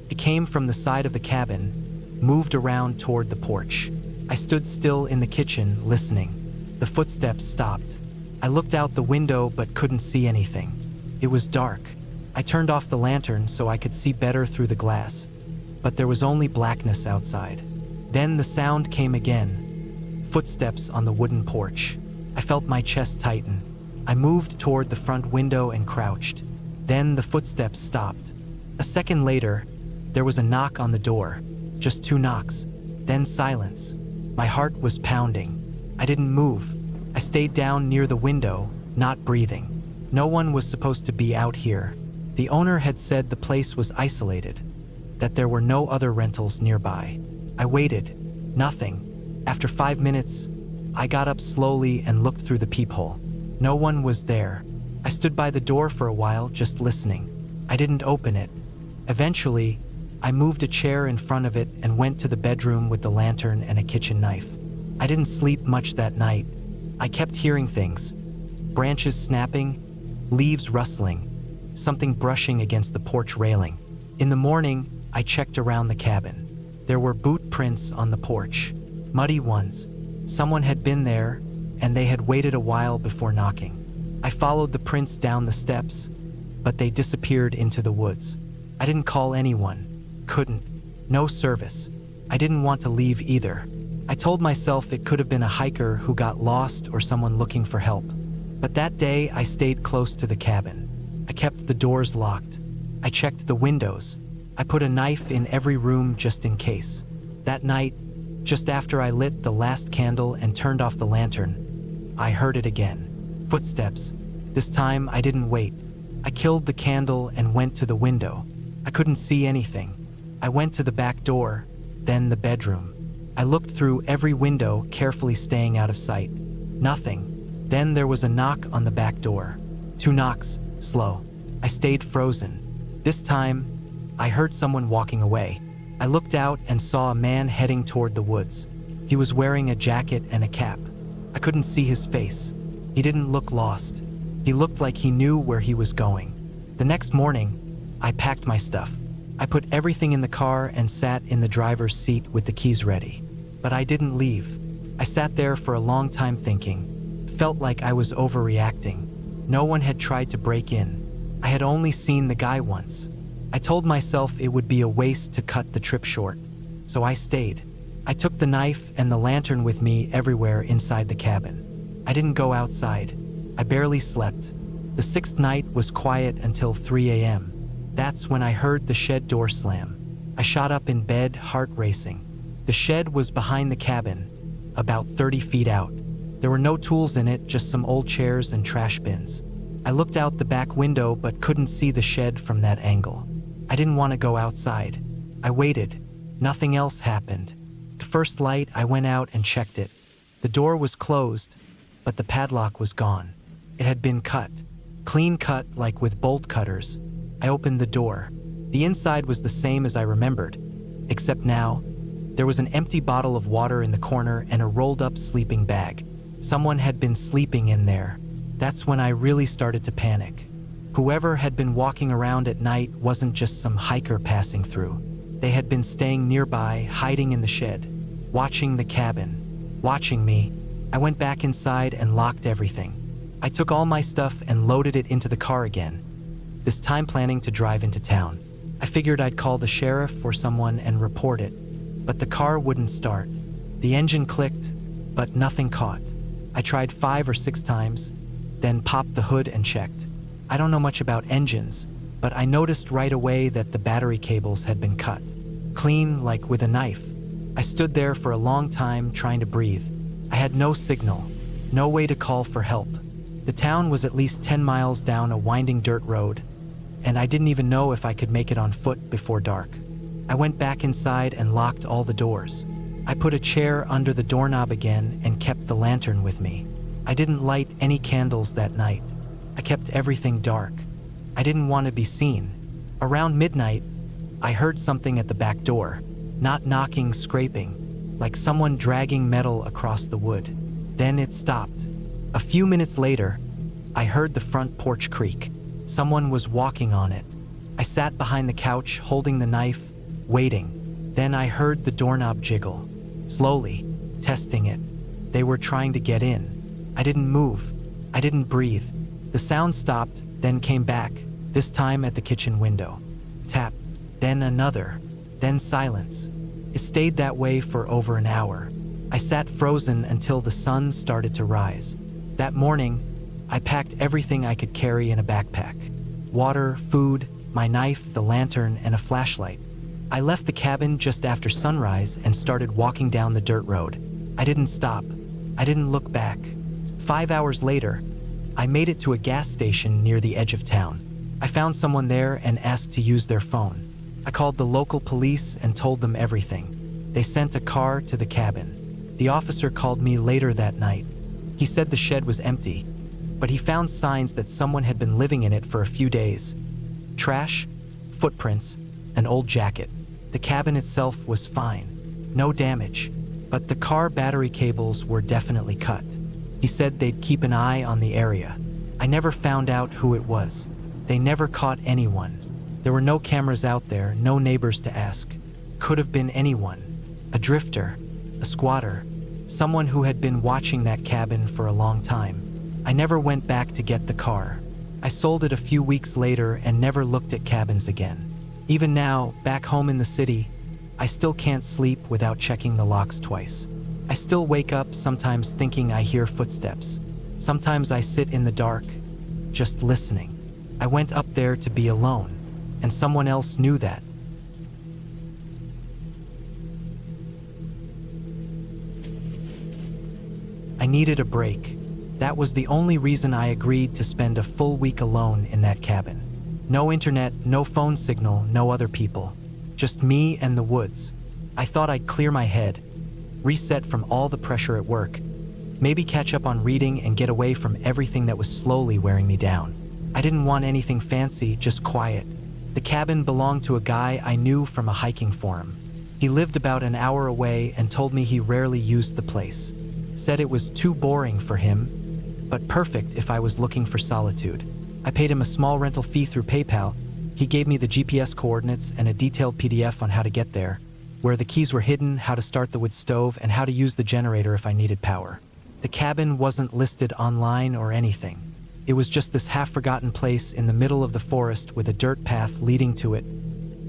It came from the side of the cabin, moved around toward the porch. I stood still in the kitchen, listening. The footsteps stopped. I looked out the window but couldn't see anything. It was dark. I turned off the lantern so I could see better through the glass, but there was only blackness outside. Then the sound came again. Footsteps on the wooden porch. I felt my chest tighten. I moved toward the front window and crouched. Then the footsteps stopped. A second later, there was a knock on the door. Just 2 knocks. Then silence. My heart was pounding. I didn't move. I stayed down near the window, not breathing. No one was supposed to be out here. The owner had said the place was isolated, that there were no other rentals nearby. I waited. Nothing. After 5 minutes, I got up slowly and looked through the peephole. No one was there. I stood by the door for a while, just listening. I didn't open it. Eventually, I moved a chair in front of it and went to the bedroom with the lantern and a kitchen knife. I didn't sleep much that night. I kept hearing things. Branches snapping, leaves rustling, something brushing against the porch railing. In the morning, I checked around the cabin. There were boot prints on the porch, muddy ones. Someone had been there, and they had waited a while before knocking. I followed the prints down the steps, but they disappeared into the woods. I didn't call anyone. Couldn't. No service. I didn't want to leave either. I told myself it could have been a hiker who got lost or someone looking for help. But that day, I stayed close to the cabin. I kept the doors locked. I checked the windows. I put a knife in every room just in case. That night, just after I lit the last candle and turned off the lantern, I heard it again. Footsteps. This time, I didn't wait. I killed the candle and went to the window. I couldn't see anything. I went to the back door, then the bedroom. I looked through every window, carefully staying out of sight. Nothing. Then there was a knock on the back door. 2 knocks, slow. I stayed frozen. This time, I heard someone walking away. I looked out and saw a man heading toward the woods. He was wearing a jacket and a cap. I couldn't see his face. He didn't look lost. He looked like he knew where he was going. The next morning, I packed my stuff. I put everything in the car and sat in the driver's seat with the keys ready. But I didn't leave. I sat there for a long time thinking. Felt like I was overreacting. No one had tried to break in. I had only seen the guy once. I told myself it would be a waste to cut the trip short. So I stayed. I took the knife and the lantern with me everywhere inside the cabin. I didn't go outside. I barely slept. The 6th night was quiet until 3 a.m. That's when I heard the shed door slam. I shot up in bed, heart racing. The shed was behind the cabin, about 30 feet out. There were no tools in it, just some old chairs and trash bins. I looked out the back window but couldn't see the shed from that angle. I didn't want to go outside. I waited. Nothing else happened. The first light, I went out and checked it. The door was closed, but the padlock was gone. It had been cut. Clean cut, like with bolt cutters. I opened the door. The inside was the same as I remembered, except now, there was an empty bottle of water in the corner and a rolled-up sleeping bag. Someone had been sleeping in there. That's when I really started to panic. Whoever had been walking around at night wasn't just some hiker passing through. They had been staying nearby, hiding in the shed, watching the cabin, watching me. I went back inside and locked everything. I took all my stuff and loaded it into the car again, this time planning to drive into town. I figured I'd call the sheriff or someone and report it, but the car wouldn't start. The engine clicked, but nothing caught. I tried 5 or 6 times, then popped the hood and checked. I don't know much about engines, but I noticed right away that the battery cables had been cut. Clean, like with a knife. I stood there for a long time trying to breathe. I had no signal, no way to call for help. The town was at least 10 miles down a winding dirt road, and I didn't even know if I could make it on foot before dark. I went back inside and locked all the doors. I put a chair under the doorknob again and kept the lantern with me. I didn't light any candles that night. I kept everything dark. I didn't want to be seen. Around midnight, I heard something at the back door. Not knocking, scraping, like someone dragging metal across the wood. Then it stopped. A few minutes later, I heard the front porch creak. Someone was walking on it. I sat behind the couch, holding the knife, waiting. Then I heard the doorknob jiggle. Slowly, testing it. They were trying to get in. I didn't move. I didn't breathe. The sound stopped, then came back. this time at the kitchen window. Tap, then another, then silence. It stayed that way for over an hour. I sat frozen until the sun started to rise. That morning, I packed everything I could carry in a backpack. Water, food, my knife, the lantern, and a flashlight. I left the cabin just after sunrise and started walking down the dirt road. I didn't stop. I didn't look back. 5 hours later, I made it to a gas station near the edge of town. I found someone there and asked to use their phone. I called the local police and told them everything. They sent a car to the cabin. The officer called me later that night. He said the shed was empty, but he found signs that someone had been living in it for a few days. Trash, footprints, an old jacket. The cabin itself was fine, no damage, but the car battery cables were definitely cut. He said they'd keep an eye on the area. I never found out who it was. They never caught anyone. There were no cameras out there, no neighbors to ask. Could have been anyone. A drifter, a squatter, someone who had been watching that cabin for a long time. I never went back to get the car. I sold it a few weeks later and never looked at cabins again. Even now, back home in the city, I still can't sleep without checking the locks twice. I still wake up sometimes thinking I hear footsteps. Sometimes I sit in the dark, just listening. I went up there to be alone, and someone else knew that. I needed a break. That was the only reason I agreed to spend a full week alone in that cabin. No internet, no phone signal, no other people. Just me and the woods. I thought I'd clear my head, reset from all the pressure at work, maybe catch up on reading and get away from everything that was slowly wearing me down. I didn't want anything fancy, just quiet. The cabin belonged to a guy I knew from a hiking forum. He lived about an hour away and told me he rarely used the place. Said it was too boring for him, but perfect if I was looking for solitude. I paid him a small rental fee through PayPal. He gave me the GPS coordinates and a detailed PDF on how to get there, where the keys were hidden, how to start the wood stove, and how to use the generator if I needed power. The cabin wasn't listed online or anything. It was just this half-forgotten place in the middle of the forest with a dirt path leading to it,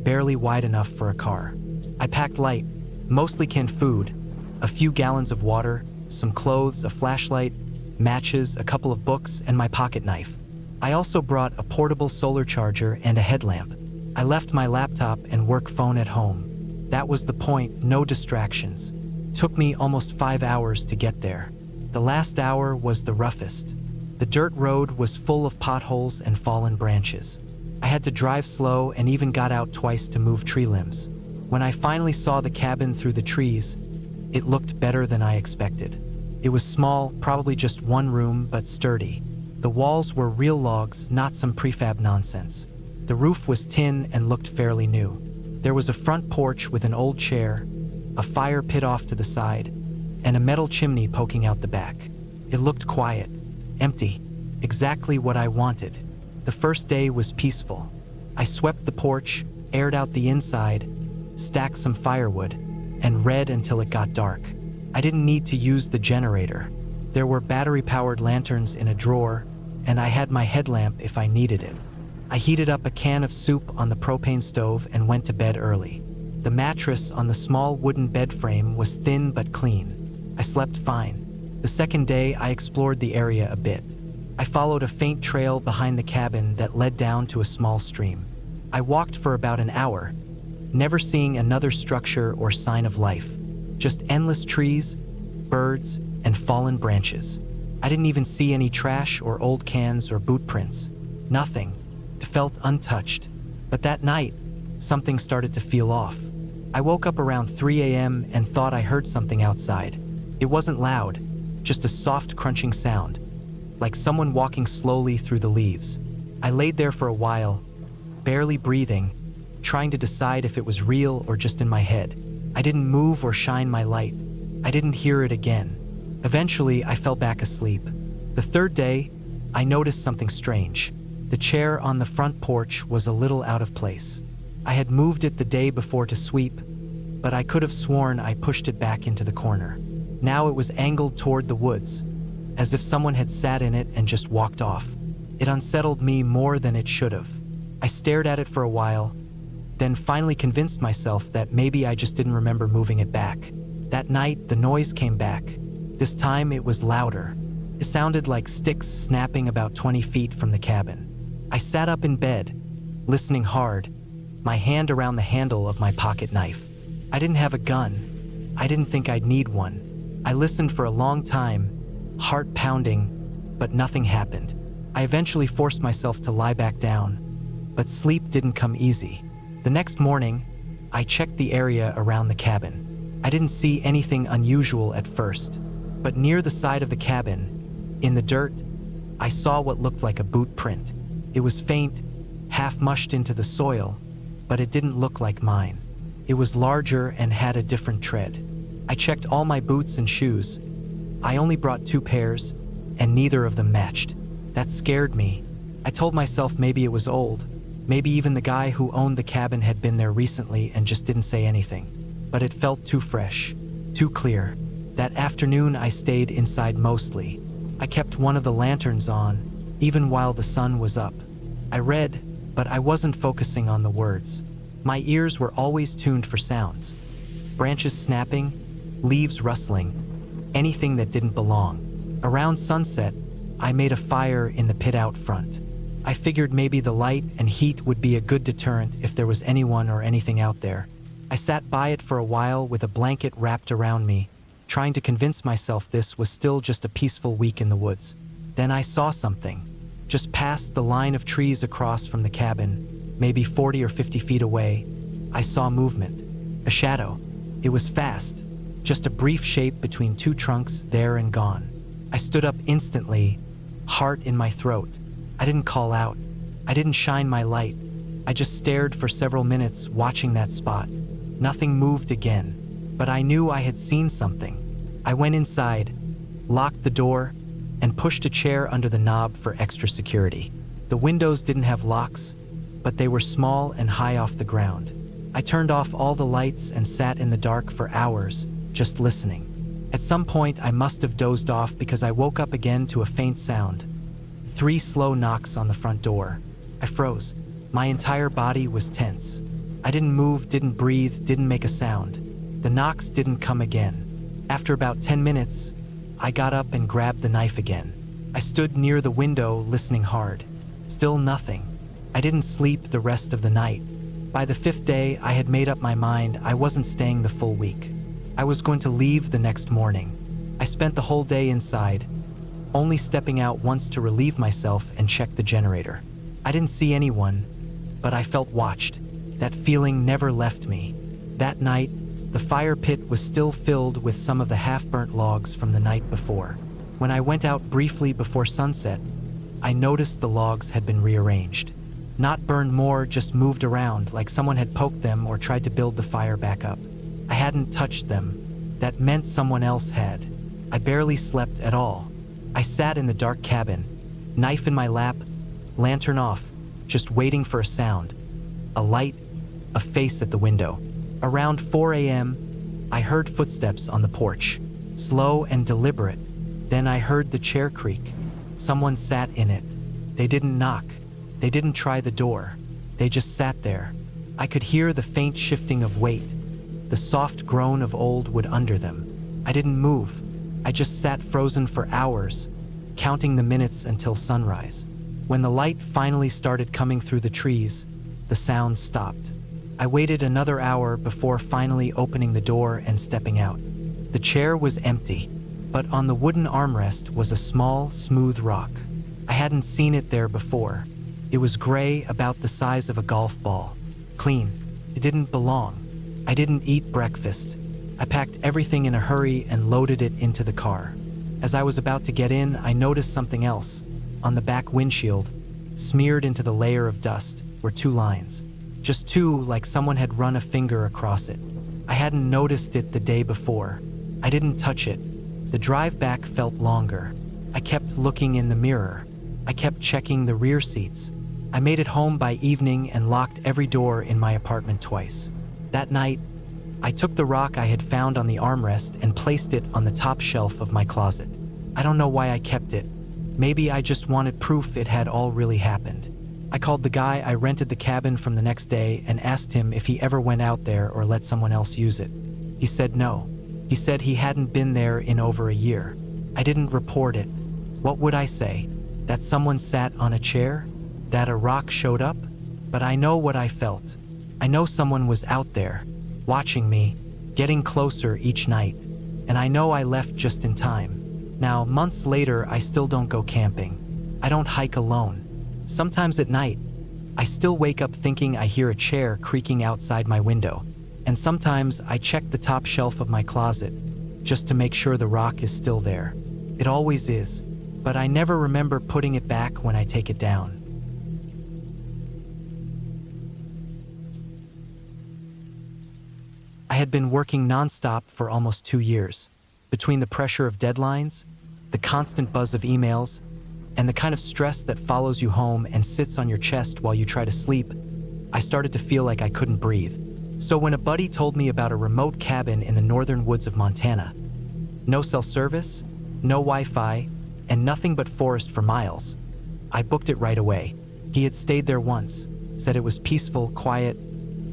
barely wide enough for a car. I packed light, mostly canned food, a few gallons of water, some clothes, a flashlight, matches, a couple of books, and my pocket knife. I also brought a portable solar charger and a headlamp. I left my laptop and work phone at home. That was the point, no distractions. Took me almost 5 hours to get there. The last hour was the roughest. The dirt road was full of potholes and fallen branches. I had to drive slow and even got out twice to move tree limbs. When I finally saw the cabin through the trees, it looked better than I expected. It was small, probably just one room, but sturdy. The walls were real logs, not some prefab nonsense. The roof was tin and looked fairly new. There was a front porch with an old chair, a fire pit off to the side, and a metal chimney poking out the back. It looked quiet, empty, exactly what I wanted. The first day was peaceful. I swept the porch, aired out the inside, stacked some firewood, and read until it got dark. I didn't need to use the generator. There were battery-powered lanterns in a drawer, and I had my headlamp if I needed it. I heated up a can of soup on the propane stove and went to bed early. The mattress on the small wooden bed frame was thin but clean. I slept fine. The second day, I explored the area a bit. I followed a faint trail behind the cabin that led down to a small stream. I walked for about an hour, never seeing another structure or sign of life. Just endless trees, birds, and fallen branches. I didn't even see any trash or old cans or boot prints. Nothing. It felt untouched. But that night, something started to feel off. I woke up around 3 a.m. and thought I heard something outside. It wasn't loud, just a soft crunching sound, like someone walking slowly through the leaves. I laid there for a while, barely breathing, trying to decide if it was real or just in my head. I didn't move or shine my light. I didn't hear it again. Eventually, I fell back asleep. The third day, I noticed something strange. The chair on the front porch was a little out of place. I had moved it the day before to sweep, but I could have sworn I pushed it back into the corner. Now it was angled toward the woods, as if someone had sat in it and just walked off. It unsettled me more than it should have. I stared at it for a while, then finally convinced myself that maybe I just didn't remember moving it back. That night, the noise came back. This time it was louder. It sounded like sticks snapping about 20 feet from the cabin. I sat up in bed, listening hard, my hand around the handle of my pocket knife. I didn't have a gun. I didn't think I'd need one. I listened for a long time, heart pounding, but nothing happened. I eventually forced myself to lie back down, but sleep didn't come easy. The next morning, I checked the area around the cabin. I didn't see anything unusual at first, but near the side of the cabin, in the dirt, I saw what looked like a boot print. It was faint, half mushed into the soil, but it didn't look like mine. It was larger and had a different tread. I checked all my boots and shoes. I only brought 2 pairs, and neither of them matched. That scared me. I told myself maybe it was old. Maybe even the guy who owned the cabin had been there recently and just didn't say anything. But it felt too fresh, too clear. That afternoon I stayed inside mostly. I kept one of the lanterns on, even while the sun was up. I read, but I wasn't focusing on the words. My ears were always tuned for sounds. Branches snapping, leaves rustling, anything that didn't belong. Around sunset, I made a fire in the pit out front. I figured maybe the light and heat would be a good deterrent if there was anyone or anything out there. I sat by it for a while with a blanket wrapped around me, trying to convince myself this was still just a peaceful week in the woods. Then I saw something. Just past the line of trees across from the cabin, maybe 40 or 50 feet away, I saw movement. A shadow. It was fast, just a brief shape between 2 trunks there and gone. I stood up instantly, heart in my throat. I didn't call out. I didn't shine my light. I just stared for several minutes, watching that spot. Nothing moved again, but I knew I had seen something. I went inside, locked the door, and pushed a chair under the knob for extra security. The windows didn't have locks, but they were small and high off the ground. I turned off all the lights and sat in the dark for hours, just listening. At some point, I must have dozed off because I woke up again to a faint sound. 3 slow knocks on the front door. I froze. My entire body was tense. I didn't move, didn't breathe, didn't make a sound. The knocks didn't come again. After about 10 minutes, I got up and grabbed the knife again. I stood near the window, listening hard. Still nothing. I didn't sleep the rest of the night. By the 5th day, I had made up my mind I wasn't staying the full week. I was going to leave the next morning. I spent the whole day inside, only stepping out once to relieve myself and check the generator. I didn't see anyone, but I felt watched. That feeling never left me. That night, the fire pit was still filled with some of the half-burnt logs from the night before. When I went out briefly before sunset, I noticed the logs had been rearranged. Not burned more, just moved around like someone had poked them or tried to build the fire back up. I hadn't touched them. That meant someone else had. I barely slept at all. I sat in the dark cabin, knife in my lap, lantern off, just waiting for a sound. A light, a face at the window. Around 4 a.m., I heard footsteps on the porch, slow and deliberate. Then I heard the chair creak. Someone sat in it. They didn't knock. They didn't try the door. They just sat there. I could hear the faint shifting of weight, the soft groan of old wood under them. I didn't move. I just sat frozen for hours, counting the minutes until sunrise. When the light finally started coming through the trees, the sound stopped. I waited another hour before finally opening the door and stepping out. The chair was empty, but on the wooden armrest was a small, smooth rock. I hadn't seen it there before. It was gray, about the size of a golf ball. Clean. It didn't belong. I didn't eat breakfast. I packed everything in a hurry and loaded it into the car. As I was about to get in, I noticed something else. On the back windshield, smeared into the layer of dust, were 2 lines. Just 2, like someone had run a finger across it. I hadn't noticed it the day before. I didn't touch it. The drive back felt longer. I kept looking in the mirror. I kept checking the rear seats. I made it home by evening and locked every door in my apartment twice. That night, I took the rock I had found on the armrest and placed it on the top shelf of my closet. I don't know why I kept it. Maybe I just wanted proof it had all really happened. I called the guy I rented the cabin from the next day and asked him if he ever went out there or let someone else use it. He said no. He said he hadn't been there in over a year. I didn't report it. What would I say? That someone sat on a chair? That a rock showed up? But I know what I felt. I know someone was out there, watching me, getting closer each night. And I know I left just in time. Now, months later, I still don't go camping. I don't hike alone. Sometimes at night, I still wake up thinking I hear a chair creaking outside my window. And sometimes I check the top shelf of my closet just to make sure the rock is still there. It always is, but I never remember putting it back when I take it down. I had been working nonstop for almost 2 years. Between the pressure of deadlines, the constant buzz of emails, and the kind of stress that follows you home and sits on your chest while you try to sleep, I started to feel like I couldn't breathe. So when a buddy told me about a remote cabin in the northern woods of Montana, no cell service, no Wi-Fi, and nothing but forest for miles, I booked it right away. He had stayed there once, said it was peaceful, quiet,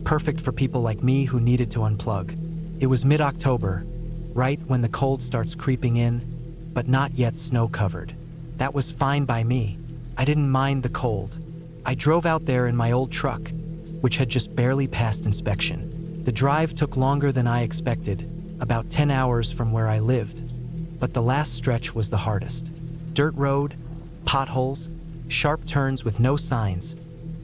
perfect for people like me who needed to unplug. It was mid-October, right when the cold starts creeping in, but not yet snow-covered. That was fine by me. I didn't mind the cold. I drove out there in my old truck, which had just barely passed inspection. The drive took longer than I expected, about 10 hours from where I lived. But the last stretch was the hardest. Dirt road, potholes, sharp turns with no signs,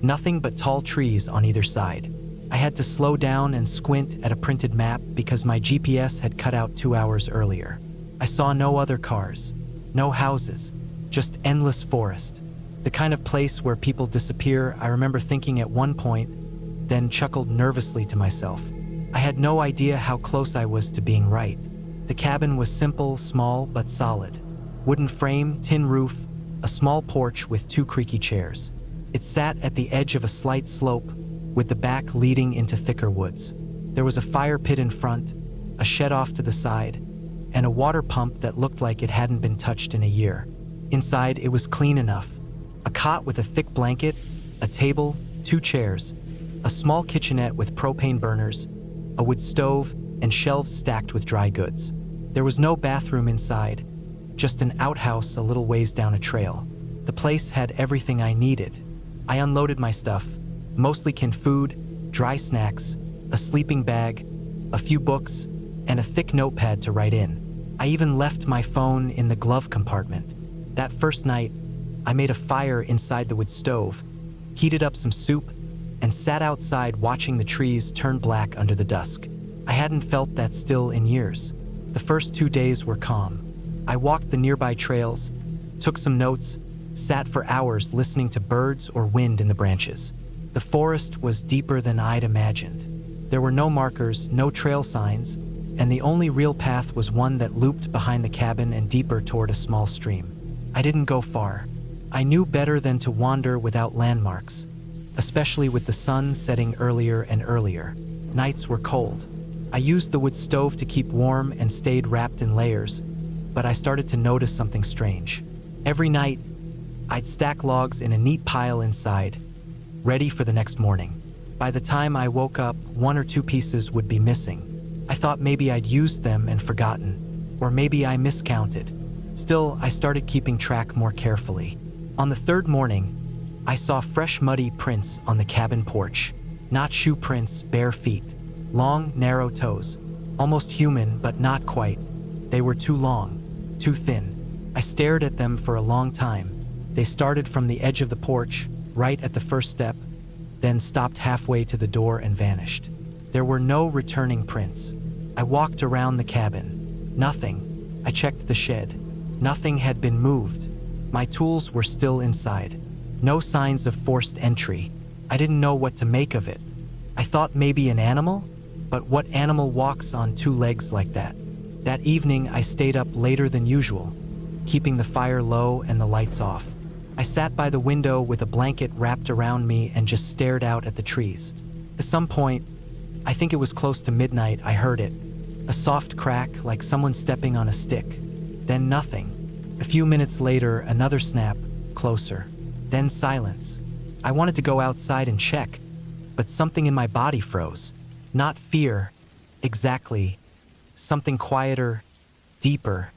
nothing but tall trees on either side. I had to slow down and squint at a printed map because my GPS had cut out 2 hours earlier. I saw no other cars, no houses, just endless forest. The kind of place where people disappear, I remember thinking at one point, then chuckled nervously to myself. I had no idea how close I was to being right. The cabin was simple, small, but solid. Wooden frame, tin roof, a small porch with 2 creaky chairs. It sat at the edge of a slight slope, with the back leading into thicker woods. There was a fire pit in front, a shed off to the side, and a water pump that looked like it hadn't been touched in a year. Inside, it was clean enough. A cot with a thick blanket, a table, 2 chairs, a small kitchenette with propane burners, a wood stove, and shelves stacked with dry goods. There was no bathroom inside, just an outhouse a little ways down a trail. The place had everything I needed. I unloaded my stuff, mostly canned food, dry snacks, a sleeping bag, a few books, and a thick notepad to write in. I even left my phone in the glove compartment. That first night, I made a fire inside the wood stove, heated up some soup, and sat outside watching the trees turn black under the dusk. I hadn't felt that still in years. The first 2 days were calm. I walked the nearby trails, took some notes, sat for hours listening to birds or wind in the branches. The forest was deeper than I'd imagined. There were no markers, no trail signs, and the only real path was one that looped behind the cabin and deeper toward a small stream. I didn't go far. I knew better than to wander without landmarks, especially with the sun setting earlier and earlier. Nights were cold. I used the wood stove to keep warm and stayed wrapped in layers, but I started to notice something strange. Every night, I'd stack logs in a neat pile inside, ready for the next morning. By the time I woke up, 1 or 2 pieces would be missing. I thought maybe I'd used them and forgotten, or maybe I miscounted. Still, I started keeping track more carefully. On the 3rd morning, I saw fresh muddy prints on the cabin porch. Not shoe prints, bare feet. Long, narrow toes. Almost human, but not quite. They were too long, too thin. I stared at them for a long time. They started from the edge of the porch, right at the first step, then stopped halfway to the door and vanished. There were no returning prints. I walked around the cabin. Nothing. I checked the shed. Nothing had been moved. My tools were still inside. No signs of forced entry. I didn't know what to make of it. I thought maybe an animal, but what animal walks on 2 legs like that? That evening, I stayed up later than usual, keeping the fire low and the lights off. I sat by the window with a blanket wrapped around me and just stared out at the trees. At some point, I think it was close to midnight, I heard it. A soft crack like someone stepping on a stick. Then nothing. A few minutes later, another snap, closer. Then silence. I wanted to go outside and check, but something in my body froze. Not fear, exactly. Something quieter, deeper,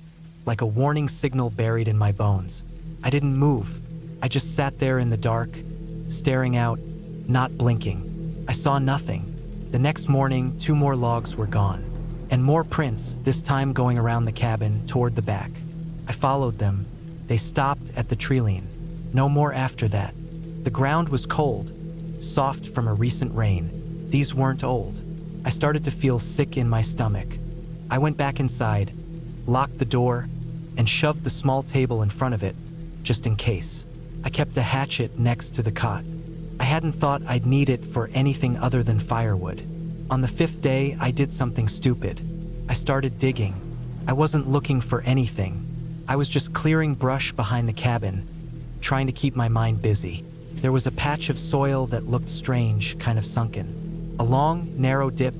like a warning signal buried in my bones. I didn't move. I just sat there in the dark, staring out, not blinking. I saw nothing. The next morning, 2 more logs were gone, and more prints, this time going around the cabin toward the back. I followed them. They stopped at the treeline. No more after that. The ground was cold, soft from a recent rain. These weren't old. I started to feel sick in my stomach. I went back inside, locked the door, and shoved the small table in front of it, just in case. I kept a hatchet next to the cot. I hadn't thought I'd need it for anything other than firewood. On the 5th day, I did something stupid. I started digging. I wasn't looking for anything. I was just clearing brush behind the cabin, trying to keep my mind busy. There was a patch of soil that looked strange, kind of sunken. A long, narrow dip,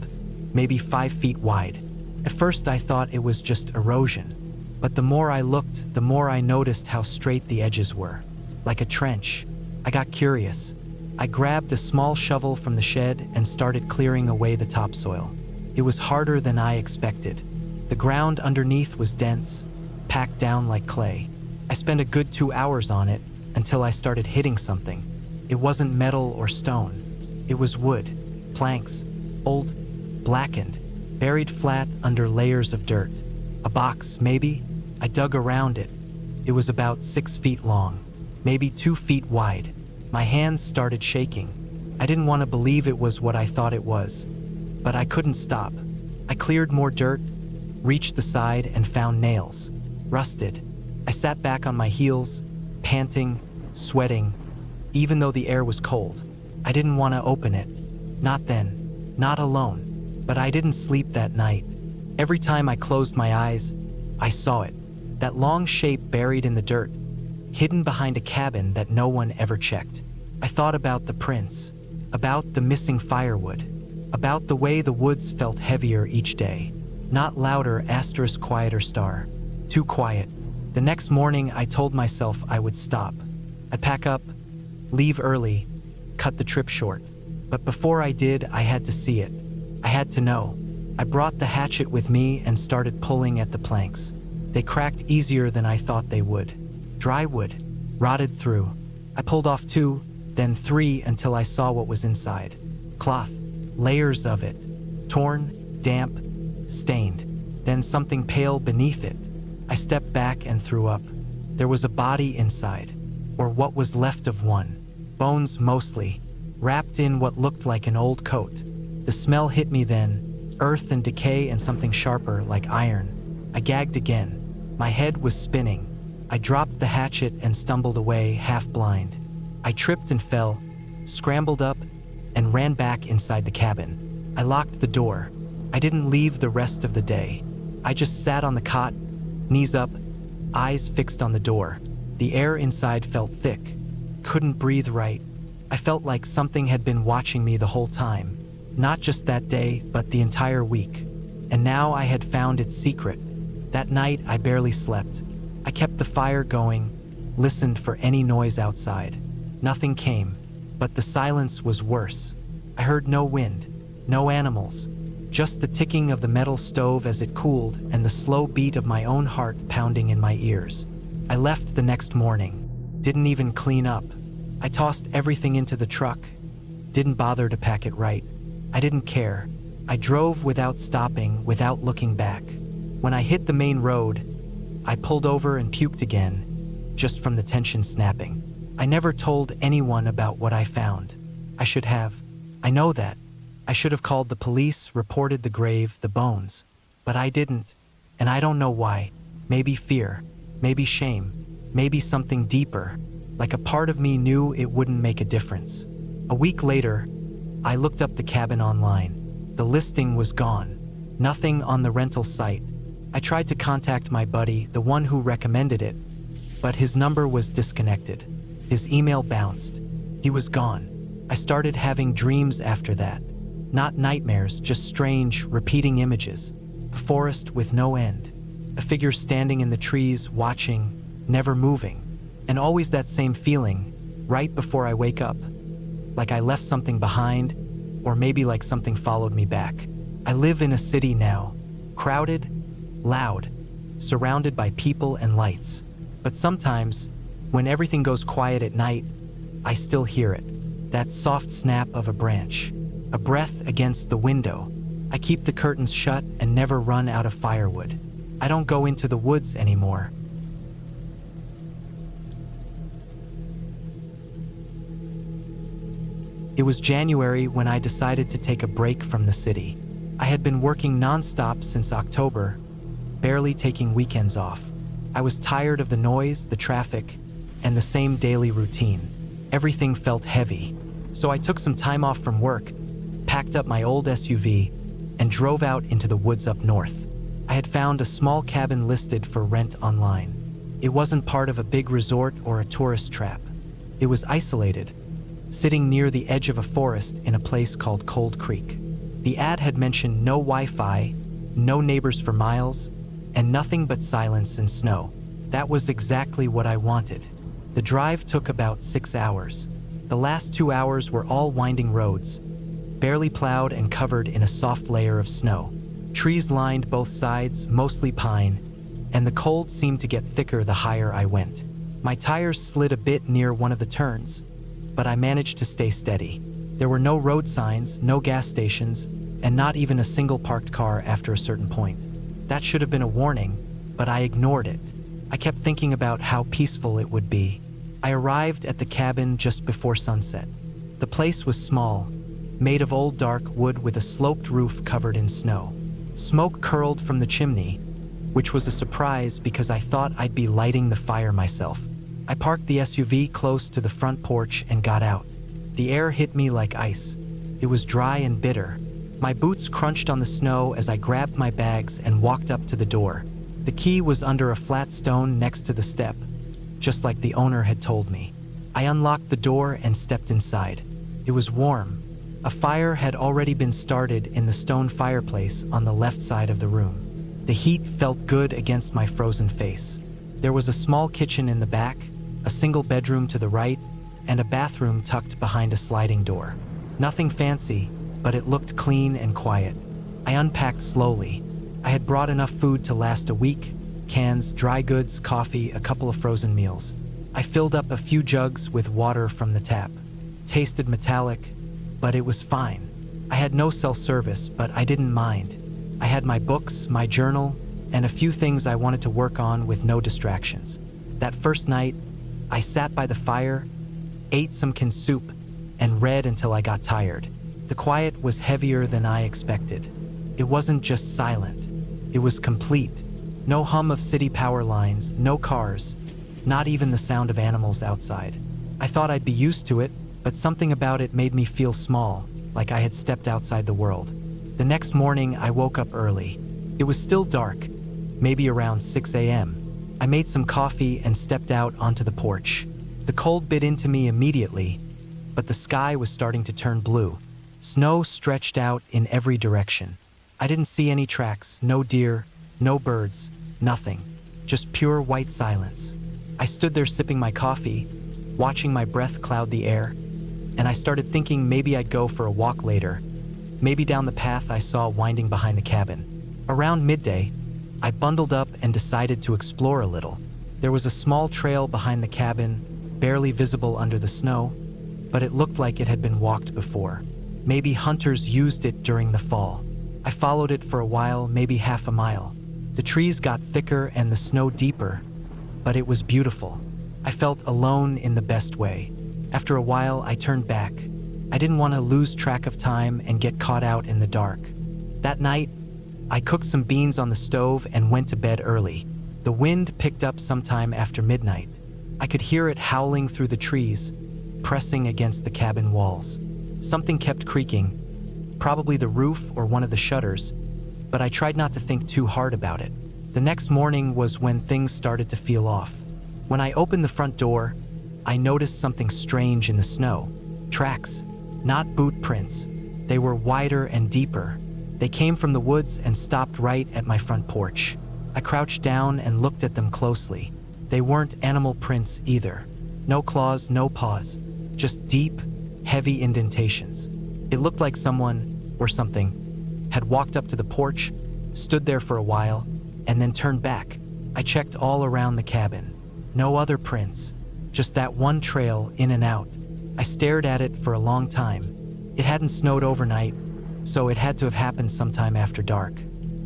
maybe 5 feet wide. At first I thought it was just erosion, but the more I looked, the more I noticed how straight the edges were, like a trench. I got curious. I grabbed a small shovel from the shed and started clearing away the topsoil. It was harder than I expected. The ground underneath was dense, packed down like clay. I spent a good 2 hours on it until I started hitting something. It wasn't metal or stone. It was wood, planks, old, blackened, buried flat under layers of dirt. A box, maybe? I dug around it. It was about 6 feet long, maybe 2 feet wide. My hands started shaking. I didn't want to believe it was what I thought it was, but I couldn't stop. I cleared more dirt, reached the side, and found nails, rusted. I sat back on my heels, panting, sweating, even though the air was cold. I didn't want to open it. Not then, not alone. But I didn't sleep that night. Every time I closed my eyes, I saw it. That long shape buried in the dirt, hidden behind a cabin that no one ever checked. I thought about the prints, about the missing firewood, about the way the woods felt heavier each day. Not louder, quieter star. Too quiet. The next morning, I told myself I would stop. I'd pack up, leave early, cut the trip short. But before I did, I had to see it. I had to know. I brought the hatchet with me and started pulling at the planks. They cracked easier than I thought they would. Dry wood, rotted through. I pulled off 2, then 3 until I saw what was inside. Cloth, layers of it, torn, damp, stained. Then something pale beneath it. I stepped back and threw up. There was a body inside, or what was left of one. Bones mostly, wrapped in what looked like an old coat. The smell hit me then, earth and decay and something sharper like iron. I gagged again. My head was spinning. I dropped the hatchet and stumbled away, half blind. I tripped and fell, scrambled up, and ran back inside the cabin. I locked the door. I didn't leave the rest of the day. I just sat on the cot, knees up, eyes fixed on the door. The air inside felt thick. Couldn't breathe right. I felt like something had been watching me the whole time. Not just that day, but the entire week. And now I had found its secret. That night, I barely slept. I kept the fire going, listened for any noise outside. Nothing came, but the silence was worse. I heard no wind, no animals, just the ticking of the metal stove as it cooled and the slow beat of my own heart pounding in my ears. I left the next morning, didn't even clean up. I tossed everything into the truck, didn't bother to pack it right. I didn't care. I drove without stopping, without looking back. When I hit the main road, I pulled over and puked again, just from the tension snapping. I never told anyone about what I found. I should have. I know that. I should have called the police, reported the grave, the bones. But I didn't, and I don't know why. Maybe fear, maybe shame, maybe something deeper, like a part of me knew it wouldn't make a difference. A week later, I looked up the cabin online. The listing was gone. Nothing on the rental site. I tried to contact my buddy, the one who recommended it, but his number was disconnected. His email bounced. He was gone. I started having dreams after that. Not nightmares, just strange, repeating images. A forest with no end. A figure standing in the trees, watching, never moving. And always that same feeling, right before I wake up. like I left something behind, or maybe like something followed me back. I live in a city now, crowded, loud, surrounded by people and lights. But sometimes, when everything goes quiet at night, I still hear it. That soft snap of a branch, a breath against the window. I keep the curtains shut and never run out of firewood. I don't go into the woods anymore. It was January when I decided to take a break from the city. I had been working non-stop since October, barely taking weekends off. I was tired of the noise, the traffic, and the same daily routine. Everything felt heavy. So I took some time off from work, packed up my old SUV, and drove out into the woods up north. I had found a small cabin listed for rent online. It wasn't part of a big resort or a tourist trap. It was isolated, sitting near the edge of a forest in a place called Cold Creek. The ad had mentioned no Wi-Fi, no neighbors for miles, and nothing but silence and snow. That was exactly what I wanted. The drive took about 6 hours. The last 2 hours were all winding roads, barely plowed and covered in a soft layer of snow. Trees lined both sides, mostly pine, and the cold seemed to get thicker the higher I went. My tires slid a bit near one of the turns, but I managed to stay steady. There were no road signs, no gas stations, and not even a single parked car after a certain point. That should have been a warning, but I ignored it. I kept thinking about how peaceful it would be. I arrived at the cabin just before sunset. The place was small, made of old dark wood with a sloped roof covered in snow. Smoke curled from the chimney, which was a surprise because I thought I'd be lighting the fire myself. I parked the SUV close to the front porch and got out. The air hit me like ice. It was dry and bitter. My boots crunched on the snow as I grabbed my bags and walked up to the door. The key was under a flat stone next to the step, just like the owner had told me. I unlocked the door and stepped inside. It was warm. A fire had already been started in the stone fireplace on the left side of the room. The heat felt good against my frozen face. There was a small kitchen in the back, a single bedroom to the right, and a bathroom tucked behind a sliding door. Nothing fancy, but it looked clean and quiet. I unpacked slowly. I had brought enough food to last a week: cans, dry goods, coffee, a couple of frozen meals. I filled up a few jugs with water from the tap. Tasted metallic, but it was fine. I had no cell service, but I didn't mind. I had my books, my journal, and a few things I wanted to work on with no distractions. That first night, I sat by the fire, ate some canned soup, and read until I got tired. The quiet was heavier than I expected. It wasn't just silent, it was complete. No hum of city power lines, no cars, not even the sound of animals outside. I thought I'd be used to it, but something about it made me feel small, like I had stepped outside the world. The next morning, I woke up early. It was still dark, maybe around 6 a.m. I made some coffee and stepped out onto the porch. The cold bit into me immediately, but the sky was starting to turn blue. Snow stretched out in every direction. I didn't see any tracks, no deer, no birds, nothing. Just pure white silence. I stood there sipping my coffee, watching my breath cloud the air, and I started thinking maybe I'd go for a walk later, maybe down the path I saw winding behind the cabin. Around midday, I bundled up and decided to explore a little. There was a small trail behind the cabin, barely visible under the snow, but it looked like it had been walked before. Maybe hunters used it during the fall. I followed it for a while, maybe half a mile. The trees got thicker and the snow deeper, but it was beautiful. I felt alone in the best way. After a while, I turned back. I didn't want to lose track of time and get caught out in the dark. That night, I cooked some beans on the stove and went to bed early. The wind picked up sometime after midnight. I could hear it howling through the trees, pressing against the cabin walls. Something kept creaking, probably the roof or one of the shutters, but I tried not to think too hard about it. The next morning was when things started to feel off. When I opened the front door, I noticed something strange in the snow. Tracks, not boot prints. They were wider and deeper. They came from the woods and stopped right at my front porch. I crouched down and looked at them closely. They weren't animal prints either. No claws, no paws. Just deep, heavy indentations. It looked like someone, or something, had walked up to the porch, stood there for a while, and then turned back. I checked all around the cabin. No other prints, just that one trail in and out. I stared at it for a long time. It hadn't snowed overnight, so it had to have happened sometime after dark.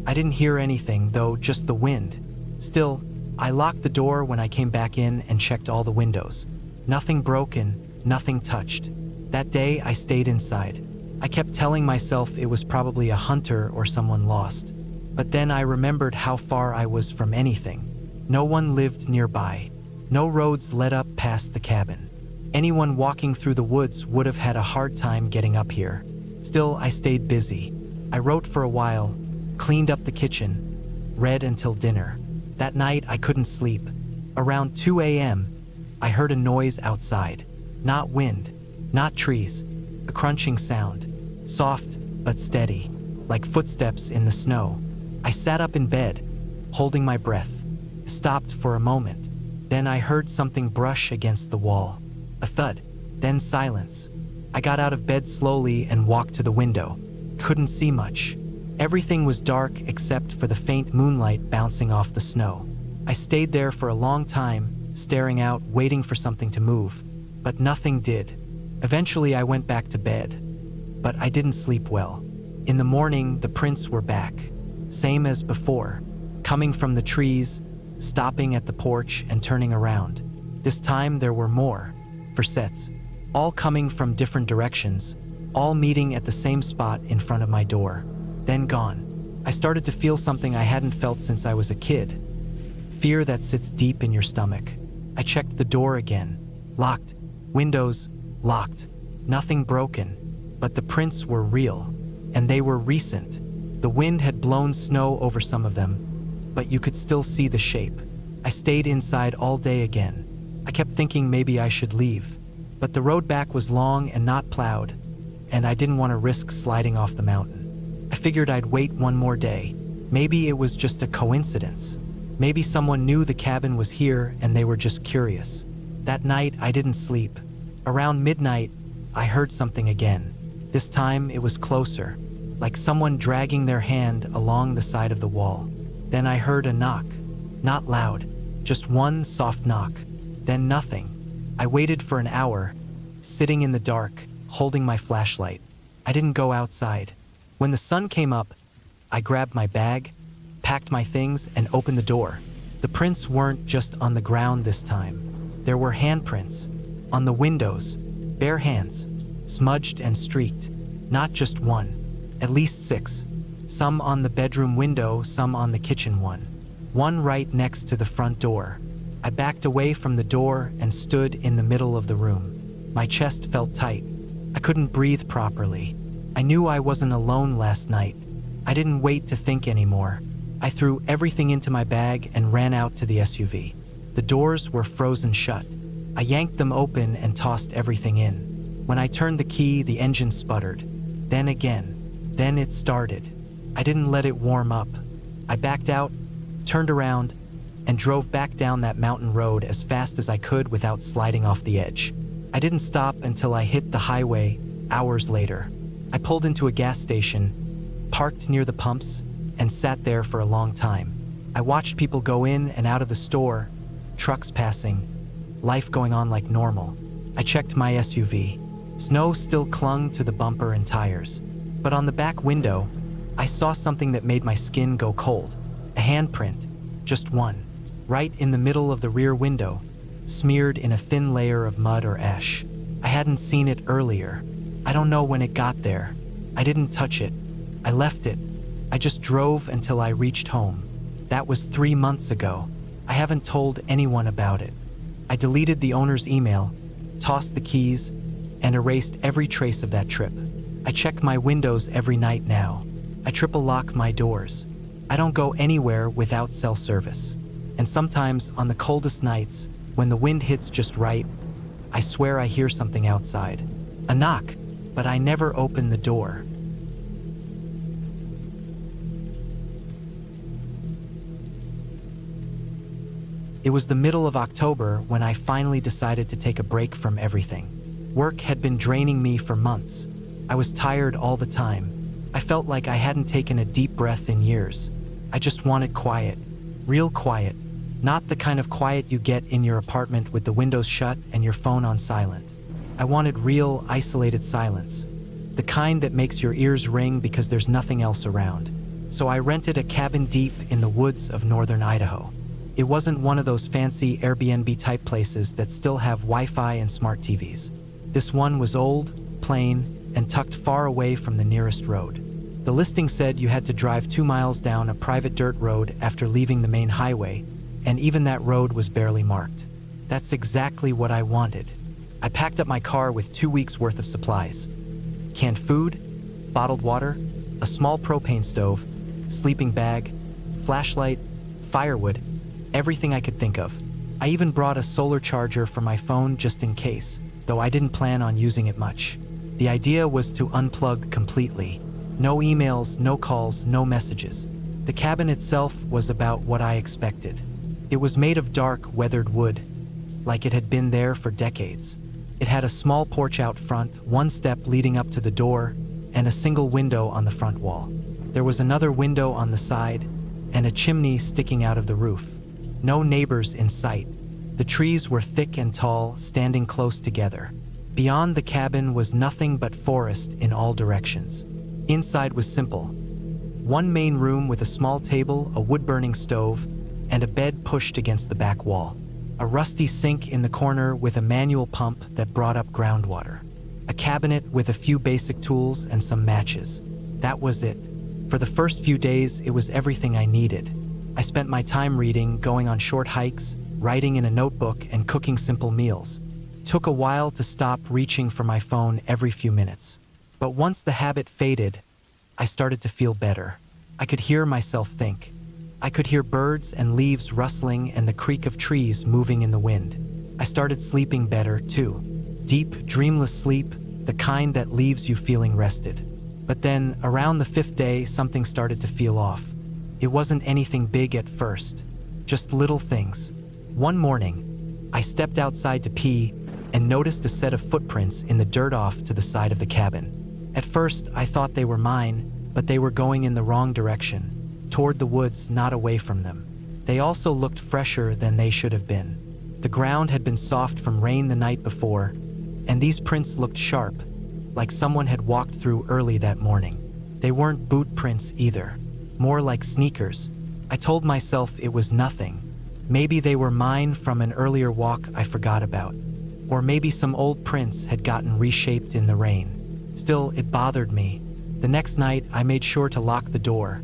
I didn't hear anything, though, just the wind. Still, I locked the door when I came back in and checked all the windows. Nothing broken, nothing touched. That day, I stayed inside. I kept telling myself it was probably a hunter or someone lost. But then I remembered how far I was from anything. No one lived nearby. No roads led up past the cabin. Anyone walking through the woods would have had a hard time getting up here. Still, I stayed busy. I wrote for a while, cleaned up the kitchen, read until dinner. That night, I couldn't sleep. Around 2 a.m., I heard a noise outside. Not wind, not trees, a crunching sound, soft but steady, like footsteps in the snow. I sat up in bed, holding my breath, stopped for a moment. Then I heard something brush against the wall. A thud, then silence. I got out of bed slowly and walked to the window. Couldn't see much. Everything was dark except for the faint moonlight bouncing off the snow. I stayed there for a long time, staring out, waiting for something to move. But nothing did. Eventually I went back to bed. But I didn't sleep well. In the morning, the prints were back. Same as before. Coming from the trees, stopping at the porch and turning around. This time there were more. For sets. All coming from different directions. All meeting at the same spot in front of my door. Then gone. I started to feel something I hadn't felt since I was a kid. Fear that sits deep in your stomach. I checked the door again. Locked. Windows, locked. Nothing broken. But the prints were real. And they were recent. The wind had blown snow over some of them, but you could still see the shape. I stayed inside all day again. I kept thinking maybe I should leave. But the road back was long and not plowed, and I didn't want to risk sliding off the mountain. I figured I'd wait one more day. Maybe it was just a coincidence. Maybe someone knew the cabin was here and they were just curious. That night, I didn't sleep. Around midnight, I heard something again. This time, it was closer, like someone dragging their hand along the side of the wall. Then I heard a knock. Not loud, just one soft knock. Then nothing. I waited for an hour, sitting in the dark, holding my flashlight. I didn't go outside. When the sun came up, I grabbed my bag, packed my things, and opened the door. The prints weren't just on the ground this time. There were handprints, on the windows, bare hands, smudged and streaked. Not just one, at least 6. Some on the bedroom window, some on the kitchen one. One right next to the front door. I backed away from the door and stood in the middle of the room. My chest felt tight. I couldn't breathe properly. I knew I wasn't alone last night. I didn't wait to think anymore. I threw everything into my bag and ran out to the SUV. The doors were frozen shut. I yanked them open and tossed everything in. When I turned the key, the engine sputtered. Then again. Then it started. I didn't let it warm up. I backed out, turned around, and drove back down that mountain road as fast as I could without sliding off the edge. I didn't stop until I hit the highway hours later. I pulled into a gas station, parked near the pumps, and sat there for a long time. I watched people go in and out of the store, trucks passing, life going on like normal. I checked my SUV. Snow still clung to the bumper and tires. But on the back window, I saw something that made my skin go cold. A handprint, just one, right in the middle of the rear window, smeared in a thin layer of mud or ash. I hadn't seen it earlier. I don't know when it got there. I didn't touch it. I left it. I just drove until I reached home. That was 3 months ago. I haven't told anyone about it. I deleted the owner's email, tossed the keys, and erased every trace of that trip. I check my windows every night now. I triple lock my doors. I don't go anywhere without cell service. And sometimes on the coldest nights, when the wind hits just right, I swear I hear something outside. A knock, but I never open the door. It was the middle of October when I finally decided to take a break from everything. Work had been draining me for months. I was tired all the time. I felt like I hadn't taken a deep breath in years. I just wanted quiet. Real quiet. Not the kind of quiet you get in your apartment with the windows shut and your phone on silent. I wanted real, isolated silence. The kind that makes your ears ring because there's nothing else around. So I rented a cabin deep in the woods of northern Idaho. It wasn't one of those fancy Airbnb-type places that still have Wi-Fi and smart TVs. This one was old, plain, and tucked far away from the nearest road. The listing said you had to drive 2 miles down a private dirt road after leaving the main highway, and even that road was barely marked. That's exactly what I wanted. I packed up my car with 2 weeks' worth of supplies. Canned food, bottled water, a small propane stove, sleeping bag, flashlight, firewood, everything I could think of. I even brought a solar charger for my phone just in case, though I didn't plan on using it much. The idea was to unplug completely. No emails, no calls, no messages. The cabin itself was about what I expected. It was made of dark, weathered wood, like it had been there for decades. It had a small porch out front, one step leading up to the door, and a single window on the front wall. There was another window on the side, and a chimney sticking out of the roof. No neighbors in sight. The trees were thick and tall, standing close together. Beyond the cabin was nothing but forest in all directions. Inside was simple. One main room with a small table, a wood-burning stove, and a bed pushed against the back wall. A rusty sink in the corner with a manual pump that brought up groundwater. A cabinet with a few basic tools and some matches. That was it. For the first few days, it was everything I needed. I spent my time reading, going on short hikes, writing in a notebook, and cooking simple meals. Took a while to stop reaching for my phone every few minutes. But once the habit faded, I started to feel better. I could hear myself think. I could hear birds and leaves rustling and the creak of trees moving in the wind. I started sleeping better, too. Deep, dreamless sleep, the kind that leaves you feeling rested. But then, around the 5th day, something started to feel off. It wasn't anything big at first, just little things. One morning, I stepped outside to pee and noticed a set of footprints in the dirt off to the side of the cabin. At first, I thought they were mine, but they were going in the wrong direction, toward the woods, not away from them. They also looked fresher than they should have been. The ground had been soft from rain the night before, and these prints looked sharp, like someone had walked through early that morning. They weren't boot prints either, more like sneakers. I told myself it was nothing. Maybe they were mine from an earlier walk I forgot about. Or maybe some old prints had gotten reshaped in the rain. Still, it bothered me. The next night, I made sure to lock the door.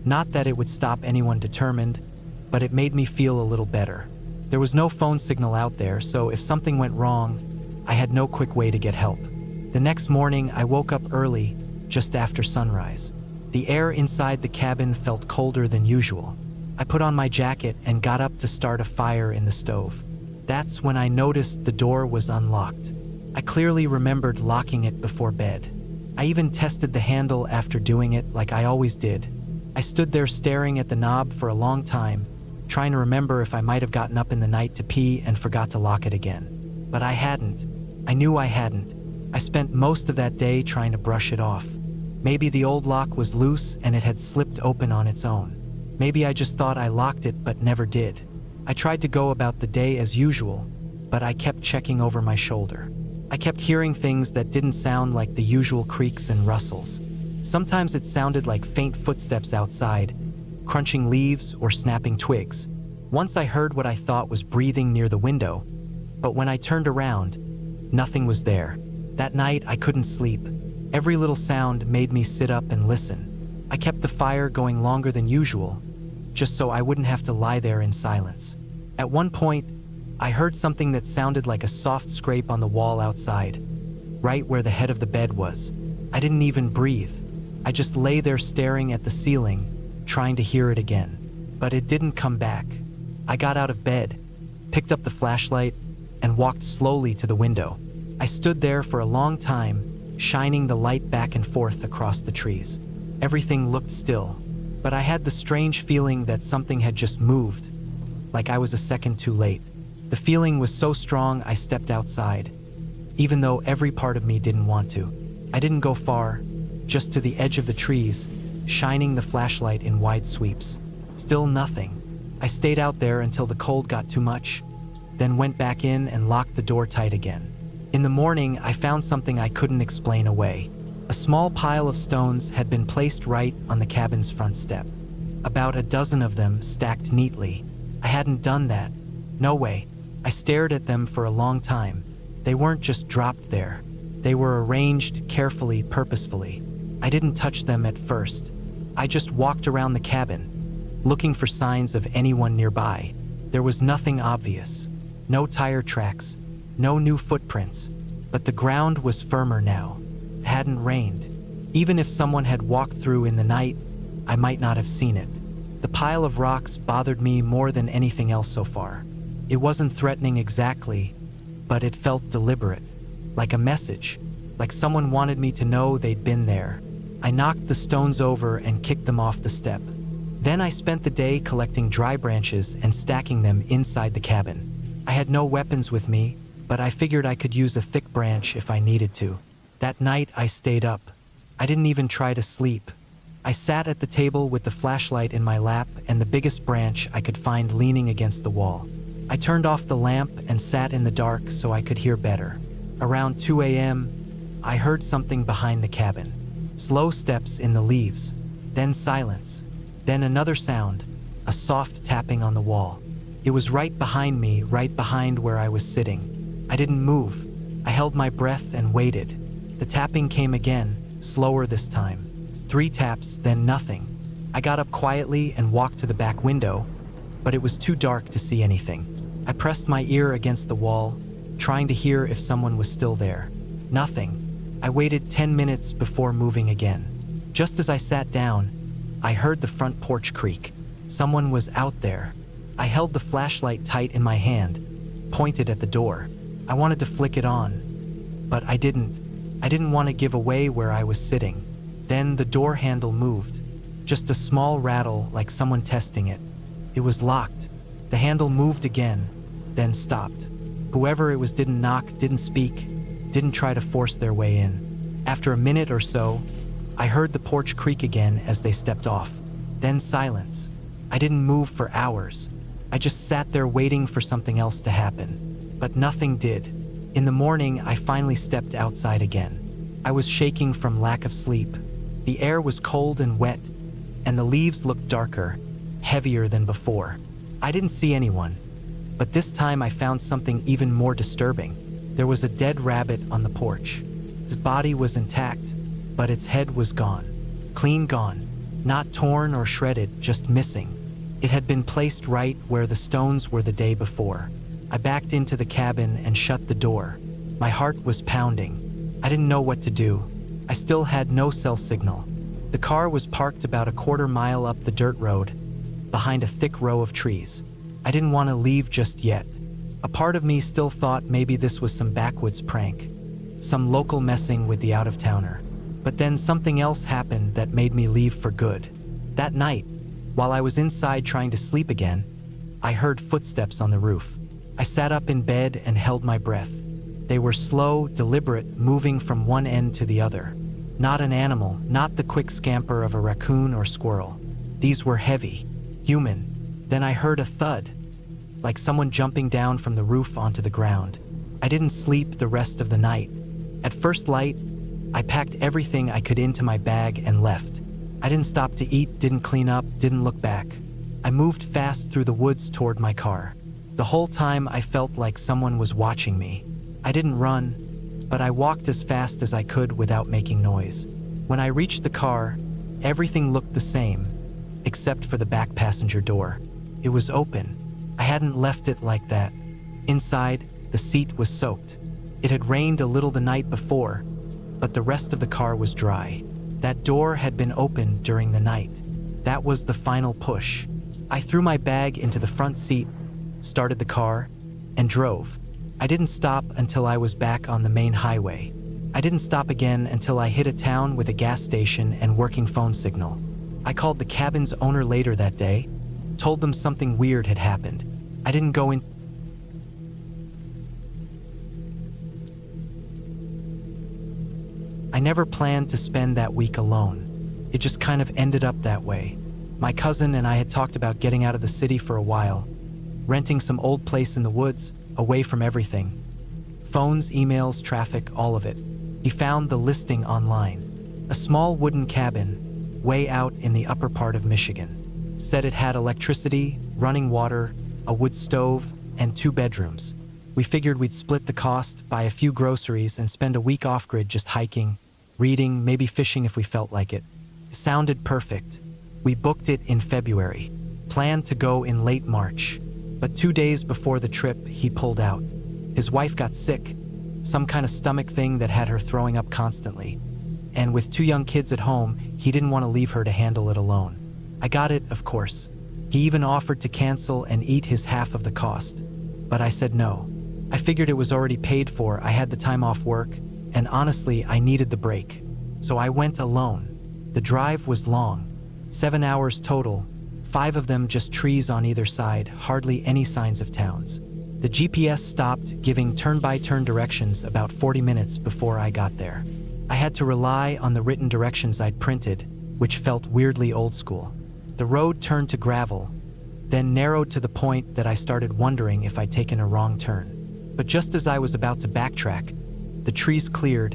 Not that it would stop anyone determined, but it made me feel a little better. There was no phone signal out there, so if something went wrong, I had no quick way to get help. The next morning, I woke up early, just after sunrise. The air inside the cabin felt colder than usual. I put on my jacket and got up to start a fire in the stove. That's when I noticed the door was unlocked. I clearly remembered locking it before bed. I even tested the handle after doing it like I always did. I stood there staring at the knob for a long time, trying to remember if I might have gotten up in the night to pee and forgot to lock it again. But I hadn't. I knew I hadn't. I spent most of that day trying to brush it off. Maybe the old lock was loose and it had slipped open on its own. Maybe I just thought I locked it but never did. I tried to go about the day as usual, but I kept checking over my shoulder. I kept hearing things that didn't sound like the usual creaks and rustles. Sometimes it sounded like faint footsteps outside, crunching leaves or snapping twigs. Once I heard what I thought was breathing near the window, but when I turned around, nothing was there. That night, I couldn't sleep. Every little sound made me sit up and listen. I kept the fire going longer than usual, just so I wouldn't have to lie there in silence. At one point, I heard something that sounded like a soft scrape on the wall outside, right where the head of the bed was. I didn't even breathe. I just lay there staring at the ceiling, trying to hear it again. But it didn't come back. I got out of bed, picked up the flashlight, and walked slowly to the window. I stood there for a long time, shining the light back and forth across the trees. Everything looked still, but I had the strange feeling that something had just moved, like I was a second too late. The feeling was so strong I stepped outside. even though every part of me didn't want to. I didn't go far, just to the edge of the trees, shining the flashlight in wide sweeps. Still nothing. I stayed out there until the cold got too much, then went back in and locked the door tight again. In the morning, I found something I couldn't explain away. A small pile of stones had been placed right on the cabin's front step. About a dozen of them stacked neatly. I hadn't done that. No way. I stared at them for a long time. They weren't just dropped there. They were arranged carefully, purposefully. I didn't touch them at first. I just walked around the cabin, looking for signs of anyone nearby. There was nothing obvious. No tire tracks, no new footprints, but the ground was firmer now. It hadn't rained. Even if someone had walked through in the night, I might not have seen it. The pile of rocks bothered me more than anything else so far. It wasn't threatening exactly, but it felt deliberate, like a message, like someone wanted me to know they'd been there. I knocked the stones over and kicked them off the step. Then I spent the day collecting dry branches and stacking them inside the cabin. I had no weapons with me, but I figured I could use a thick branch if I needed to. That night I stayed up. I didn't even try to sleep. I sat at the table with the flashlight in my lap and the biggest branch I could find leaning against the wall. I turned off the lamp and sat in the dark so I could hear better. Around 2 a.m., I heard something behind the cabin. Slow steps in the leaves, then silence, then another sound, a soft tapping on the wall. It was right behind me, right behind where I was sitting. I didn't move. I held my breath and waited. The tapping came again, slower this time. 3 taps, then nothing. I got up quietly and walked to the back window, but it was too dark to see anything. I pressed my ear against the wall, trying to hear if someone was still there. Nothing. I waited 10 minutes before moving again. Just as I sat down, I heard the front porch creak. Someone was out there. I held the flashlight tight in my hand, pointed at the door. I wanted to flick it on, but I didn't. I didn't want to give away where I was sitting. Then the door handle moved. Just a small rattle, like someone testing it. It was locked. The handle moved again, then stopped. Whoever it was didn't knock, didn't speak, didn't try to force their way in. After a minute or so, I heard the porch creak again as they stepped off. Then silence. I didn't move for hours. I just sat there waiting for something else to happen. But nothing did. In the morning, I finally stepped outside again. I was shaking from lack of sleep. The air was cold and wet, and the leaves looked darker, heavier than before. I didn't see anyone, but this time I found something even more disturbing. There was a dead rabbit on the porch. Its body was intact, but its head was gone. Clean gone. Not torn or shredded, just missing. It had been placed right where the stones were the day before. I backed into the cabin and shut the door. My heart was pounding. I didn't know what to do. I still had no cell signal. The car was parked about a quarter mile up the dirt road, behind a thick row of trees. I didn't want to leave just yet. A part of me still thought maybe this was some backwoods prank, some local messing with the out-of-towner. But then something else happened that made me leave for good. That night, while I was inside trying to sleep again, I heard footsteps on the roof. I sat up in bed and held my breath. They were slow, deliberate, moving from one end to the other. Not an animal, not the quick scamper of a raccoon or squirrel. These were heavy, human. Then I heard a thud, like someone jumping down from the roof onto the ground. I didn't sleep the rest of the night. At first light, I packed everything I could into my bag and left. I didn't stop to eat, didn't clean up, didn't look back. I moved fast through the woods toward my car. The whole time I felt like someone was watching me. I didn't run, but I walked as fast as I could without making noise. When I reached the car, everything looked the same, except for the back passenger door. It was open. I hadn't left it like that. Inside, the seat was soaked. It had rained a little the night before, but the rest of the car was dry. That door had been opened during the night. That was the final push. I threw my bag into the front seat, started the car, and drove. I didn't stop until I was back on the main highway. I didn't stop again until I hit a town with a gas station and working phone signal. I called the cabin's owner later that day, told them something weird had happened. I didn't go in I never planned to spend that week alone. It just kind of ended up that way. My cousin and I had talked about getting out of the city for a while, renting some old place in the woods, away from everything. Phones, emails, traffic, all of it. He found the listing online. A small wooden cabin, way out in the upper part of Michigan. Said it had electricity, running water, a wood stove, and 2 bedrooms. We figured we'd split the cost, buy a few groceries, and spend a week off-grid just hiking, reading, maybe fishing if we felt like it. It sounded perfect. We booked it in February, planned to go in late March. But 2 days before the trip, he pulled out. His wife got sick, some kind of stomach thing that had her throwing up constantly. And with 2 young kids at home, he didn't want to leave her to handle it alone. I got it, of course. He even offered to cancel and eat his half of the cost. But I said no. I figured it was already paid for, I had the time off work, and honestly, I needed the break. So I went alone. The drive was long, 7 hours total, 5 of them just trees on either side, hardly any signs of towns. The GPS stopped giving turn-by-turn directions about 40 minutes before I got there. I had to rely on the written directions I'd printed, which felt weirdly old school. The road turned to gravel, then narrowed to the point that I started wondering if I'd taken a wrong turn. But just as I was about to backtrack, the trees cleared,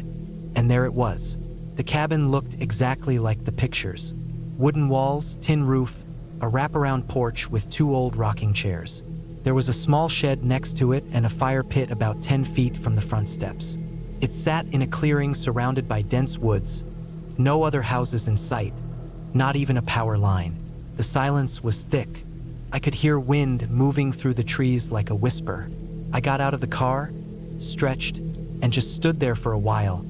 and there it was. The cabin looked exactly like the pictures. Wooden walls, tin roof, a wraparound porch with 2 old rocking chairs. There was a small shed next to it and a fire pit about 10 feet from the front steps. It sat in a clearing surrounded by dense woods. No other houses in sight, not even a power line. The silence was thick. I could hear wind moving through the trees like a whisper. I got out of the car, stretched, and just stood there for a while,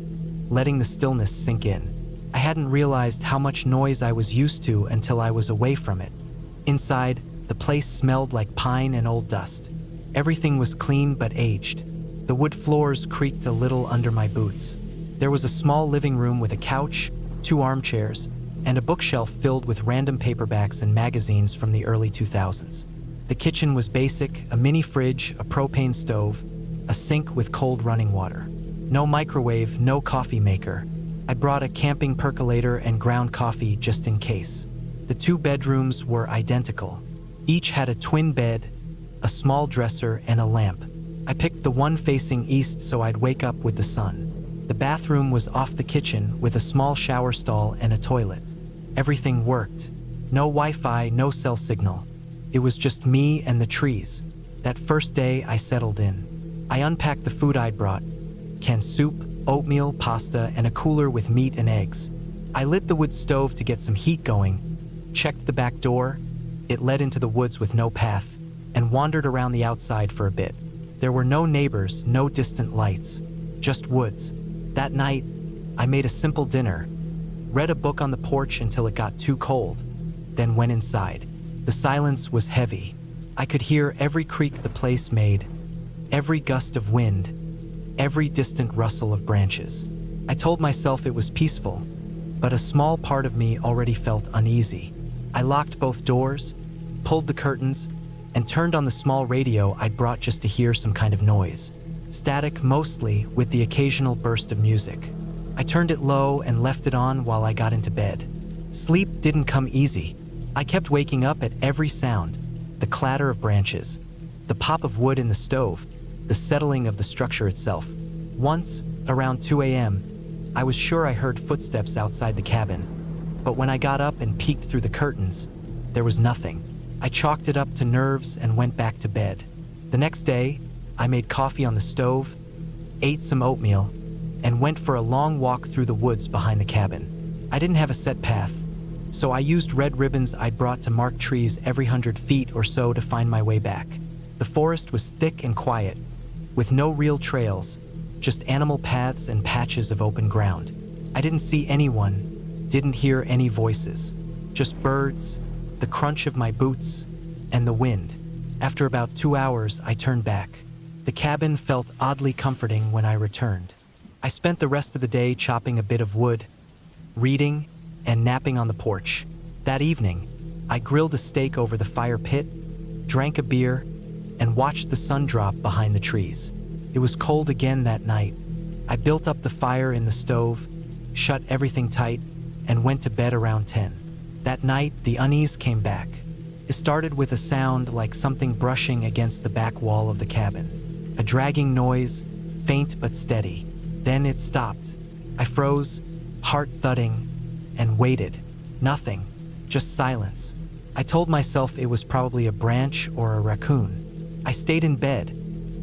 letting the stillness sink in. I hadn't realized how much noise I was used to until I was away from it. Inside, the place smelled like pine and old dust. Everything was clean but aged. The wood floors creaked a little under my boots. There was a small living room with a couch, 2 armchairs, and a bookshelf filled with random paperbacks and magazines from the early 2000s. The kitchen was basic, a mini fridge, a propane stove, a sink with cold running water. No microwave, no coffee maker. I brought a camping percolator and ground coffee just in case. The 2 bedrooms were identical. Each had a twin bed, a small dresser, and a lamp. I picked the one facing east so I'd wake up with the sun. The bathroom was off the kitchen with a small shower stall and a toilet. Everything worked. No Wi-Fi, no cell signal. It was just me and the trees. That first day, I settled in. I unpacked the food I'd brought: canned soup, oatmeal, pasta, and a cooler with meat and eggs. I lit the wood stove to get some heat going, checked the back door. It led into the woods with no path, and wandered around the outside for a bit. There were no neighbors, no distant lights, just woods. That night, I made a simple dinner, read a book on the porch until it got too cold, then went inside. The silence was heavy. I could hear every creak the place made, every gust of wind, every distant rustle of branches. I told myself it was peaceful, but a small part of me already felt uneasy. I locked both doors, pulled the curtains, and turned on the small radio I'd brought just to hear some kind of noise. Static mostly, with the occasional burst of music. I turned it low and left it on while I got into bed. Sleep didn't come easy. I kept waking up at every sound: the clatter of branches, the pop of wood in the stove, the settling of the structure itself. Once, around 2 a.m., I was sure I heard footsteps outside the cabin, but when I got up and peeked through the curtains, there was nothing. I chalked it up to nerves and went back to bed. The next day, I made coffee on the stove, ate some oatmeal, and went for a long walk through the woods behind the cabin. I didn't have a set path, so I used red ribbons I'd brought to mark trees every 100 feet or so to find my way back. The forest was thick and quiet, with no real trails, just animal paths and patches of open ground. I didn't see anyone, didn't hear any voices, just birds, the crunch of my boots, and the wind. After about 2 hours, I turned back. The cabin felt oddly comforting when I returned. I spent the rest of the day chopping a bit of wood, reading, and napping on the porch. That evening, I grilled a steak over the fire pit, drank a beer, and watched the sun drop behind the trees. It was cold again that night. I built up the fire in the stove, shut everything tight, and went to bed around 10. That night, the unease came back. It started with a sound like something brushing against the back wall of the cabin. A dragging noise, faint but steady. Then it stopped. I froze, heart thudding, and waited. Nothing, just silence. I told myself it was probably a branch or a raccoon. I stayed in bed,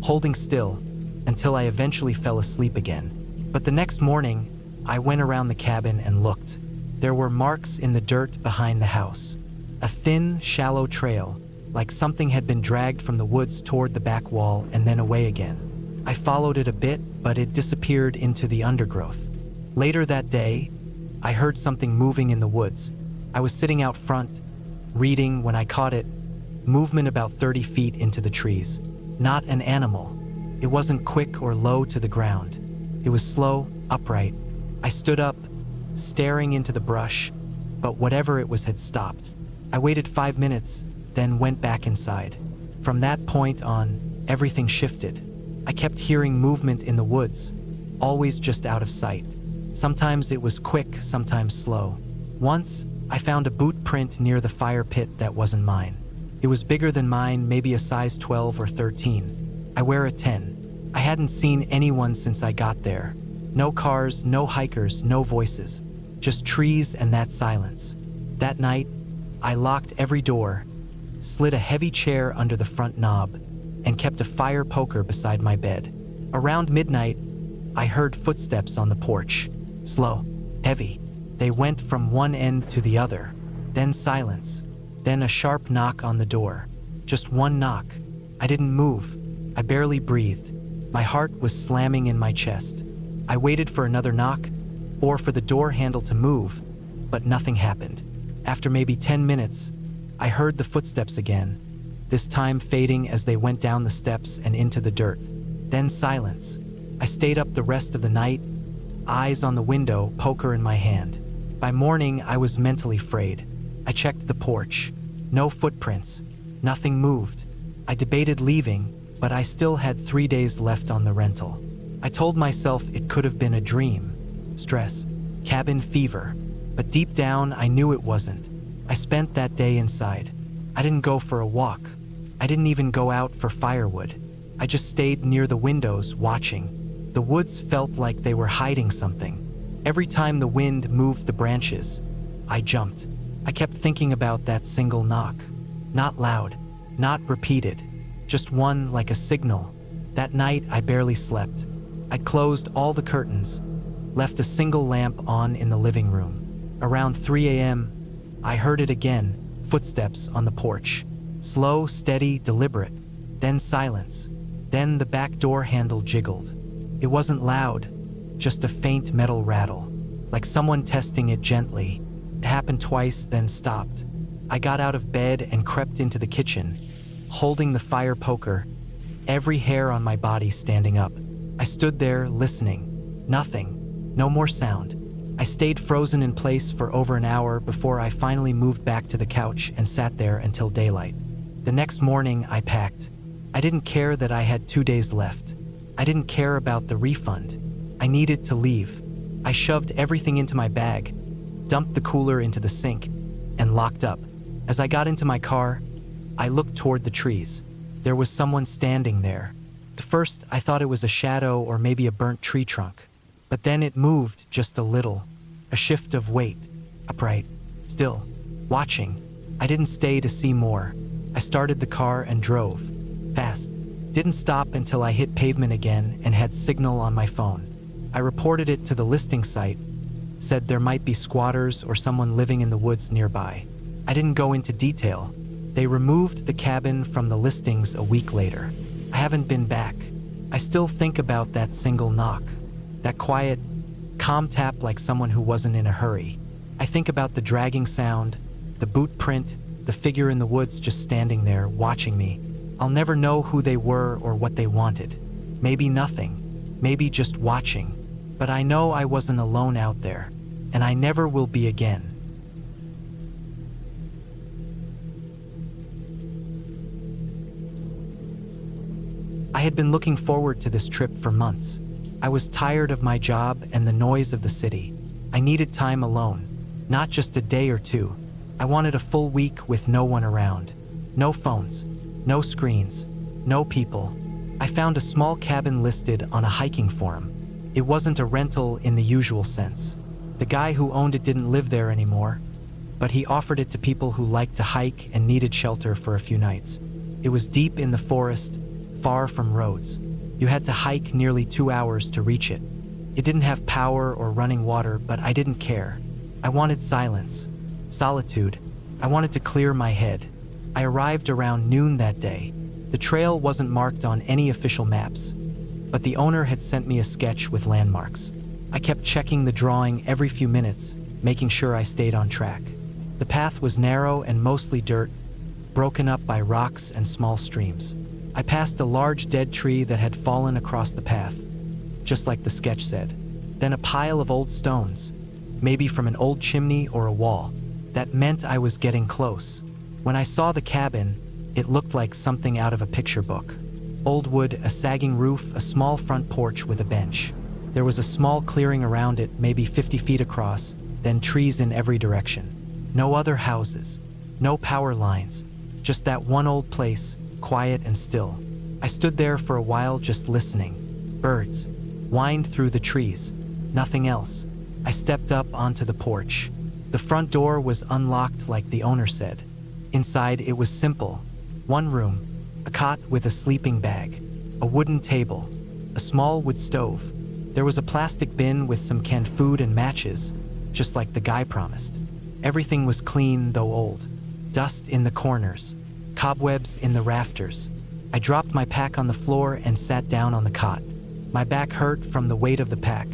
holding still, until I eventually fell asleep again. But the next morning, I went around the cabin and looked. There were marks in the dirt behind the house. A thin, shallow trail, like something had been dragged from the woods toward the back wall and then away again. I followed it a bit, but it disappeared into the undergrowth. Later that day, I heard something moving in the woods. I was sitting out front, reading when I caught it, movement about 30 feet into the trees. Not an animal. It wasn't quick or low to the ground. It was slow, upright. I stood up, staring into the brush, but whatever it was had stopped. I waited 5 minutes, then went back inside. From that point on, everything shifted. I kept hearing movement in the woods, always just out of sight. Sometimes it was quick, sometimes slow. Once, I found a boot print near the fire pit that wasn't mine. It was bigger than mine, maybe a size 12 or 13. I wear a 10. I hadn't seen anyone since I got there. No cars, no hikers, no voices. Just trees and that silence. That night, I locked every door, slid a heavy chair under the front knob, and kept a fire poker beside my bed. Around midnight, I heard footsteps on the porch. Slow, heavy. They went from one end to the other. Then silence. Then a sharp knock on the door. Just one knock. I didn't move. I barely breathed. My heart was slamming in my chest. I waited for another knock, or for the door handle to move, but nothing happened. After maybe 10 minutes, I heard the footsteps again, this time fading as they went down the steps and into the dirt. Then silence. I stayed up the rest of the night, eyes on the window, poker in my hand. By morning, I was mentally frayed. I checked the porch. No footprints. Nothing moved. I debated leaving, but I still had 3 days left on the rental. I told myself it could have been a dream. Stress. Cabin fever. But deep down, I knew it wasn't. I spent that day inside. I didn't go for a walk. I didn't even go out for firewood. I just stayed near the windows, watching. The woods felt like they were hiding something. Every time the wind moved the branches, I jumped. I kept thinking about that single knock. Not loud, not repeated, just one like a signal. That night, I barely slept. I closed all the curtains, left a single lamp on in the living room. Around 3 a.m., I heard it again, footsteps on the porch. Slow, steady, deliberate. Then silence. Then the back door handle jiggled. It wasn't loud, just a faint metal rattle, like someone testing it gently. It happened twice, then stopped. I got out of bed and crept into the kitchen, holding the fire poker, every hair on my body standing up. I stood there, listening. Nothing. No more sound. I stayed frozen in place for over an hour before I finally moved back to the couch and sat there until daylight. The next morning, I packed. I didn't care that I had 2 days left. I didn't care about the refund. I needed to leave. I shoved everything into my bag, dumped the cooler into the sink, and locked up. As I got into my car, I looked toward the trees. There was someone standing there. At first, I thought it was a shadow or maybe a burnt tree trunk. But then it moved just a little, a shift of weight, upright, still, watching. I didn't stay to see more. I started the car and drove, fast. Didn't stop until I hit pavement again and had signal on my phone. I reported it to the listing site, said there might be squatters or someone living in the woods nearby. I didn't go into detail. They removed the cabin from the listings a week later. I haven't been back. I still think about that single knock. That quiet, calm tap like someone who wasn't in a hurry. I think about the dragging sound, the boot print, the figure in the woods just standing there, watching me. I'll never know who they were or what they wanted. Maybe nothing, maybe just watching. But I know I wasn't alone out there, and I never will be again. I had been looking forward to this trip for months. I was tired of my job and the noise of the city. I needed time alone, not just a day or two. I wanted a full week with no one around. No phones, no screens, no people. I found a small cabin listed on a hiking forum. It wasn't a rental in the usual sense. The guy who owned it didn't live there anymore, but he offered it to people who liked to hike and needed shelter for a few nights. It was deep in the forest, far from roads. You had to hike nearly 2 hours to reach it. It didn't have power or running water, but I didn't care. I wanted silence, solitude. I wanted to clear my head. I arrived around noon that day. The trail wasn't marked on any official maps, but the owner had sent me a sketch with landmarks. I kept checking the drawing every few minutes, making sure I stayed on track. The path was narrow and mostly dirt, broken up by rocks and small streams. I passed a large dead tree that had fallen across the path, just like the sketch said. Then a pile of old stones, maybe from an old chimney or a wall. That meant I was getting close. When I saw the cabin, it looked like something out of a picture book. Old wood, a sagging roof, a small front porch with a bench. There was a small clearing around it, maybe 50 feet across, then trees in every direction. No other houses, no power lines, just that one old place, quiet and still. I stood there for a while just listening. Birds whined through the trees, nothing else. I stepped up onto the porch. The front door was unlocked like the owner said. Inside it was simple. One room, a cot with a sleeping bag, a wooden table, a small wood stove. There was a plastic bin with some canned food and matches, just like the guy promised. Everything was clean, though old. Dust in the corners, cobwebs in the rafters. I dropped my pack on the floor and sat down on the cot. My back hurt from the weight of the pack,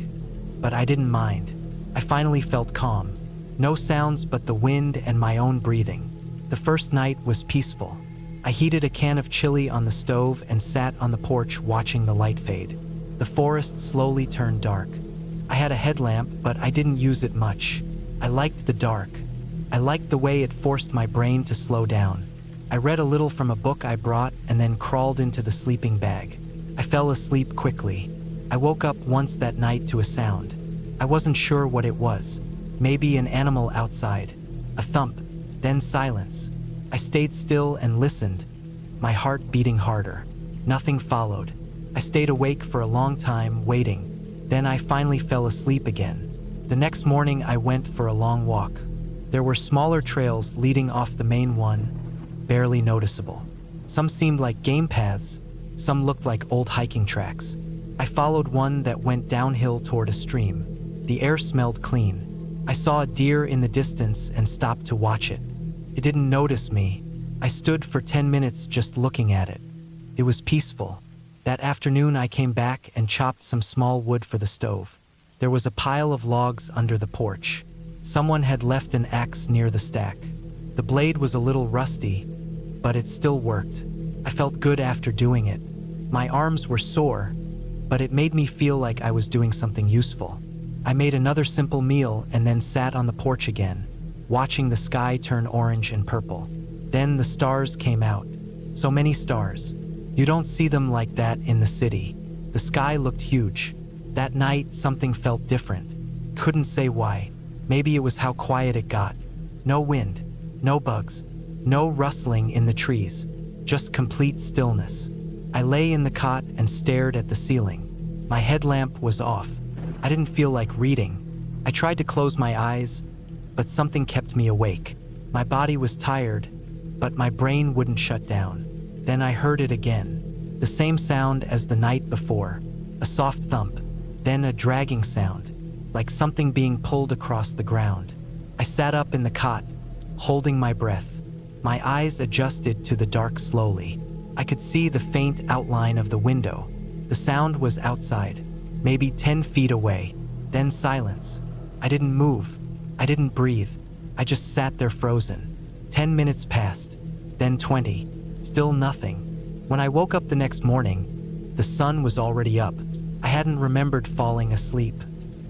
but I didn't mind. I finally felt calm. No sounds but the wind and my own breathing. The first night was peaceful. I heated a can of chili on the stove and sat on the porch watching the light fade. The forest slowly turned dark. I had a headlamp, but I didn't use it much. I liked the dark. I liked the way it forced my brain to slow down. I read a little from a book I brought and then crawled into the sleeping bag. I fell asleep quickly. I woke up once that night to a sound. I wasn't sure what it was. Maybe an animal outside. A thump, then silence. I stayed still and listened, my heart beating harder. Nothing followed. I stayed awake for a long time, waiting. Then I finally fell asleep again. The next morning I went for a long walk. There were smaller trails leading off the main one, barely noticeable. Some seemed like game paths, some looked like old hiking tracks. I followed one that went downhill toward a stream. The air smelled clean. I saw a deer in the distance and stopped to watch it. It didn't notice me. I stood for 10 minutes just looking at it. It was peaceful. That afternoon I came back and chopped some small wood for the stove. There was a pile of logs under the porch. Someone had left an axe near the stack. The blade was a little rusty, but it still worked. I felt good after doing it. My arms were sore, but it made me feel like I was doing something useful. I made another simple meal and then sat on the porch again, watching the sky turn orange and purple. Then the stars came out. So many stars. You don't see them like that in the city. The sky looked huge. That night, something felt different. Couldn't say why. Maybe it was how quiet it got. No wind, no bugs, no rustling in the trees, just complete stillness. I lay in the cot and stared at the ceiling. My headlamp was off. I didn't feel like reading. I tried to close my eyes, but something kept me awake. My body was tired, but my brain wouldn't shut down. Then I heard it again. The same sound as the night before. A soft thump, then a dragging sound, like something being pulled across the ground. I sat up in the cot, holding my breath. My eyes adjusted to the dark slowly. I could see the faint outline of the window. The sound was outside, maybe 10 feet away. Then silence. I didn't move. I didn't breathe. I just sat there frozen. 10 minutes passed, then 20. Still nothing. When I woke up the next morning, the sun was already up. I hadn't remembered falling asleep.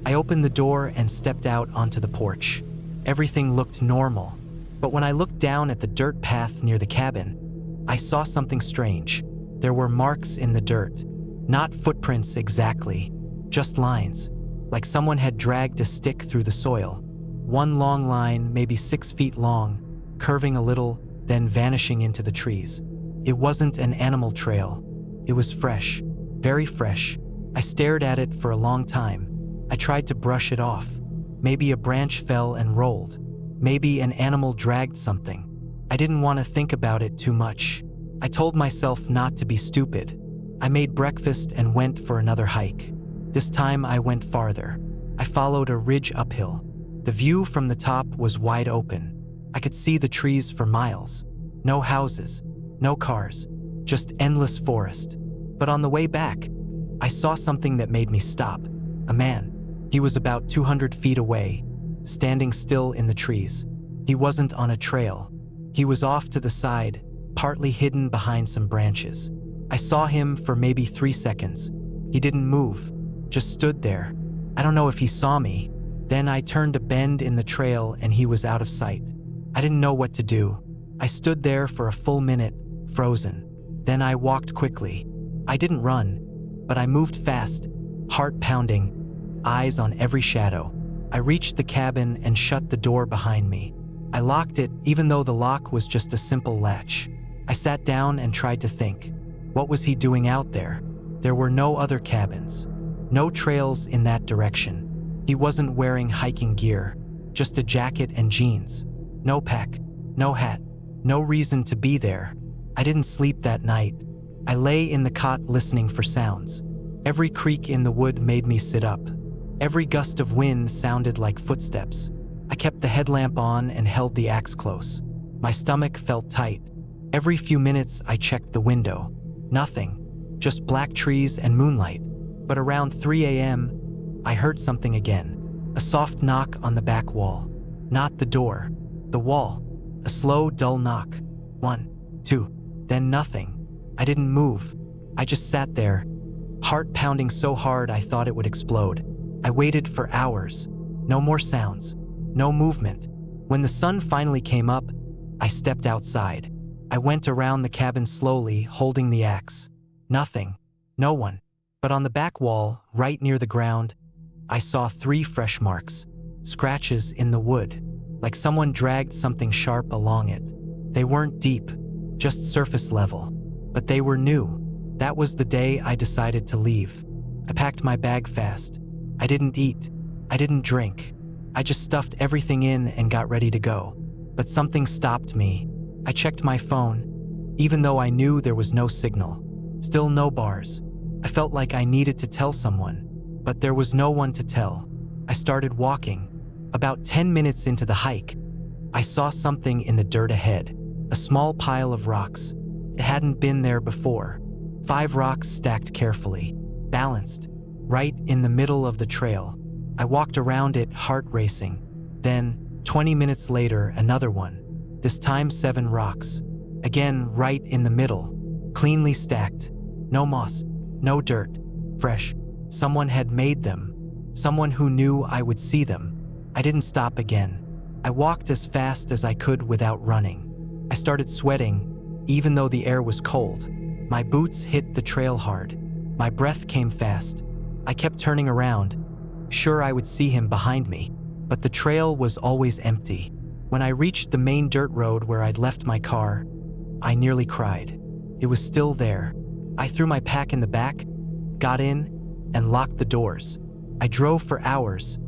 I opened the door and stepped out onto the porch. Everything looked normal. But when I looked down at the dirt path near the cabin, I saw something strange. There were marks in the dirt. Not footprints exactly, just lines. like someone had dragged a stick through the soil. One long line, maybe 6 feet long, curving a little, then vanishing into the trees. It wasn't an animal trail. It was fresh, very fresh. I stared at it for a long time. I tried to brush it off. Maybe a branch fell and rolled. Maybe an animal dragged something. I didn't want to think about it too much. I told myself not to be stupid. I made breakfast and went for another hike. This time I went farther. I followed a ridge uphill. The view from the top was wide open. I could see the trees for miles. No houses, no cars, just endless forest. But on the way back, I saw something that made me stop. A man. He was about 200 feet away, standing still in the trees. He wasn't on a trail. He was off to the side, partly hidden behind some branches. I saw him for maybe 3 seconds. He didn't move, just stood there. I don't know if he saw me. Then I turned a bend in the trail and he was out of sight. I didn't know what to do. I stood there for a full minute, frozen. Then I walked quickly. I didn't run, but I moved fast, heart pounding, eyes on every shadow. I reached the cabin and shut the door behind me. I locked it, even though the lock was just a simple latch. I sat down and tried to think. What was he doing out there? There were no other cabins, no trails in that direction. He wasn't wearing hiking gear, just a jacket and jeans. No pack, no hat, no reason to be there. I didn't sleep that night. I lay in the cot listening for sounds. Every creak in the wood made me sit up. Every gust of wind sounded like footsteps. I kept the headlamp on and held the axe close. My stomach felt tight. Every few minutes I checked the window. Nothing, just black trees and moonlight. But around 3 a.m., I heard something again. A soft knock on the back wall. Not the door, the wall. A slow, dull knock. 1, 2, then nothing. I didn't move. I just sat there, heart pounding so hard I thought it would explode. I waited for hours. No more sounds, no movement. When the sun finally came up, I stepped outside. I went around the cabin slowly, holding the axe. Nothing, no one. But on the back wall, right near the ground, I saw 3 fresh marks, scratches in the wood, like someone dragged something sharp along it. They weren't deep, just surface level, but they were new. That was the day I decided to leave. I packed my bag fast. I didn't eat. I didn't drink. I just stuffed everything in and got ready to go. But something stopped me. I checked my phone, even though I knew there was no signal. Still no bars. I felt like I needed to tell someone, but there was no one to tell. I started walking. About 10 minutes into the hike, I saw something in the dirt ahead. A small pile of rocks. It hadn't been there before. 5 rocks stacked carefully, balanced, right in the middle of the trail. I walked around it, heart racing. Then, 20 minutes later, another one. This time 7 rocks. Again, right in the middle, cleanly stacked. No moss, no dirt, fresh. Someone had made them. Someone who knew I would see them. I didn't stop again. I walked as fast as I could without running. I started sweating, even though the air was cold. My boots hit the trail hard. My breath came fast. I kept turning around, sure I would see him behind me, but the trail was always empty. When I reached the main dirt road where I'd left my car, I nearly cried. It was still there. I threw my pack in the back, got in, and locked the doors. I drove for hours,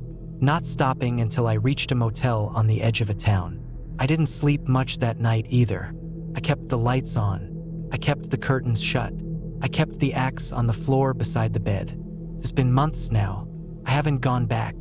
not stopping until I reached a motel on the edge of a town. I didn't sleep much that night either. I kept the lights on. I kept the curtains shut. I kept the axe on the floor beside the bed. It's been months now. I haven't gone back.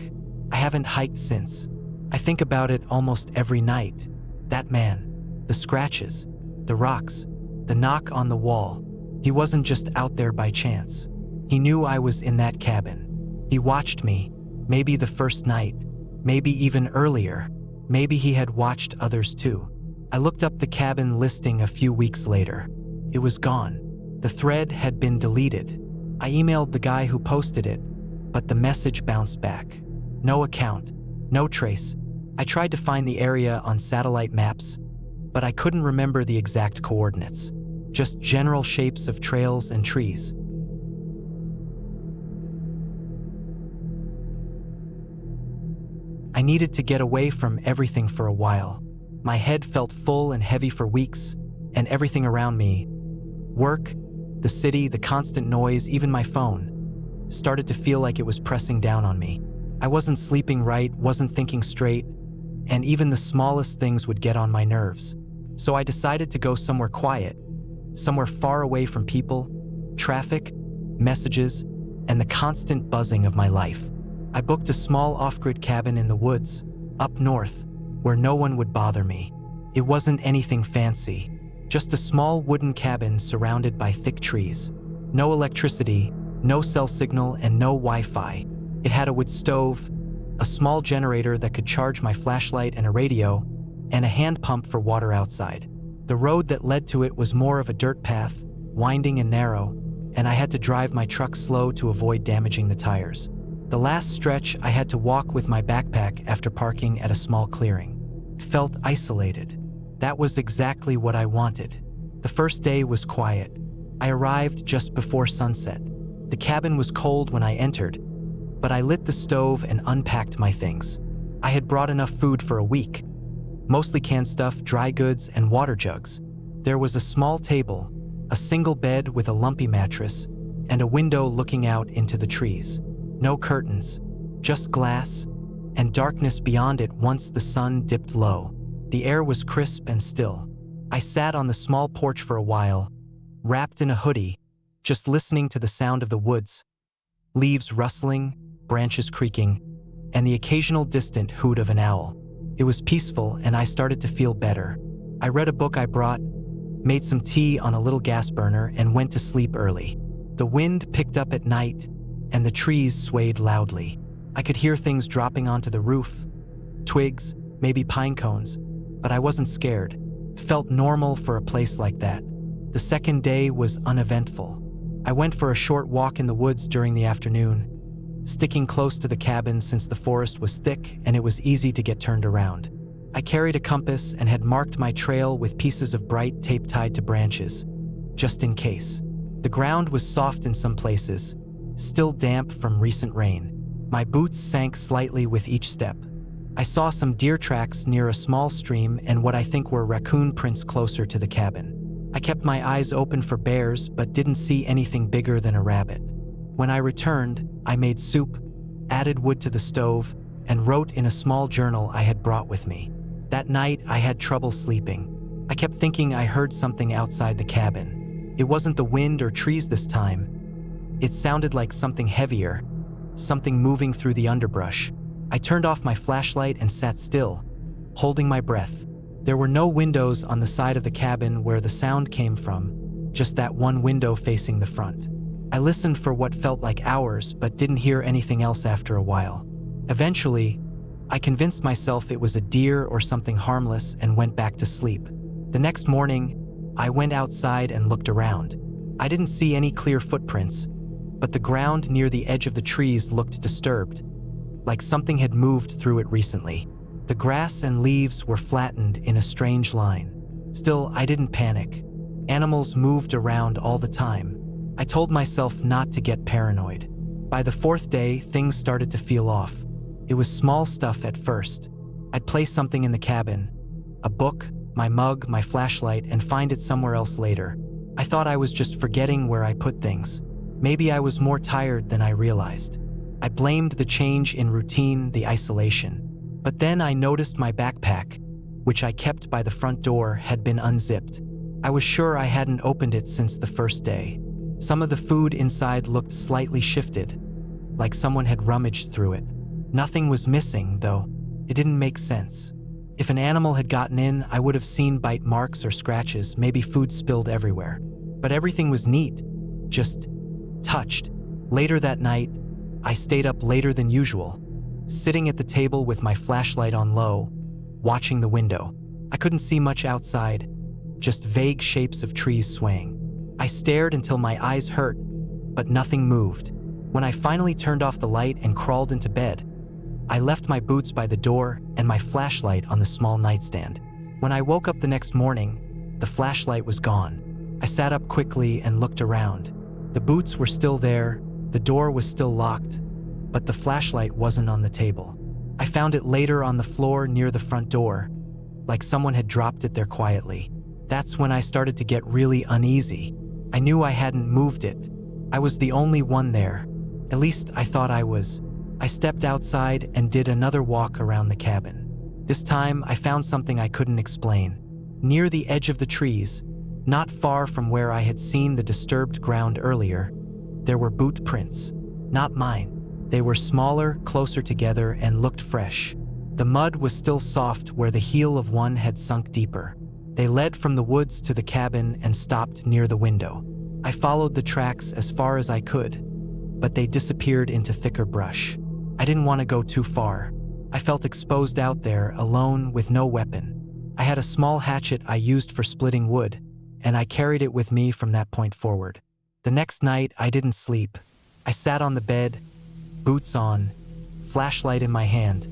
I haven't hiked since. I think about it almost every night. That man, the scratches, the rocks, the knock on the wall. He wasn't just out there by chance. He knew I was in that cabin. He watched me, maybe the first night, maybe even earlier. Maybe he had watched others too. I looked up the cabin listing a few weeks later. It was gone. The thread had been deleted. I emailed the guy who posted it, but the message bounced back. No account, no trace. I tried to find the area on satellite maps, but I couldn't remember the exact coordinates. Just general shapes of trails and trees. I needed to get away from everything for a while. My head felt full and heavy for weeks, and everything around me, work, the city, the constant noise, even my phone, started to feel like it was pressing down on me. I wasn't sleeping right, wasn't thinking straight, and even the smallest things would get on my nerves. So I decided to go somewhere quiet, somewhere far away from people, traffic, messages, and the constant buzzing of my life. I booked a small off-grid cabin in the woods, up north, where no one would bother me. It wasn't anything fancy, just a small wooden cabin surrounded by thick trees. No electricity, no cell signal, and no Wi-Fi. It had a wood stove, a small generator that could charge my flashlight and a radio, and a hand pump for water outside. The road that led to it was more of a dirt path, winding and narrow, and I had to drive my truck slow to avoid damaging the tires. The last stretch I had to walk with my backpack after parking at a small clearing. Felt isolated. That was exactly what I wanted. The first day was quiet. I arrived just before sunset. The cabin was cold when I entered, but I lit the stove and unpacked my things. I had brought enough food for a week, mostly canned stuff, dry goods, and water jugs. There was a small table, a single bed with a lumpy mattress, and a window looking out into the trees. No curtains, just glass, and darkness beyond it once the sun dipped low. The air was crisp and still. I sat on the small porch for a while, wrapped in a hoodie, just listening to the sound of the woods, leaves rustling, branches creaking, and the occasional distant hoot of an owl. It was peaceful, and I started to feel better. I read a book I brought, made some tea on a little gas burner, and went to sleep early. The wind picked up at night, and the trees swayed loudly. I could hear things dropping onto the roof, twigs, maybe pine cones, but I wasn't scared. It felt normal for a place like that. The second day was uneventful. I went for a short walk in the woods during the afternoon, sticking close to the cabin since the forest was thick and it was easy to get turned around. I carried a compass and had marked my trail with pieces of bright tape tied to branches, just in case. The ground was soft in some places, still damp from recent rain. My boots sank slightly with each step. I saw some deer tracks near a small stream and what I think were raccoon prints closer to the cabin. I kept my eyes open for bears but didn't see anything bigger than a rabbit. When I returned, I made soup, added wood to the stove, and wrote in a small journal I had brought with me. That night, I had trouble sleeping. I kept thinking I heard something outside the cabin. It wasn't the wind or trees this time. It sounded like something heavier, something moving through the underbrush. I turned off my flashlight and sat still, holding my breath. There were no windows on the side of the cabin where the sound came from, just that one window facing the front. I listened for what felt like hours, but didn't hear anything else after a while. Eventually, I convinced myself it was a deer or something harmless and went back to sleep. The next morning, I went outside and looked around. I didn't see any clear footprints, but the ground near the edge of the trees looked disturbed, like something had moved through it recently. The grass and leaves were flattened in a strange line. Still, I didn't panic. Animals moved around all the time. I told myself not to get paranoid. By the fourth day, things started to feel off. It was small stuff at first. I'd place something in the cabin, a book, my mug, my flashlight, and find it somewhere else later. I thought I was just forgetting where I put things. Maybe I was more tired than I realized. I blamed the change in routine, the isolation. But then I noticed my backpack, which I kept by the front door, had been unzipped. I was sure I hadn't opened it since the first day. Some of the food inside looked slightly shifted, like someone had rummaged through it. Nothing was missing, though. It didn't make sense. If an animal had gotten in, I would have seen bite marks or scratches, maybe food spilled everywhere. But everything was neat, just touched. Later that night, I stayed up later than usual, sitting at the table with my flashlight on low, watching the window. I couldn't see much outside, just vague shapes of trees swaying. I stared until my eyes hurt, but nothing moved. When I finally turned off the light and crawled into bed, I left my boots by the door and my flashlight on the small nightstand. When I woke up the next morning, the flashlight was gone. I sat up quickly and looked around. The boots were still there, the door was still locked, but the flashlight wasn't on the table. I found it later on the floor near the front door, like someone had dropped it there quietly. That's when I started to get really uneasy. I knew I hadn't moved it. I was the only one there. At least I thought I was. I stepped outside and did another walk around the cabin. This time I found something I couldn't explain. Near the edge of the trees, not far from where I had seen the disturbed ground earlier, there were boot prints. Not mine. They were smaller, closer together, and looked fresh. The mud was still soft where the heel of one had sunk deeper. They led from the woods to the cabin and stopped near the window. I followed the tracks as far as I could, but they disappeared into thicker brush. I didn't want to go too far. I felt exposed out there, alone with no weapon. I had a small hatchet I used for splitting wood, and I carried it with me from that point forward. The next night, I didn't sleep. I sat on the bed, boots on, flashlight in my hand,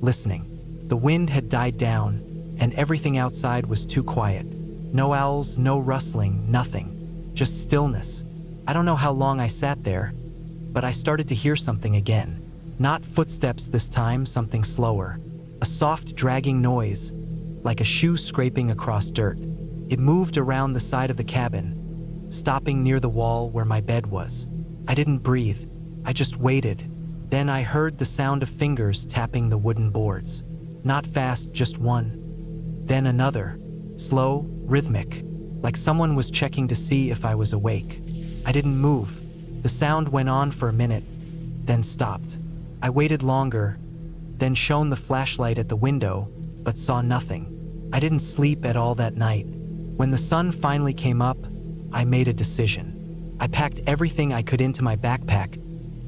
listening. The wind had died down, and everything outside was too quiet. No owls, no rustling, nothing. Just stillness. I don't know how long I sat there, but I started to hear something again. Not footsteps this time, something slower. A soft, dragging noise, like a shoe scraping across dirt. It moved around the side of the cabin, stopping near the wall where my bed was. I didn't breathe. I just waited. Then I heard the sound of fingers tapping the wooden boards. Not fast, just one. Then another. Slow, rhythmic, like someone was checking to see if I was awake. I didn't move. The sound went on for a minute, then stopped. I waited longer, then shone the flashlight at the window, but saw nothing. I didn't sleep at all that night. When the sun finally came up, I made a decision. I packed everything I could into my backpack,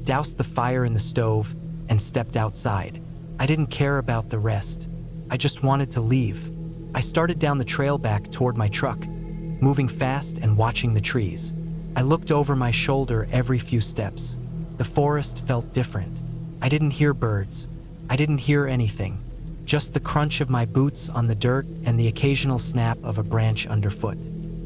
doused the fire in the stove, and stepped outside. I didn't care about the rest. I just wanted to leave. I started down the trail back toward my truck, moving fast and watching the trees. I looked over my shoulder every few steps. The forest felt different. I didn't hear birds. I didn't hear anything. Just the crunch of my boots on the dirt and the occasional snap of a branch underfoot.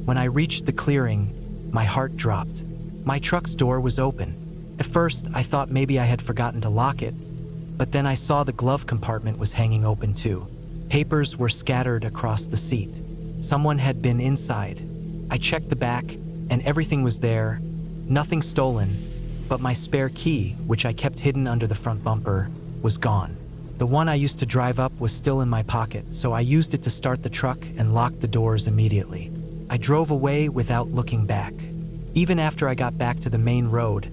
When I reached the clearing, my heart dropped. My truck's door was open. At first, I thought maybe I had forgotten to lock it, but then I saw the glove compartment was hanging open too. Papers were scattered across the seat. Someone had been inside. I checked the back, and everything was there. Nothing stolen, but my spare key, which I kept hidden under the front bumper, was gone. The one I used to drive up was still in my pocket, so I used it to start the truck and lock the doors immediately. I drove away without looking back. Even after I got back to the main road,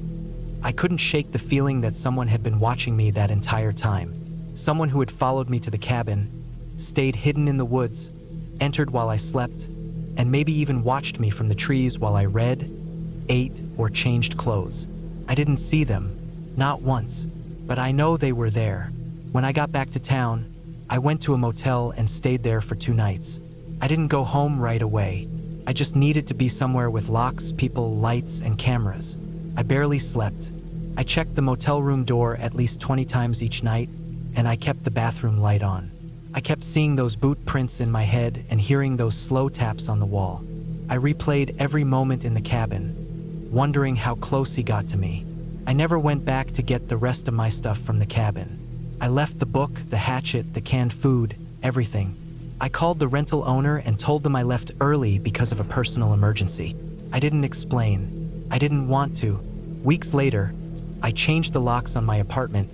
I couldn't shake the feeling that someone had been watching me that entire time. Someone who had followed me to the cabin, stayed hidden in the woods, entered while I slept, and maybe even watched me from the trees while I read, ate, or changed clothes. I didn't see them, not once, but I know they were there. When I got back to town, I went to a motel and stayed there for 2 nights. I didn't go home right away. I just needed to be somewhere with locks, people, lights, and cameras. I barely slept. I checked the motel room door at least 20 times each night, and I kept the bathroom light on. I kept seeing those boot prints in my head and hearing those slow taps on the wall. I replayed every moment in the cabin, wondering how close he got to me. I never went back to get the rest of my stuff from the cabin. I left the book, the hatchet, the canned food, everything. I called the rental owner and told them I left early because of a personal emergency. I didn't explain. I didn't want to. Weeks later, I changed the locks on my apartment,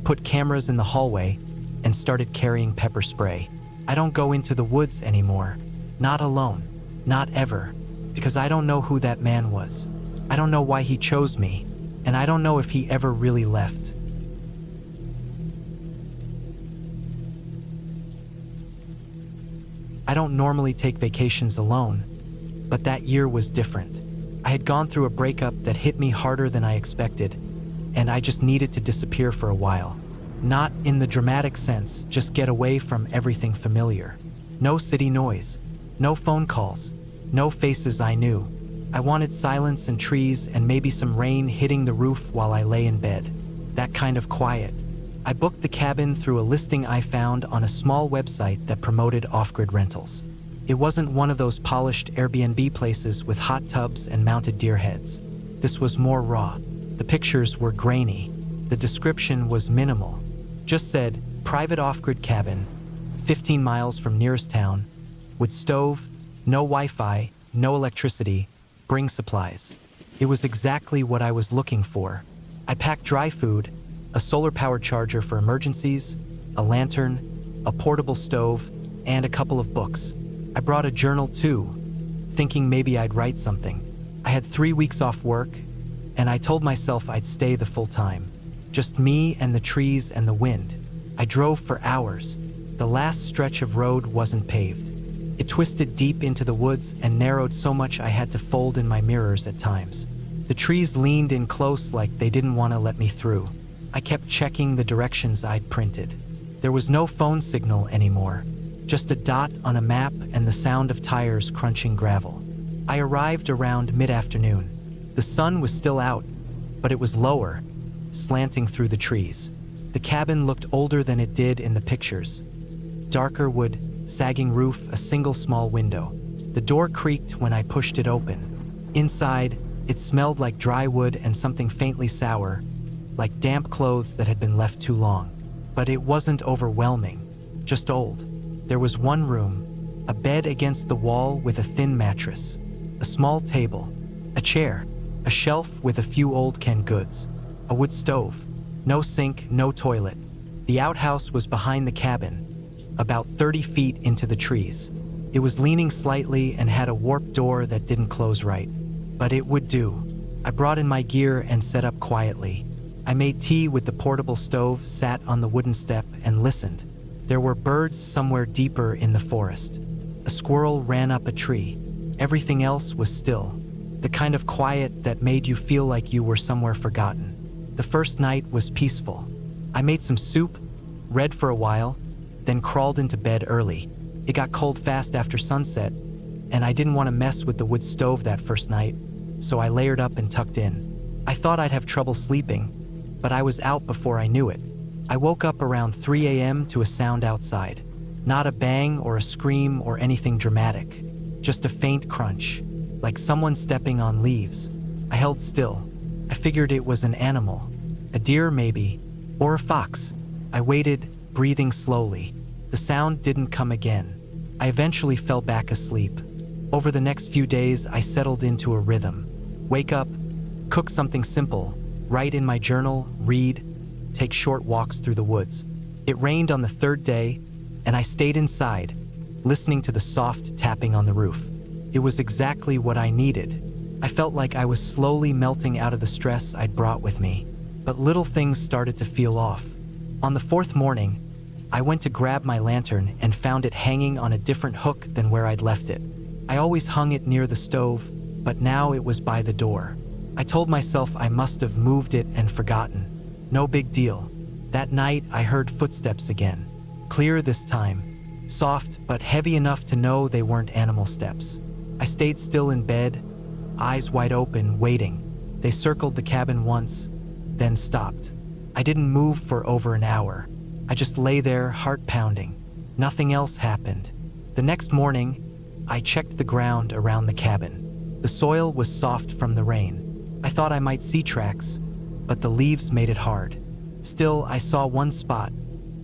put cameras in the hallway, and started carrying pepper spray. I don't go into the woods anymore. Not alone. Not ever. Because I don't know who that man was. I don't know why he chose me, and I don't know if he ever really left. I don't normally take vacations alone, but that year was different. I had gone through a breakup that hit me harder than I expected, and I just needed to disappear for a while. Not in the dramatic sense, just get away from everything familiar. No city noise, no phone calls, no faces I knew. I wanted silence and trees and maybe some rain hitting the roof while I lay in bed. That kind of quiet. I booked the cabin through a listing I found on a small website that promoted off-grid rentals. It wasn't one of those polished Airbnb places with hot tubs and mounted deer heads. This was more raw. The pictures were grainy. The description was minimal. Just said, private off-grid cabin, 15 miles from nearest town, with stove, no Wi-Fi, no electricity, bring supplies. It was exactly what I was looking for. I packed dry food, a solar-powered charger for emergencies, a lantern, a portable stove, and a couple of books. I brought a journal too, thinking maybe I'd write something. I had 3 weeks off work, and I told myself I'd stay the full time. Just me and the trees and the wind. I drove for hours. The last stretch of road wasn't paved. It twisted deep into the woods and narrowed so much I had to fold in my mirrors at times. The trees leaned in close like they didn't want to let me through. I kept checking the directions I'd printed. There was no phone signal anymore, just a dot on a map and the sound of tires crunching gravel. I arrived around mid-afternoon. The sun was still out, but it was lower, slanting through the trees. The cabin looked older than it did in the pictures. Darker wood, sagging roof, a single small window. The door creaked when I pushed it open. Inside, it smelled like dry wood and something faintly sour, like damp clothes that had been left too long. But it wasn't overwhelming, just old. There was one room, a bed against the wall with a thin mattress, a small table, a chair, a shelf with a few old canned goods, a wood stove, no sink, no toilet. The outhouse was behind the cabin, about 30 feet into the trees. It was leaning slightly and had a warped door that didn't close right, but it would do. I brought in my gear and set up quietly. I made tea with the portable stove, sat on the wooden step, and listened. There were birds somewhere deeper in the forest. A squirrel ran up a tree. Everything else was still, the kind of quiet that made you feel like you were somewhere forgotten. The first night was peaceful. I made some soup, read for a while, then crawled into bed early. It got cold fast after sunset, and I didn't want to mess with the wood stove that first night, so I layered up and tucked in. I thought I'd have trouble sleeping, but I was out before I knew it. I woke up around 3 a.m. to a sound outside. Not a bang or a scream or anything dramatic, just a faint crunch, like someone stepping on leaves. I held still. I figured it was an animal, a deer maybe, or a fox. I waited, breathing slowly. The sound didn't come again. I eventually fell back asleep. Over the next few days, I settled into a rhythm. Wake up, cook something simple, write in my journal, read, take short walks through the woods. It rained on the third day, and I stayed inside, listening to the soft tapping on the roof. It was exactly what I needed. I felt like I was slowly melting out of the stress I'd brought with me, but little things started to feel off. On the fourth morning, I went to grab my lantern and found it hanging on a different hook than where I'd left it. I always hung it near the stove, but now it was by the door. I told myself I must have moved it and forgotten. No big deal. That night, I heard footsteps again. Clear this time. Soft, but heavy enough to know they weren't animal steps. I stayed still in bed, eyes wide open, waiting. They circled the cabin once, then stopped. I didn't move for over an hour. I just lay there, heart pounding. Nothing else happened. The next morning, I checked the ground around the cabin. The soil was soft from the rain. I thought I might see tracks, but the leaves made it hard. Still, I saw one spot,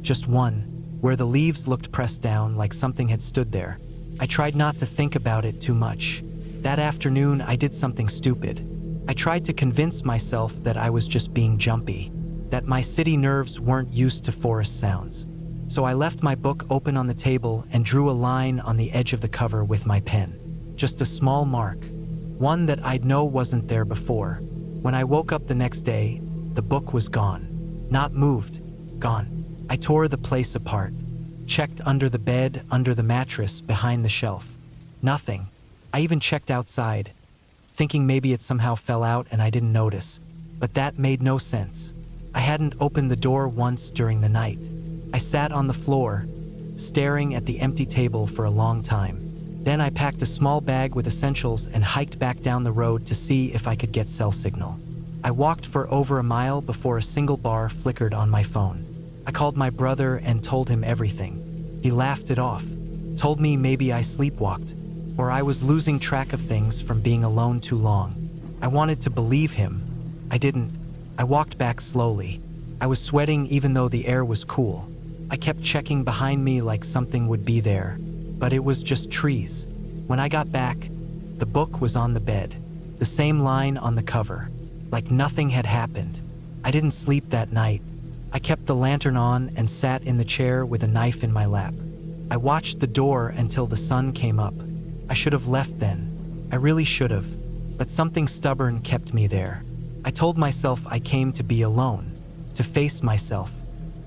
just one, where the leaves looked pressed down like something had stood there. I tried not to think about it too much. That afternoon, I did something stupid. I tried to convince myself that I was just being jumpy, that my city nerves weren't used to forest sounds. So I left my book open on the table and drew a line on the edge of the cover with my pen. Just a small mark, one that I'd know wasn't there before. When I woke up the next day, the book was gone. Not moved, gone. I tore the place apart, checked under the bed, under the mattress, behind the shelf. Nothing. I even checked outside, thinking maybe it somehow fell out and I didn't notice. But that made no sense. I hadn't opened the door once during the night. I sat on the floor, staring at the empty table for a long time. Then I packed a small bag with essentials and hiked back down the road to see if I could get cell signal. I walked for over a mile before a single bar flickered on my phone. I called my brother and told him everything. He laughed it off, told me maybe I sleepwalked, or I was losing track of things from being alone too long. I wanted to believe him. I didn't. I walked back slowly. I was sweating even though the air was cool. I kept checking behind me like something would be there, but it was just trees. When I got back, the book was on the bed, the same line on the cover, like nothing had happened. I didn't sleep that night. I kept the lantern on and sat in the chair with a knife in my lap. I watched the door until the sun came up. I should have left then. I really should have, but something stubborn kept me there. I told myself I came to be alone, to face myself,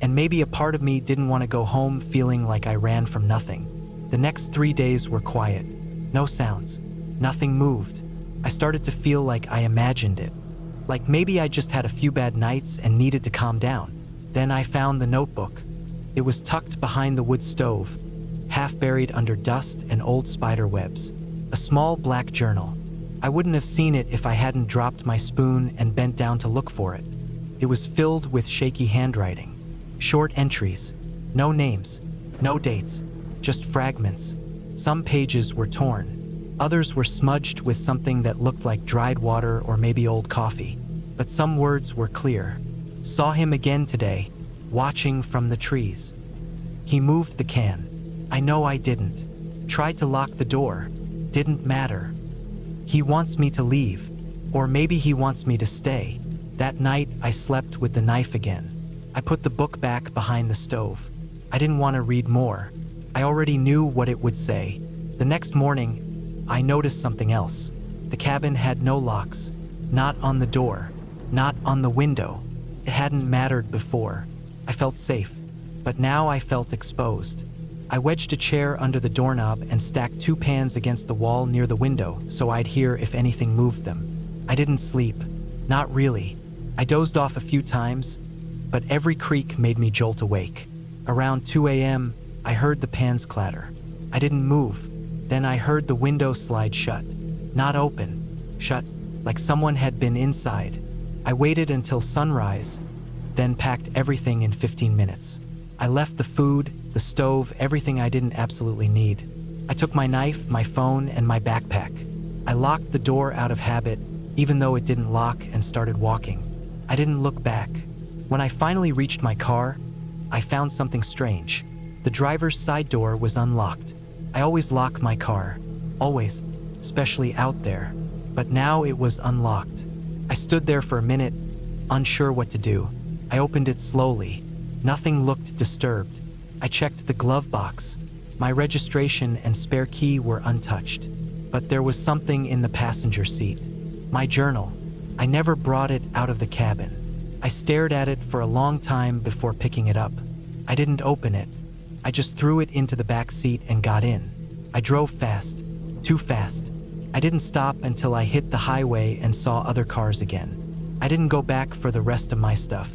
and maybe a part of me didn't want to go home feeling like I ran from nothing. The next 3 days were quiet. No sounds. Nothing moved. I started to feel like I imagined it. Like maybe I just had a few bad nights and needed to calm down. Then I found the notebook. It was tucked behind the wood stove, half buried under dust and old spider webs. A small black journal. I wouldn't have seen it if I hadn't dropped my spoon and bent down to look for it. It was filled with shaky handwriting. Short entries. No names. No dates. Just fragments. Some pages were torn. Others were smudged with something that looked like dried water or maybe old coffee. But some words were clear. Saw him again today, watching from the trees. He moved the can. I know I didn't. Tried to lock the door. Didn't matter. He wants me to leave, or maybe he wants me to stay. That night, I slept with the knife again. I put the book back behind the stove. I didn't want to read more. I already knew what it would say. The next morning, I noticed something else. The cabin had no locks. Not on the door. Not on the window. It hadn't mattered before. I felt safe, but now I felt exposed. I wedged a chair under the doorknob and stacked 2 pans against the wall near the window so I'd hear if anything moved them. I didn't sleep. Not really. I dozed off a few times, but every creak made me jolt awake. Around 2 a.m., I heard the pans clatter. I didn't move. Then I heard the window slide shut. Not open. Shut, like someone had been inside. I waited until sunrise, then packed everything in 15 minutes. I left the food, the stove, everything I didn't absolutely need. I took my knife, my phone, and my backpack. I locked the door out of habit, even though it didn't lock, and started walking. I didn't look back. When I finally reached my car, I found something strange. The driver's side door was unlocked. I always lock my car. Always, especially out there. But now it was unlocked. I stood there for a minute, unsure what to do. I opened it slowly. Nothing looked disturbed. I checked the glove box. My registration and spare key were untouched. But there was something in the passenger seat. My journal. I never brought it out of the cabin. I stared at it for a long time before picking it up. I didn't open it. I just threw it into the back seat and got in. I drove fast. Too fast. I didn't stop until I hit the highway and saw other cars again. I didn't go back for the rest of my stuff.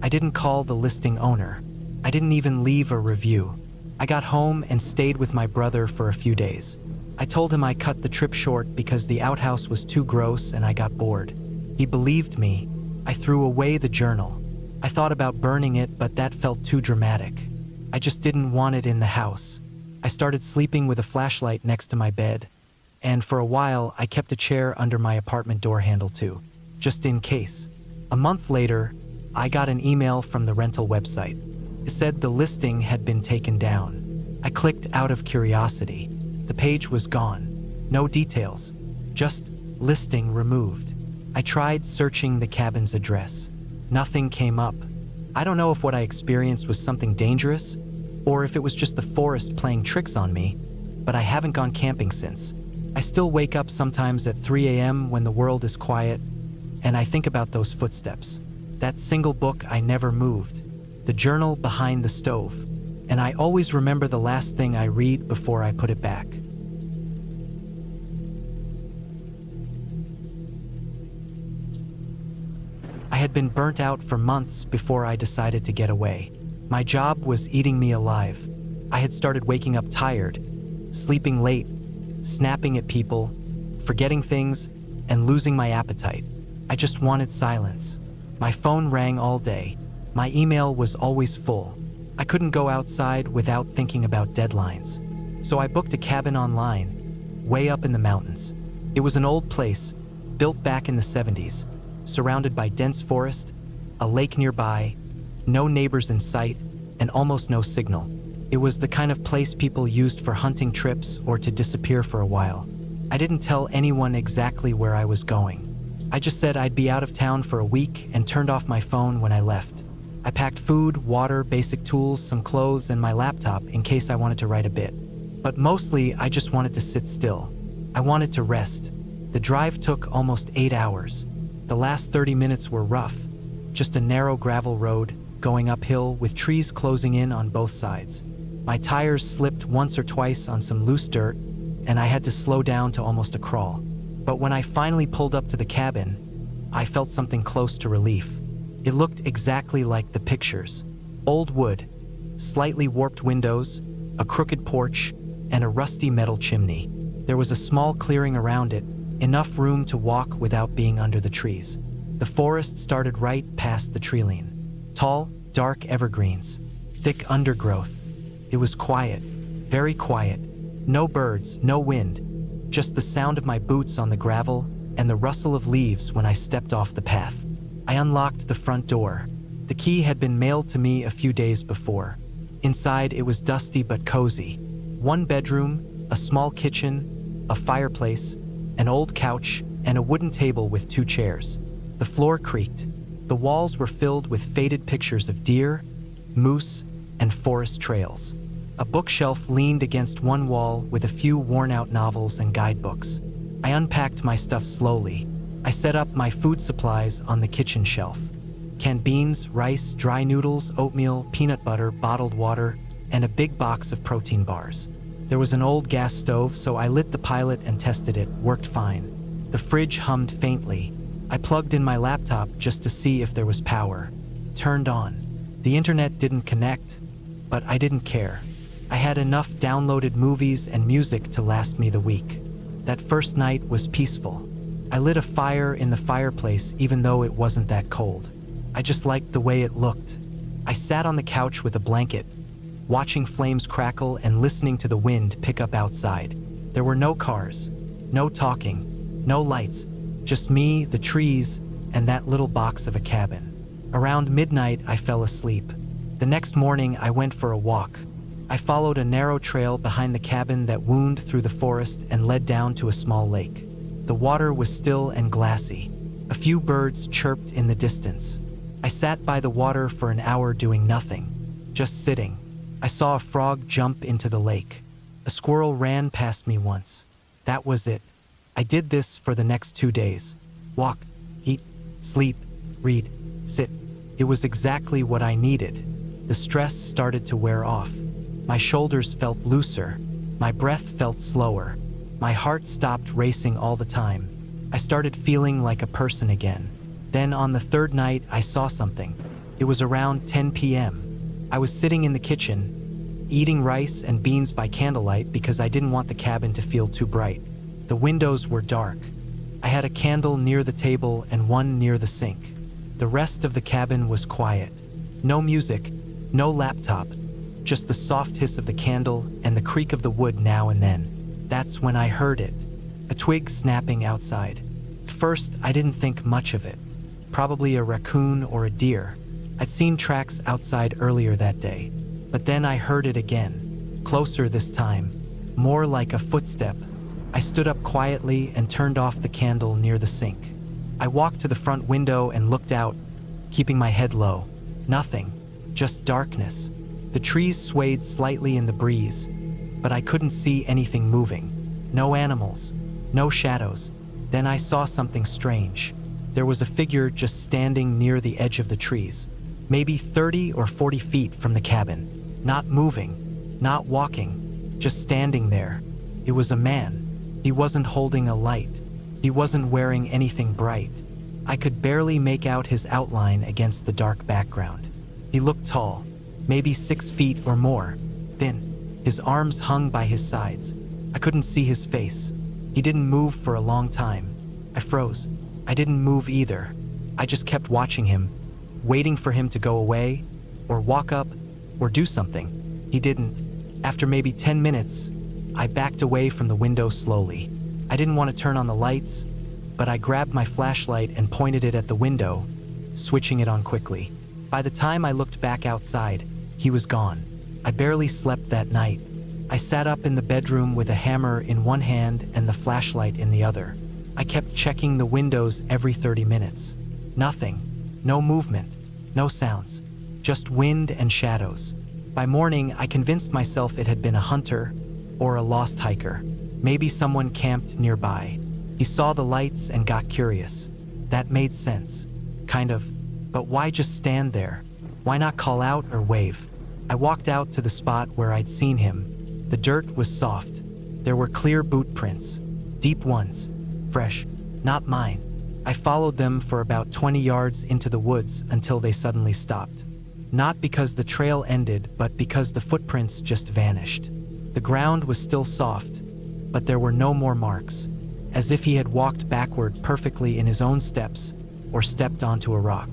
I didn't call the listing owner. I didn't even leave a review. I got home and stayed with my brother for a few days. I told him I cut the trip short because the outhouse was too gross and I got bored. He believed me. I threw away the journal. I thought about burning it, but that felt too dramatic. I just didn't want it in the house. I started sleeping with a flashlight next to my bed, and for a while I kept a chair under my apartment door handle too, just in case. A month later, I got an email from the rental website. It said the listing had been taken down. I clicked out of curiosity. The page was gone. No details. Just listing removed. I tried searching the cabin's address. Nothing came up. I don't know if what I experienced was something dangerous, or if it was just the forest playing tricks on me, but I haven't gone camping since. I still wake up sometimes at 3 a.m. when the world is quiet, and I think about those footsteps. That single book I never moved. The journal behind the stove. And I always remember the last thing I read before I put it back. I had been burnt out for months before I decided to get away. My job was eating me alive. I had started waking up tired, sleeping late, snapping at people, forgetting things, and losing my appetite. I just wanted silence. My phone rang all day. My email was always full. I couldn't go outside without thinking about deadlines. So I booked a cabin online, way up in the mountains. It was an old place, built back in the 70s, surrounded by dense forest, a lake nearby, no neighbors in sight, and almost no signal. It was the kind of place people used for hunting trips or to disappear for a while. I didn't tell anyone exactly where I was going. I just said I'd be out of town for a week and turned off my phone when I left. I packed food, water, basic tools, some clothes, and my laptop in case I wanted to write a bit. But mostly, I just wanted to sit still. I wanted to rest. The drive took almost 8 hours. The last 30 minutes were rough. Just a narrow gravel road, going uphill with trees closing in on both sides. My tires slipped once or twice on some loose dirt, and I had to slow down to almost a crawl. But when I finally pulled up to the cabin, I felt something close to relief. It looked exactly like the pictures. Old wood, slightly warped windows, a crooked porch, and a rusty metal chimney. There was a small clearing around it, enough room to walk without being under the trees. The forest started right past the treeline. Tall, dark evergreens, thick undergrowth. It was quiet, very quiet. No birds, no wind, just the sound of my boots on the gravel and the rustle of leaves when I stepped off the path. I unlocked the front door. The key had been mailed to me a few days before. Inside, it was dusty but cozy. One bedroom, a small kitchen, a fireplace, an old couch, and a wooden table with 2 chairs. The floor creaked. The walls were filled with faded pictures of deer, moose, and forest trails. A bookshelf leaned against one wall with a few worn-out novels and guidebooks. I unpacked my stuff slowly. I set up my food supplies on the kitchen shelf. Canned beans, rice, dry noodles, oatmeal, peanut butter, bottled water, and a big box of protein bars. There was an old gas stove, so I lit the pilot and tested it. Worked fine. The fridge hummed faintly. I plugged in my laptop just to see if there was power. Turned on. The internet didn't connect, but I didn't care. I had enough downloaded movies and music to last me the week. That first night was peaceful. I lit a fire in the fireplace even though it wasn't that cold. I just liked the way it looked. I sat on the couch with a blanket, watching flames crackle and listening to the wind pick up outside. There were no cars, no talking, no lights, just me, the trees, and that little box of a cabin. Around midnight, I fell asleep. The next morning, I went for a walk. I followed a narrow trail behind the cabin that wound through the forest and led down to a small lake. The water was still and glassy. A few birds chirped in the distance. I sat by the water for an hour doing nothing, just sitting. I saw a frog jump into the lake. A squirrel ran past me once. That was it. I did this for the next 2 days. Walk, eat, sleep, read, sit. It was exactly what I needed. The stress started to wear off. My shoulders felt looser. My breath felt slower. My heart stopped racing all the time. I started feeling like a person again. Then on the 3rd night, I saw something. It was around 10 p.m. I was sitting in the kitchen, eating rice and beans by candlelight because I didn't want the cabin to feel too bright. The windows were dark. I had a candle near the table and one near the sink. The rest of the cabin was quiet. No music, no laptop, just the soft hiss of the candle and the creak of the wood now and then. That's when I heard it, a twig snapping outside. At first, I didn't think much of it. Probably a raccoon or a deer. I'd seen tracks outside earlier that day. But then I heard it again, closer this time, more like a footstep. I stood up quietly and turned off the candle near the sink. I walked to the front window and looked out, keeping my head low. Nothing, just darkness. The trees swayed slightly in the breeze, but I couldn't see anything moving. No animals, no shadows. Then I saw something strange. There was a figure just standing near the edge of the trees, maybe 30 or 40 feet from the cabin. Not moving, not walking, just standing there. It was a man. He wasn't holding a light. He wasn't wearing anything bright. I could barely make out his outline against the dark background. He looked tall, maybe 6 feet or more, thin. His arms hung by his sides. I couldn't see his face. He didn't move for a long time. I froze. I didn't move either. I just kept watching him, waiting for him to go away, or walk up, or do something. He didn't. After maybe 10 minutes, I backed away from the window slowly. I didn't want to turn on the lights, but I grabbed my flashlight and pointed it at the window, switching it on quickly. By the time I looked back outside, He was gone. I barely slept that night. I sat up in the bedroom with a hammer in one hand and the flashlight in the other. I kept checking the windows every 30 minutes. Nothing. No movement. No sounds. Just wind and shadows. By morning, I convinced myself it had been a hunter or a lost hiker. Maybe someone camped nearby. He saw the lights and got curious. That made sense. Kind of. But why just stand there? Why not call out or wave? I walked out to the spot where I'd seen him. The dirt was soft. There were clear boot prints. Deep ones. Fresh. Not mine. I followed them for about 20 yards into the woods until they suddenly stopped. Not because the trail ended, but because the footprints just vanished. The ground was still soft, but there were no more marks, as if he had walked backward perfectly in his own steps or stepped onto a rock.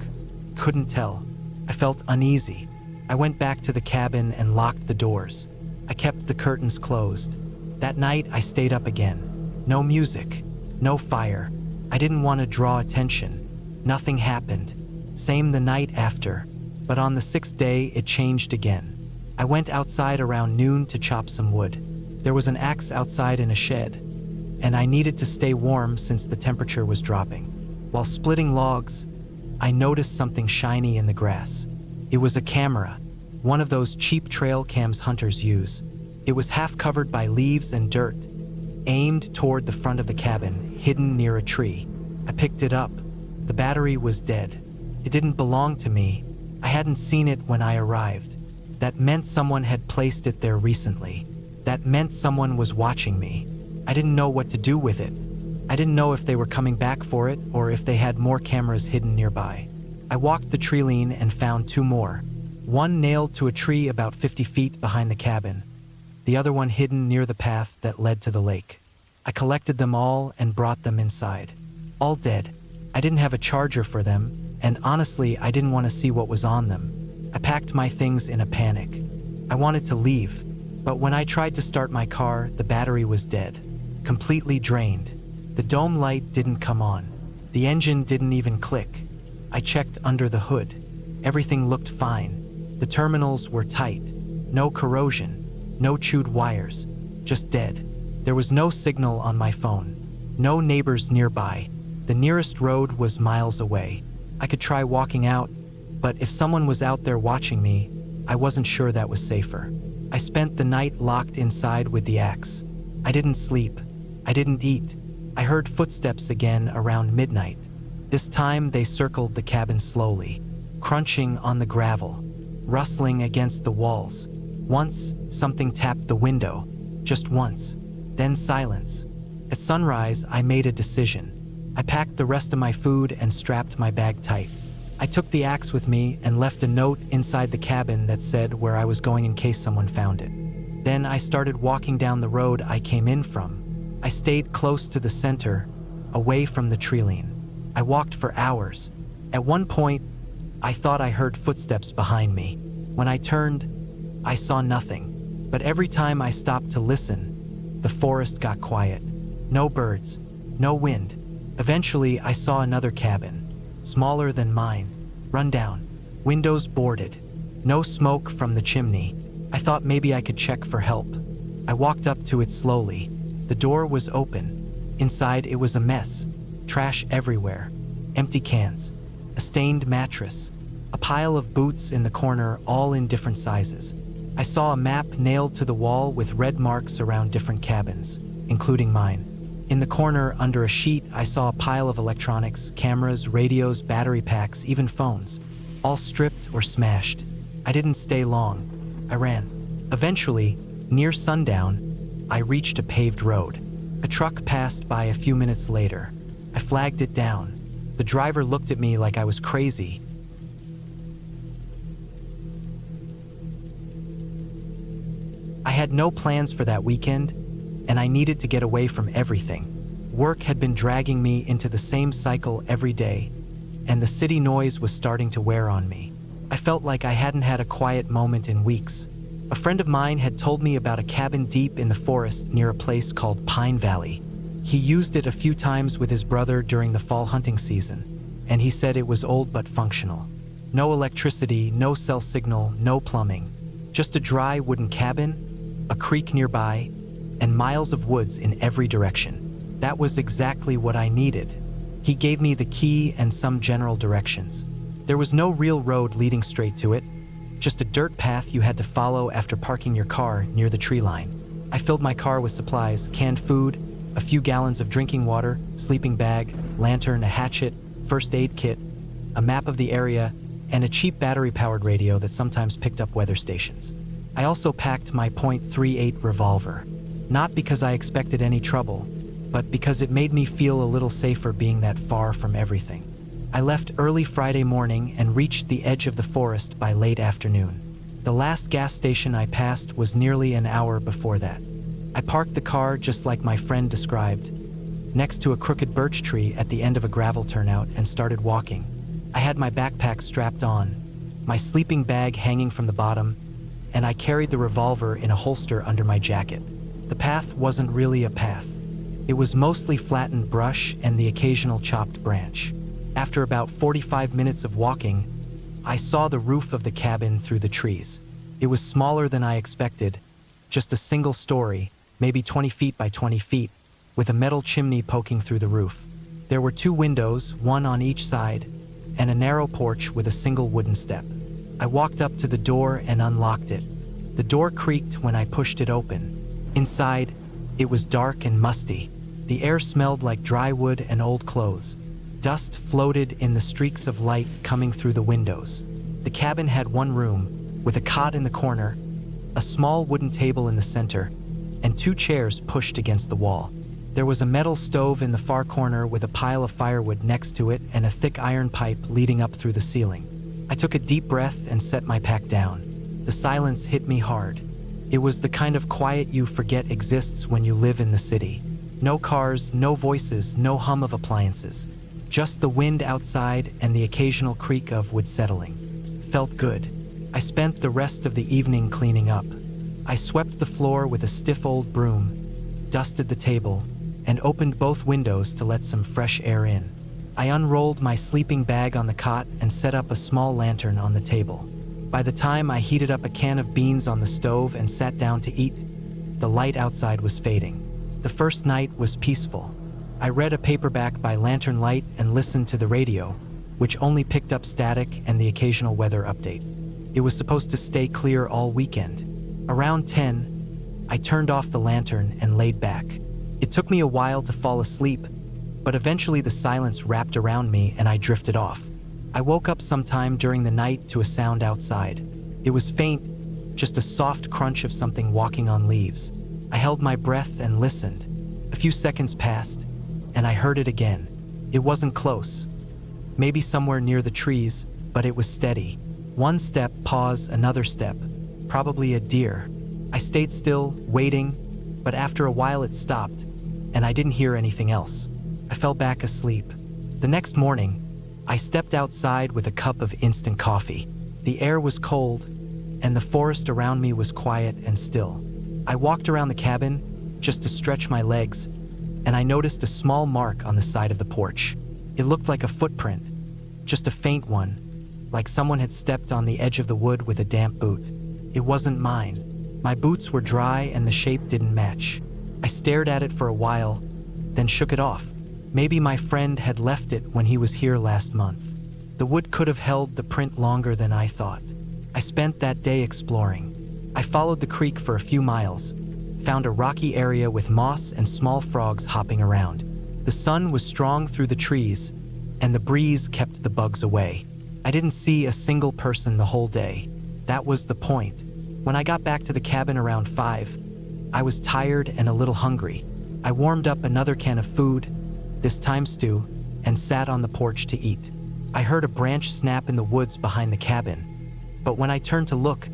Couldn't tell. I felt uneasy. I went back to the cabin and locked the doors. I kept the curtains closed. That night, I stayed up again. No music. No fire. I didn't want to draw attention. Nothing happened. Same the night after. But on the 6th day, it changed again. I went outside around noon to chop some wood. There was an axe outside in a shed, and I needed to stay warm since the temperature was dropping. While splitting logs, I noticed something shiny in the grass. It was a camera, one of those cheap trail cams hunters use. It was half covered by leaves and dirt, aimed toward the front of the cabin, hidden near a tree. I picked it up. The battery was dead. It didn't belong to me. I hadn't seen it when I arrived. That meant someone had placed it there recently. That meant someone was watching me. I didn't know what to do with it. I didn't know if they were coming back for it or if they had more cameras hidden nearby. I walked the tree line and found 2 more. One nailed to a tree about 50 feet behind the cabin. The other one hidden near the path that led to the lake. I collected them all and brought them inside. All dead. I didn't have a charger for them, and honestly, I didn't want to see what was on them. I packed my things in a panic. I wanted to leave, but when I tried to start my car, the battery was dead. Completely drained. The dome light didn't come on. The engine didn't even click. I checked under the hood. Everything looked fine. The terminals were tight. No corrosion. No chewed wires. Just dead. There was no signal on my phone. No neighbors nearby. The nearest road was miles away. I could try walking out, but if someone was out there watching me, I wasn't sure that was safer. I spent the night locked inside with the axe. I didn't sleep. I didn't eat. I heard footsteps again around midnight. This time they circled the cabin slowly, crunching on the gravel, rustling against the walls. Once, something tapped the window. Just once. Then silence. At sunrise, I made a decision. I packed the rest of my food and strapped my bag tight. I took the axe with me and left a note inside the cabin that said where I was going in case someone found it. Then I started walking down the road I came in from. I stayed close to the center, away from the tree line. I walked for hours. At one point, I thought I heard footsteps behind me. When I turned, I saw nothing. But every time I stopped to listen, the forest got quiet. No birds, no wind. Eventually, I saw another cabin, smaller than mine, run down, windows boarded, no smoke from the chimney. I thought maybe I could check for help. I walked up to it slowly. The door was open. Inside, it was a mess. Trash everywhere. Empty cans. A stained mattress. A pile of boots in the corner, all in different sizes. I saw a map nailed to the wall with red marks around different cabins, including mine. In the corner, under a sheet, I saw a pile of electronics, cameras, radios, battery packs, even phones, all stripped or smashed. I didn't stay long. I ran. Eventually, near sundown, I reached a paved road. A truck passed by a few minutes later. I flagged it down. The driver looked at me like I was crazy. I had no plans for that weekend, and I needed to get away from everything. Work had been dragging me into the same cycle every day, and the city noise was starting to wear on me. I felt like I hadn't had a quiet moment in weeks. A friend of mine had told me about a cabin deep in the forest near a place called Pine Valley. He used it a few times with his brother during the fall hunting season, and he said it was old but functional. No electricity, no cell signal, no plumbing. Just a dry wooden cabin, a creek nearby, and miles of woods in every direction. That was exactly what I needed. He gave me the key and some general directions. There was no real road leading straight to it, just a dirt path you had to follow after parking your car near the tree line. I filled my car with supplies, canned food, a few gallons of drinking water, sleeping bag, lantern, a hatchet, first aid kit, a map of the area, and a cheap battery-powered radio that sometimes picked up weather stations. I also packed my .38 revolver, not because I expected any trouble, but because it made me feel a little safer being that far from everything. I left early Friday morning and reached the edge of the forest by late afternoon. The last gas station I passed was nearly an hour before that. I parked the car just like my friend described, next to a crooked birch tree at the end of a gravel turnout, and started walking. I had my backpack strapped on, my sleeping bag hanging from the bottom, and I carried the revolver in a holster under my jacket. The path wasn't really a path. It was mostly flattened brush and the occasional chopped branch. After about 45 minutes of walking, I saw the roof of the cabin through the trees. It was smaller than I expected, just a single story, maybe 20 feet by 20 feet, with a metal chimney poking through the roof. There were 2 windows, one on each side, and a narrow porch with a single wooden step. I walked up to the door and unlocked it. The door creaked when I pushed it open. Inside, it was dark and musty. The air smelled like dry wood and old clothes. Dust floated in the streaks of light coming through the windows. The cabin had one room, with a cot in the corner, a small wooden table in the center, and 2 chairs pushed against the wall. There was a metal stove in the far corner with a pile of firewood next to it and a thick iron pipe leading up through the ceiling. I took a deep breath and set my pack down. The silence hit me hard. It was the kind of quiet you forget exists when you live in the city. No cars, no voices, no hum of appliances. Just the wind outside and the occasional creak of wood settling. Felt good. I spent the rest of the evening cleaning up. I swept the floor with a stiff old broom, dusted the table, and opened both windows to let some fresh air in. I unrolled my sleeping bag on the cot and set up a small lantern on the table. By the time I heated up a can of beans on the stove and sat down to eat, the light outside was fading. The first night was peaceful. I read a paperback by lantern light and listened to the radio, which only picked up static and the occasional weather update. It was supposed to stay clear all weekend. Around 10, I turned off the lantern and laid back. It took me a while to fall asleep, but eventually the silence wrapped around me and I drifted off. I woke up sometime during the night to a sound outside. It was faint, just a soft crunch of something walking on leaves. I held my breath and listened. A few seconds passed, and I heard it again. It wasn't close, maybe somewhere near the trees, but it was steady. One step, pause, another step, probably a deer. I stayed still, waiting, but after a while it stopped, and I didn't hear anything else. I fell back asleep. The next morning, I stepped outside with a cup of instant coffee. The air was cold, and the forest around me was quiet and still. I walked around the cabin just to stretch my legs, and I noticed a small mark on the side of the porch. It looked like a footprint, just a faint one, like someone had stepped on the edge of the wood with a damp boot. It wasn't mine. My boots were dry and the shape didn't match. I stared at it for a while, then shook it off. Maybe my friend had left it when he was here last month. The wood could have held the print longer than I thought. I spent that day exploring. I followed the creek for a few miles, found a rocky area with moss and small frogs hopping around. The sun was strong through the trees, and the breeze kept the bugs away. I didn't see a single person the whole day. That was the point. When I got back to the cabin around 5, I was tired and a little hungry. I warmed up another can of food, this time stew, and sat on the porch to eat. I heard a branch snap in the woods behind the cabin, but when I turned to look,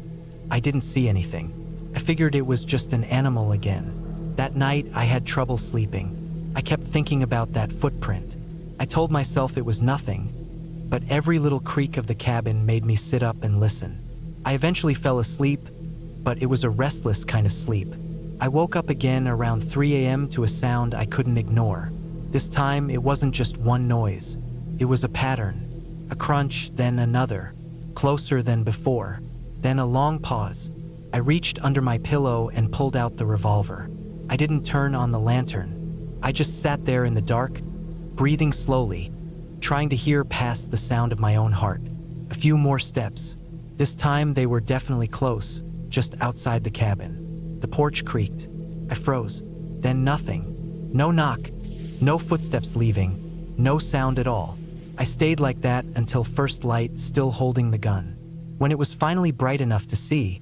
I didn't see anything. I figured it was just an animal again. That night, I had trouble sleeping. I kept thinking about that footprint. I told myself it was nothing, but every little creak of the cabin made me sit up and listen. I eventually fell asleep, but it was a restless kind of sleep. I woke up again around 3 a.m. to a sound I couldn't ignore. This time, it wasn't just one noise. It was a pattern. A crunch, then another. Closer than before. Then a long pause. I reached under my pillow and pulled out the revolver. I didn't turn on the lantern. I just sat there in the dark, breathing slowly, trying to hear past the sound of my own heart. A few more steps. This time they were definitely close, just outside the cabin. The porch creaked. I froze. Then nothing. No knock. No footsteps leaving. No sound at all. I stayed like that until first light, still holding the gun. When it was finally bright enough to see,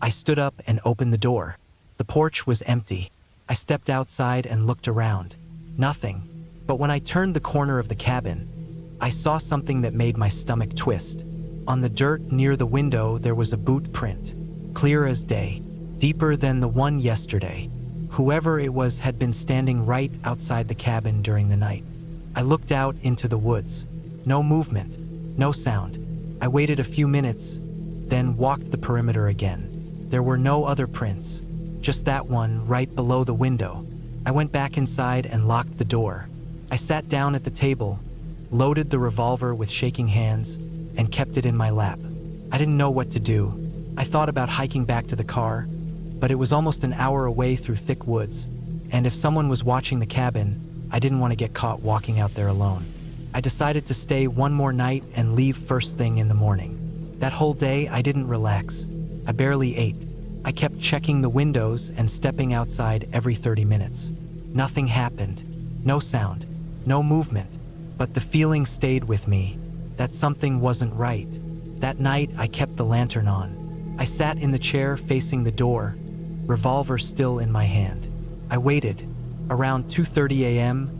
I stood up and opened the door. The porch was empty. I stepped outside and looked around. Nothing. But when I turned the corner of the cabin, I saw something that made my stomach twist. On the dirt near the window, there was a boot print, clear as day, deeper than the one yesterday. Whoever it was had been standing right outside the cabin during the night. I looked out into the woods. No movement, no sound. I waited a few minutes, then walked the perimeter again. There were no other prints, just that one right below the window. I went back inside and locked the door. I sat down at the table, loaded the revolver with shaking hands, and kept it in my lap. I didn't know what to do. I thought about hiking back to the car, but it was almost an hour away through thick woods, and if someone was watching the cabin, I didn't want to get caught walking out there alone. I decided to stay one more night and leave first thing in the morning. That whole day, I didn't relax. I barely ate. I kept checking the windows and stepping outside every 30 minutes. Nothing happened. No sound. No movement. But the feeling stayed with me that something wasn't right. That night, I kept the lantern on. I sat in the chair facing the door, revolver still in my hand. I waited. Around 2:30 a.m.,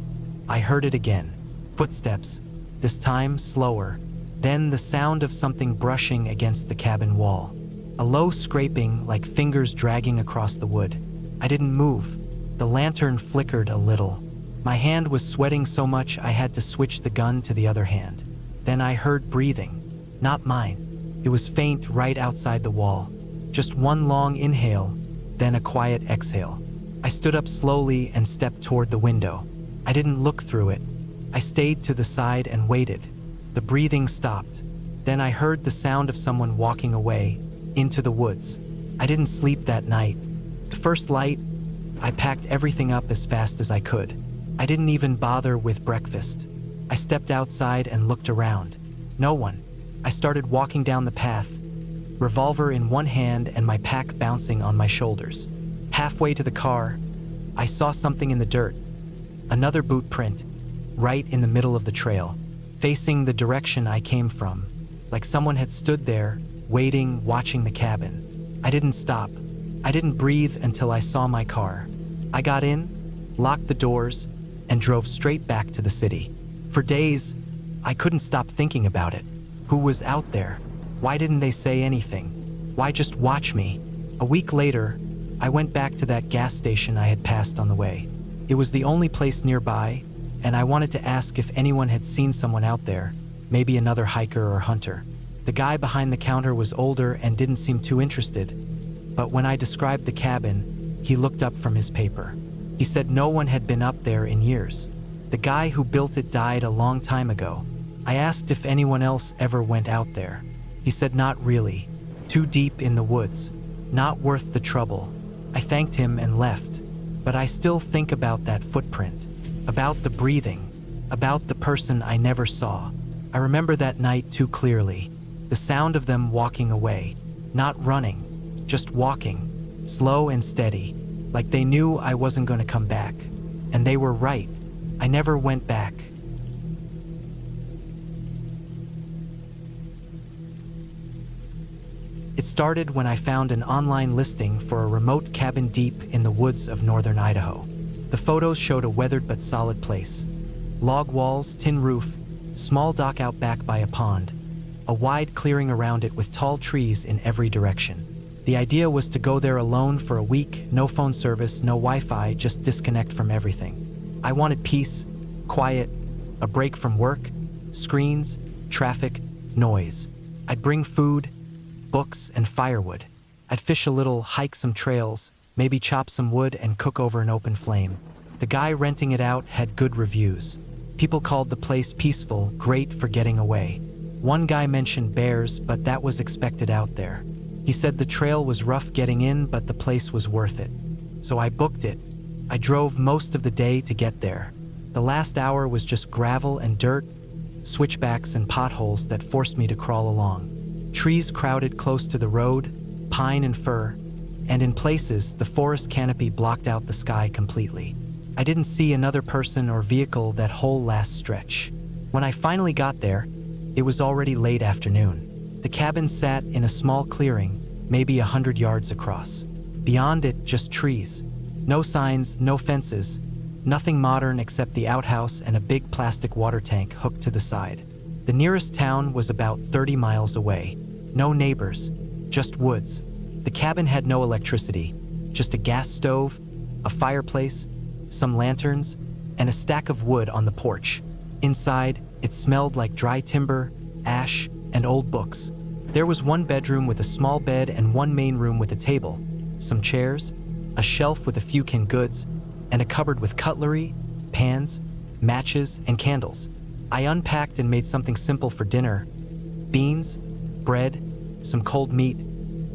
I heard it again. Footsteps, this time slower. Then the sound of something brushing against the cabin wall. A low scraping like fingers dragging across the wood. I didn't move. The lantern flickered a little. My hand was sweating so much I had to switch the gun to the other hand. Then I heard breathing. Not mine. It was faint right outside the wall. Just one long inhale, then a quiet exhale. I stood up slowly and stepped toward the window. I didn't look through it. I stayed to the side and waited. The breathing stopped. Then I heard the sound of someone walking away, into the woods. I didn't sleep that night. The first light, I packed everything up as fast as I could. I didn't even bother with breakfast. I stepped outside and looked around. No one. I started walking down the path, revolver in one hand and my pack bouncing on my shoulders. Halfway to the car, I saw something in the dirt. Another boot print, right in the middle of the trail, facing the direction I came from, like someone had stood there, waiting, watching the cabin. I didn't stop. I didn't breathe until I saw my car. I got in, locked the doors, and drove straight back to the city. For days, I couldn't stop thinking about it. Who was out there? Why didn't they say anything? Why just watch me? A week later, I went back to that gas station I had passed on the way. It was the only place nearby, and I wanted to ask if anyone had seen someone out there, maybe another hiker or hunter. The guy behind the counter was older and didn't seem too interested, but when I described the cabin, he looked up from his paper. He said no one had been up there in years. The guy who built it died a long time ago. I asked if anyone else ever went out there. He said not really. Too deep in the woods. Not worth the trouble. I thanked him and left. But I still think about that footprint. About the breathing. About the person I never saw. I remember that night too clearly. The sound of them walking away. Not running. Just walking. Slow and steady. Like they knew I wasn't going to come back. And they were right. I never went back. It started when I found an online listing for a remote cabin deep in the woods of northern Idaho. The photos showed a weathered but solid place. Log walls, tin roof, small dock out back by a pond, a wide clearing around it with tall trees in every direction. The idea was to go there alone for a week, no phone service, no Wi-Fi, just disconnect from everything. I wanted peace, quiet, a break from work, screens, traffic, noise. I'd bring food, books, and firewood. I'd fish a little, hike some trails, maybe chop some wood and cook over an open flame. The guy renting it out had good reviews. People called the place peaceful, great for getting away. One guy mentioned bears, but that was expected out there. He said the trail was rough getting in, but the place was worth it. So I booked it. I drove most of the day to get there. The last hour was just gravel and dirt, switchbacks and potholes that forced me to crawl along. Trees crowded close to the road, pine and fir, and in places, the forest canopy blocked out the sky completely. I didn't see another person or vehicle that whole last stretch. When I finally got there, it was already late afternoon. The cabin sat in a small clearing, maybe 100 yards across. Beyond it, just trees. No signs, no fences, nothing modern except the outhouse and a big plastic water tank hooked to the side. The nearest town was about 30 miles away. No neighbors, just woods. The cabin had no electricity, just a gas stove, a fireplace, some lanterns, and a stack of wood on the porch. Inside, it smelled like dry timber, ash, and old books. There was one bedroom with a small bed and one main room with a table, some chairs, a shelf with a few canned goods, and a cupboard with cutlery, pans, matches, and candles. I unpacked and made something simple for dinner: beans, bread, some cold meat,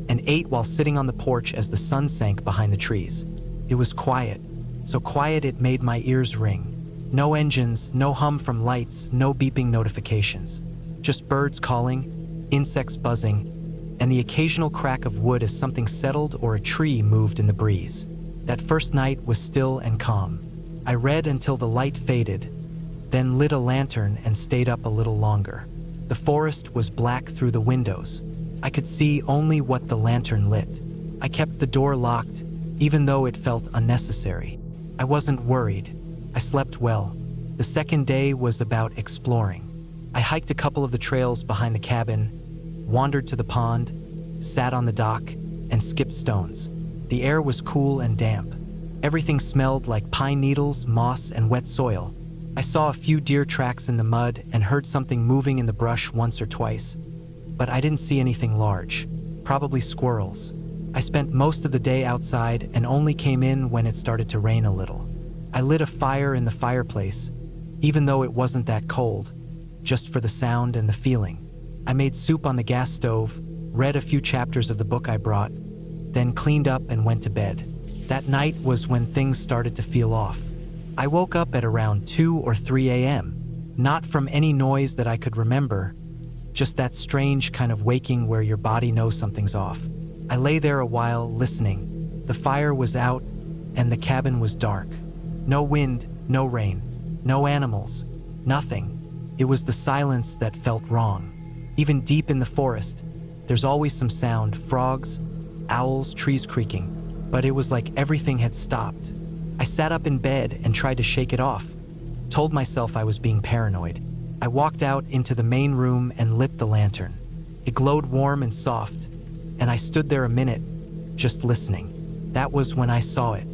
and ate while sitting on the porch as the sun sank behind the trees. It was quiet, so quiet it made my ears ring. No engines, no hum from lights, no beeping notifications. Just birds calling, insects buzzing, and the occasional crack of wood as something settled or a tree moved in the breeze. That first night was still and calm. I read until the light faded, then lit a lantern and stayed up a little longer. The forest was black through the windows. I could see only what the lantern lit. I kept the door locked, even though it felt unnecessary. I wasn't worried. I slept well. The second day was about exploring. I hiked a couple of the trails behind the cabin, wandered to the pond, sat on the dock, and skipped stones. The air was cool and damp. Everything smelled like pine needles, moss, and wet soil. I saw a few deer tracks in the mud and heard something moving in the brush once or twice, but I didn't see anything large, probably squirrels. I spent most of the day outside and only came in when it started to rain a little. I lit a fire in the fireplace, even though it wasn't that cold, just for the sound and the feeling. I made soup on the gas stove, read a few chapters of the book I brought, then cleaned up and went to bed. That night was when things started to feel off. I woke up at around 2 or 3 a.m., not from any noise that I could remember, just that strange kind of waking where your body knows something's off. I lay there a while, listening. The fire was out, and the cabin was dark. No wind, no rain, no animals, nothing. It was the silence that felt wrong. Even deep in the forest, there's always some sound: frogs, owls, trees creaking. But it was like everything had stopped. I sat up in bed and tried to shake it off. Told myself I was being paranoid. I walked out into the main room and lit the lantern. It glowed warm and soft, and I stood there a minute, just listening. That was when I saw it.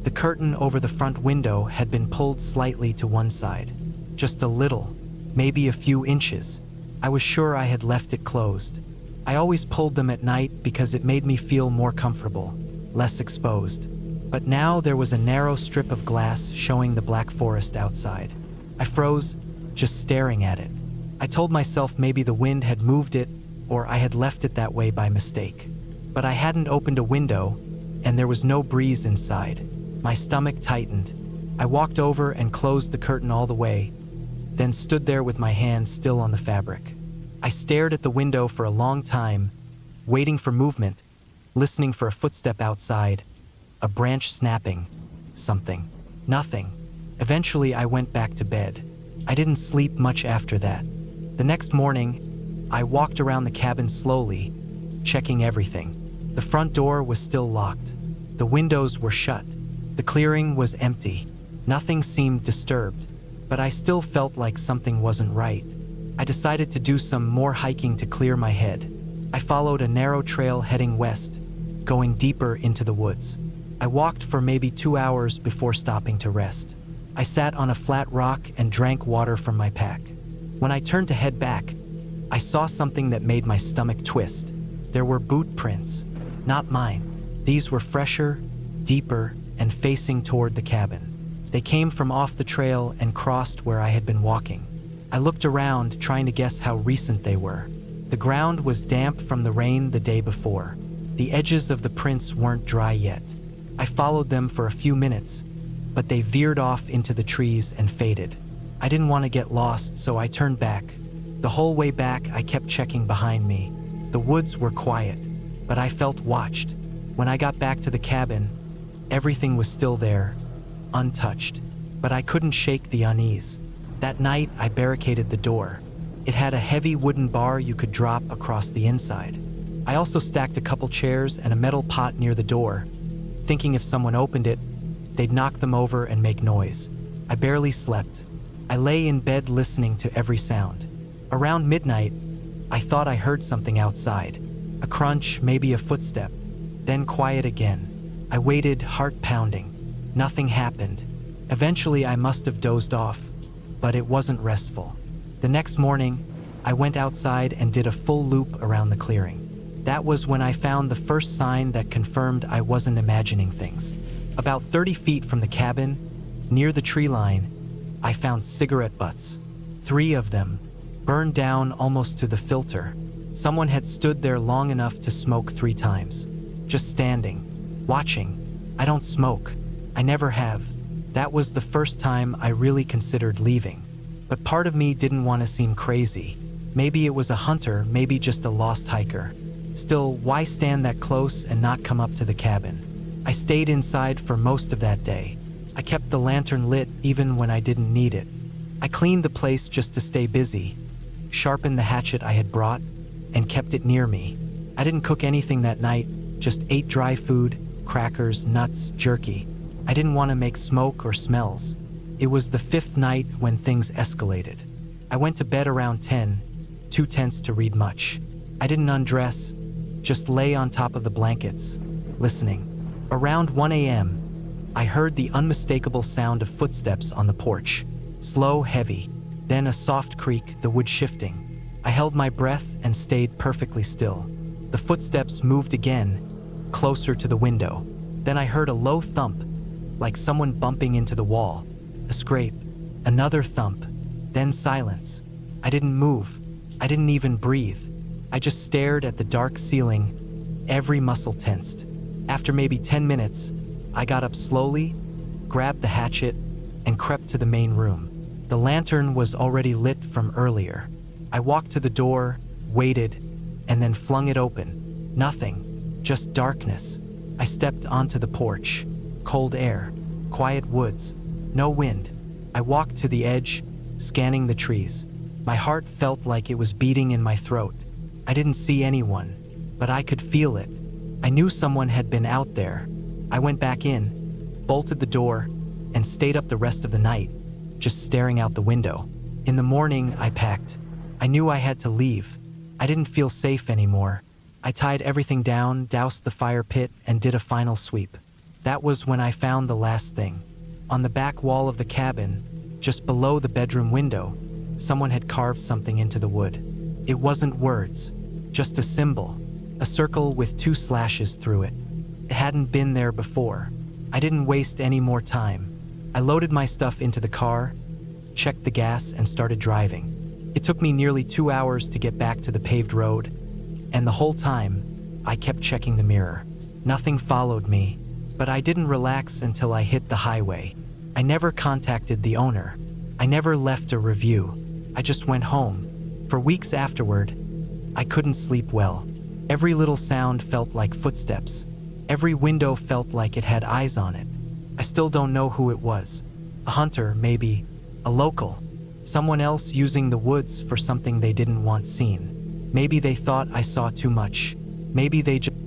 The curtain over the front window had been pulled slightly to one side. Just a little, maybe a few inches. I was sure I had left it closed. I always pulled them at night because it made me feel more comfortable, less exposed. But now there was a narrow strip of glass showing the black forest outside. I froze, just staring at it. I told myself maybe the wind had moved it, or I had left it that way by mistake. But I hadn't opened a window, and there was no breeze inside. My stomach tightened. I walked over and closed the curtain all the way, then stood there with my hand still on the fabric. I stared at the window for a long time, waiting for movement, listening for a footstep outside, a branch snapping, something. Nothing. Eventually, I went back to bed. I didn't sleep much after that. The next morning, I walked around the cabin slowly, checking everything. The front door was still locked. The windows were shut. The clearing was empty. Nothing seemed disturbed, but I still felt like something wasn't right. I decided to do some more hiking to clear my head. I followed a narrow trail heading west, going deeper into the woods. I walked for maybe 2 hours before stopping to rest. I sat on a flat rock and drank water from my pack. When I turned to head back, I saw something that made my stomach twist. There were boot prints, not mine. These were fresher, deeper, and facing toward the cabin. They came from off the trail and crossed where I had been walking. I looked around, trying to guess how recent they were. The ground was damp from the rain the day before. The edges of the prints weren't dry yet. I followed them for a few minutes, but they veered off into the trees and faded. I didn't want to get lost, so I turned back. The whole way back, I kept checking behind me. The woods were quiet, but I felt watched. When I got back to the cabin, everything was still there, untouched, but I couldn't shake the unease. That night, I barricaded the door. It had a heavy wooden bar you could drop across the inside. I also stacked a couple chairs and a metal pot near the door, thinking if someone opened it, they'd knock them over and make noise. I barely slept. I lay in bed listening to every sound. Around midnight, I thought I heard something outside. A crunch, maybe a footstep. Then quiet again. I waited, heart pounding. Nothing happened. Eventually, I must have dozed off, but it wasn't restful. The next morning, I went outside and did a full loop around the clearing. That was when I found the first sign that confirmed I wasn't imagining things. About 30 feet from the cabin, near the tree line, I found cigarette butts. 3 of them, burned down almost to the filter. Someone had stood there long enough to smoke 3 times. Just standing, watching. I don't smoke. I never have. That was the first time I really considered leaving. But part of me didn't want to seem crazy. Maybe it was a hunter, maybe just a lost hiker. Still, why stand that close and not come up to the cabin? I stayed inside for most of that day. I kept the lantern lit even when I didn't need it. I cleaned the place just to stay busy, sharpened the hatchet I had brought, and kept it near me. I didn't cook anything that night, just ate dry food, crackers, nuts, jerky. I didn't want to make smoke or smells. It was the 5th night when things escalated. I went to bed around 10, too tense to read much. I didn't undress, just lay on top of the blankets, listening. Around 1 a.m., I heard the unmistakable sound of footsteps on the porch. Slow, heavy, then a soft creak, the wood shifting. I held my breath and stayed perfectly still. The footsteps moved again, closer to the window. Then I heard a low thump, like someone bumping into the wall. A scrape, another thump, then silence. I didn't move. I didn't even breathe. I just stared at the dark ceiling, every muscle tensed. After maybe 10 minutes, I got up slowly, grabbed the hatchet, and crept to the main room. The lantern was already lit from earlier. I walked to the door, waited, and then flung it open. Nothing, just darkness. I stepped onto the porch. Cold air, quiet woods, no wind. I walked to the edge, scanning the trees. My heart felt like it was beating in my throat. I didn't see anyone, but I could feel it. I knew someone had been out there. I went back in, bolted the door, and stayed up the rest of the night, just staring out the window. In the morning, I packed. I knew I had to leave. I didn't feel safe anymore. I tied everything down, doused the fire pit, and did a final sweep. That was when I found the last thing. On the back wall of the cabin, just below the bedroom window, someone had carved something into the wood. It wasn't words, just a symbol, a circle with 2 slashes through it. It hadn't been there before. I didn't waste any more time. I loaded my stuff into the car, checked the gas, and started driving. It took me nearly 2 hours to get back to the paved road, and the whole time, I kept checking the mirror. Nothing followed me, but I didn't relax until I hit the highway. I never contacted the owner. I never left a review. I just went home. For weeks afterward, I couldn't sleep well. Every little sound felt like footsteps. Every window felt like it had eyes on it. I still don't know who it was. A hunter, maybe. A local. Someone else using the woods for something they didn't want seen. Maybe they thought I saw too much. Maybe they just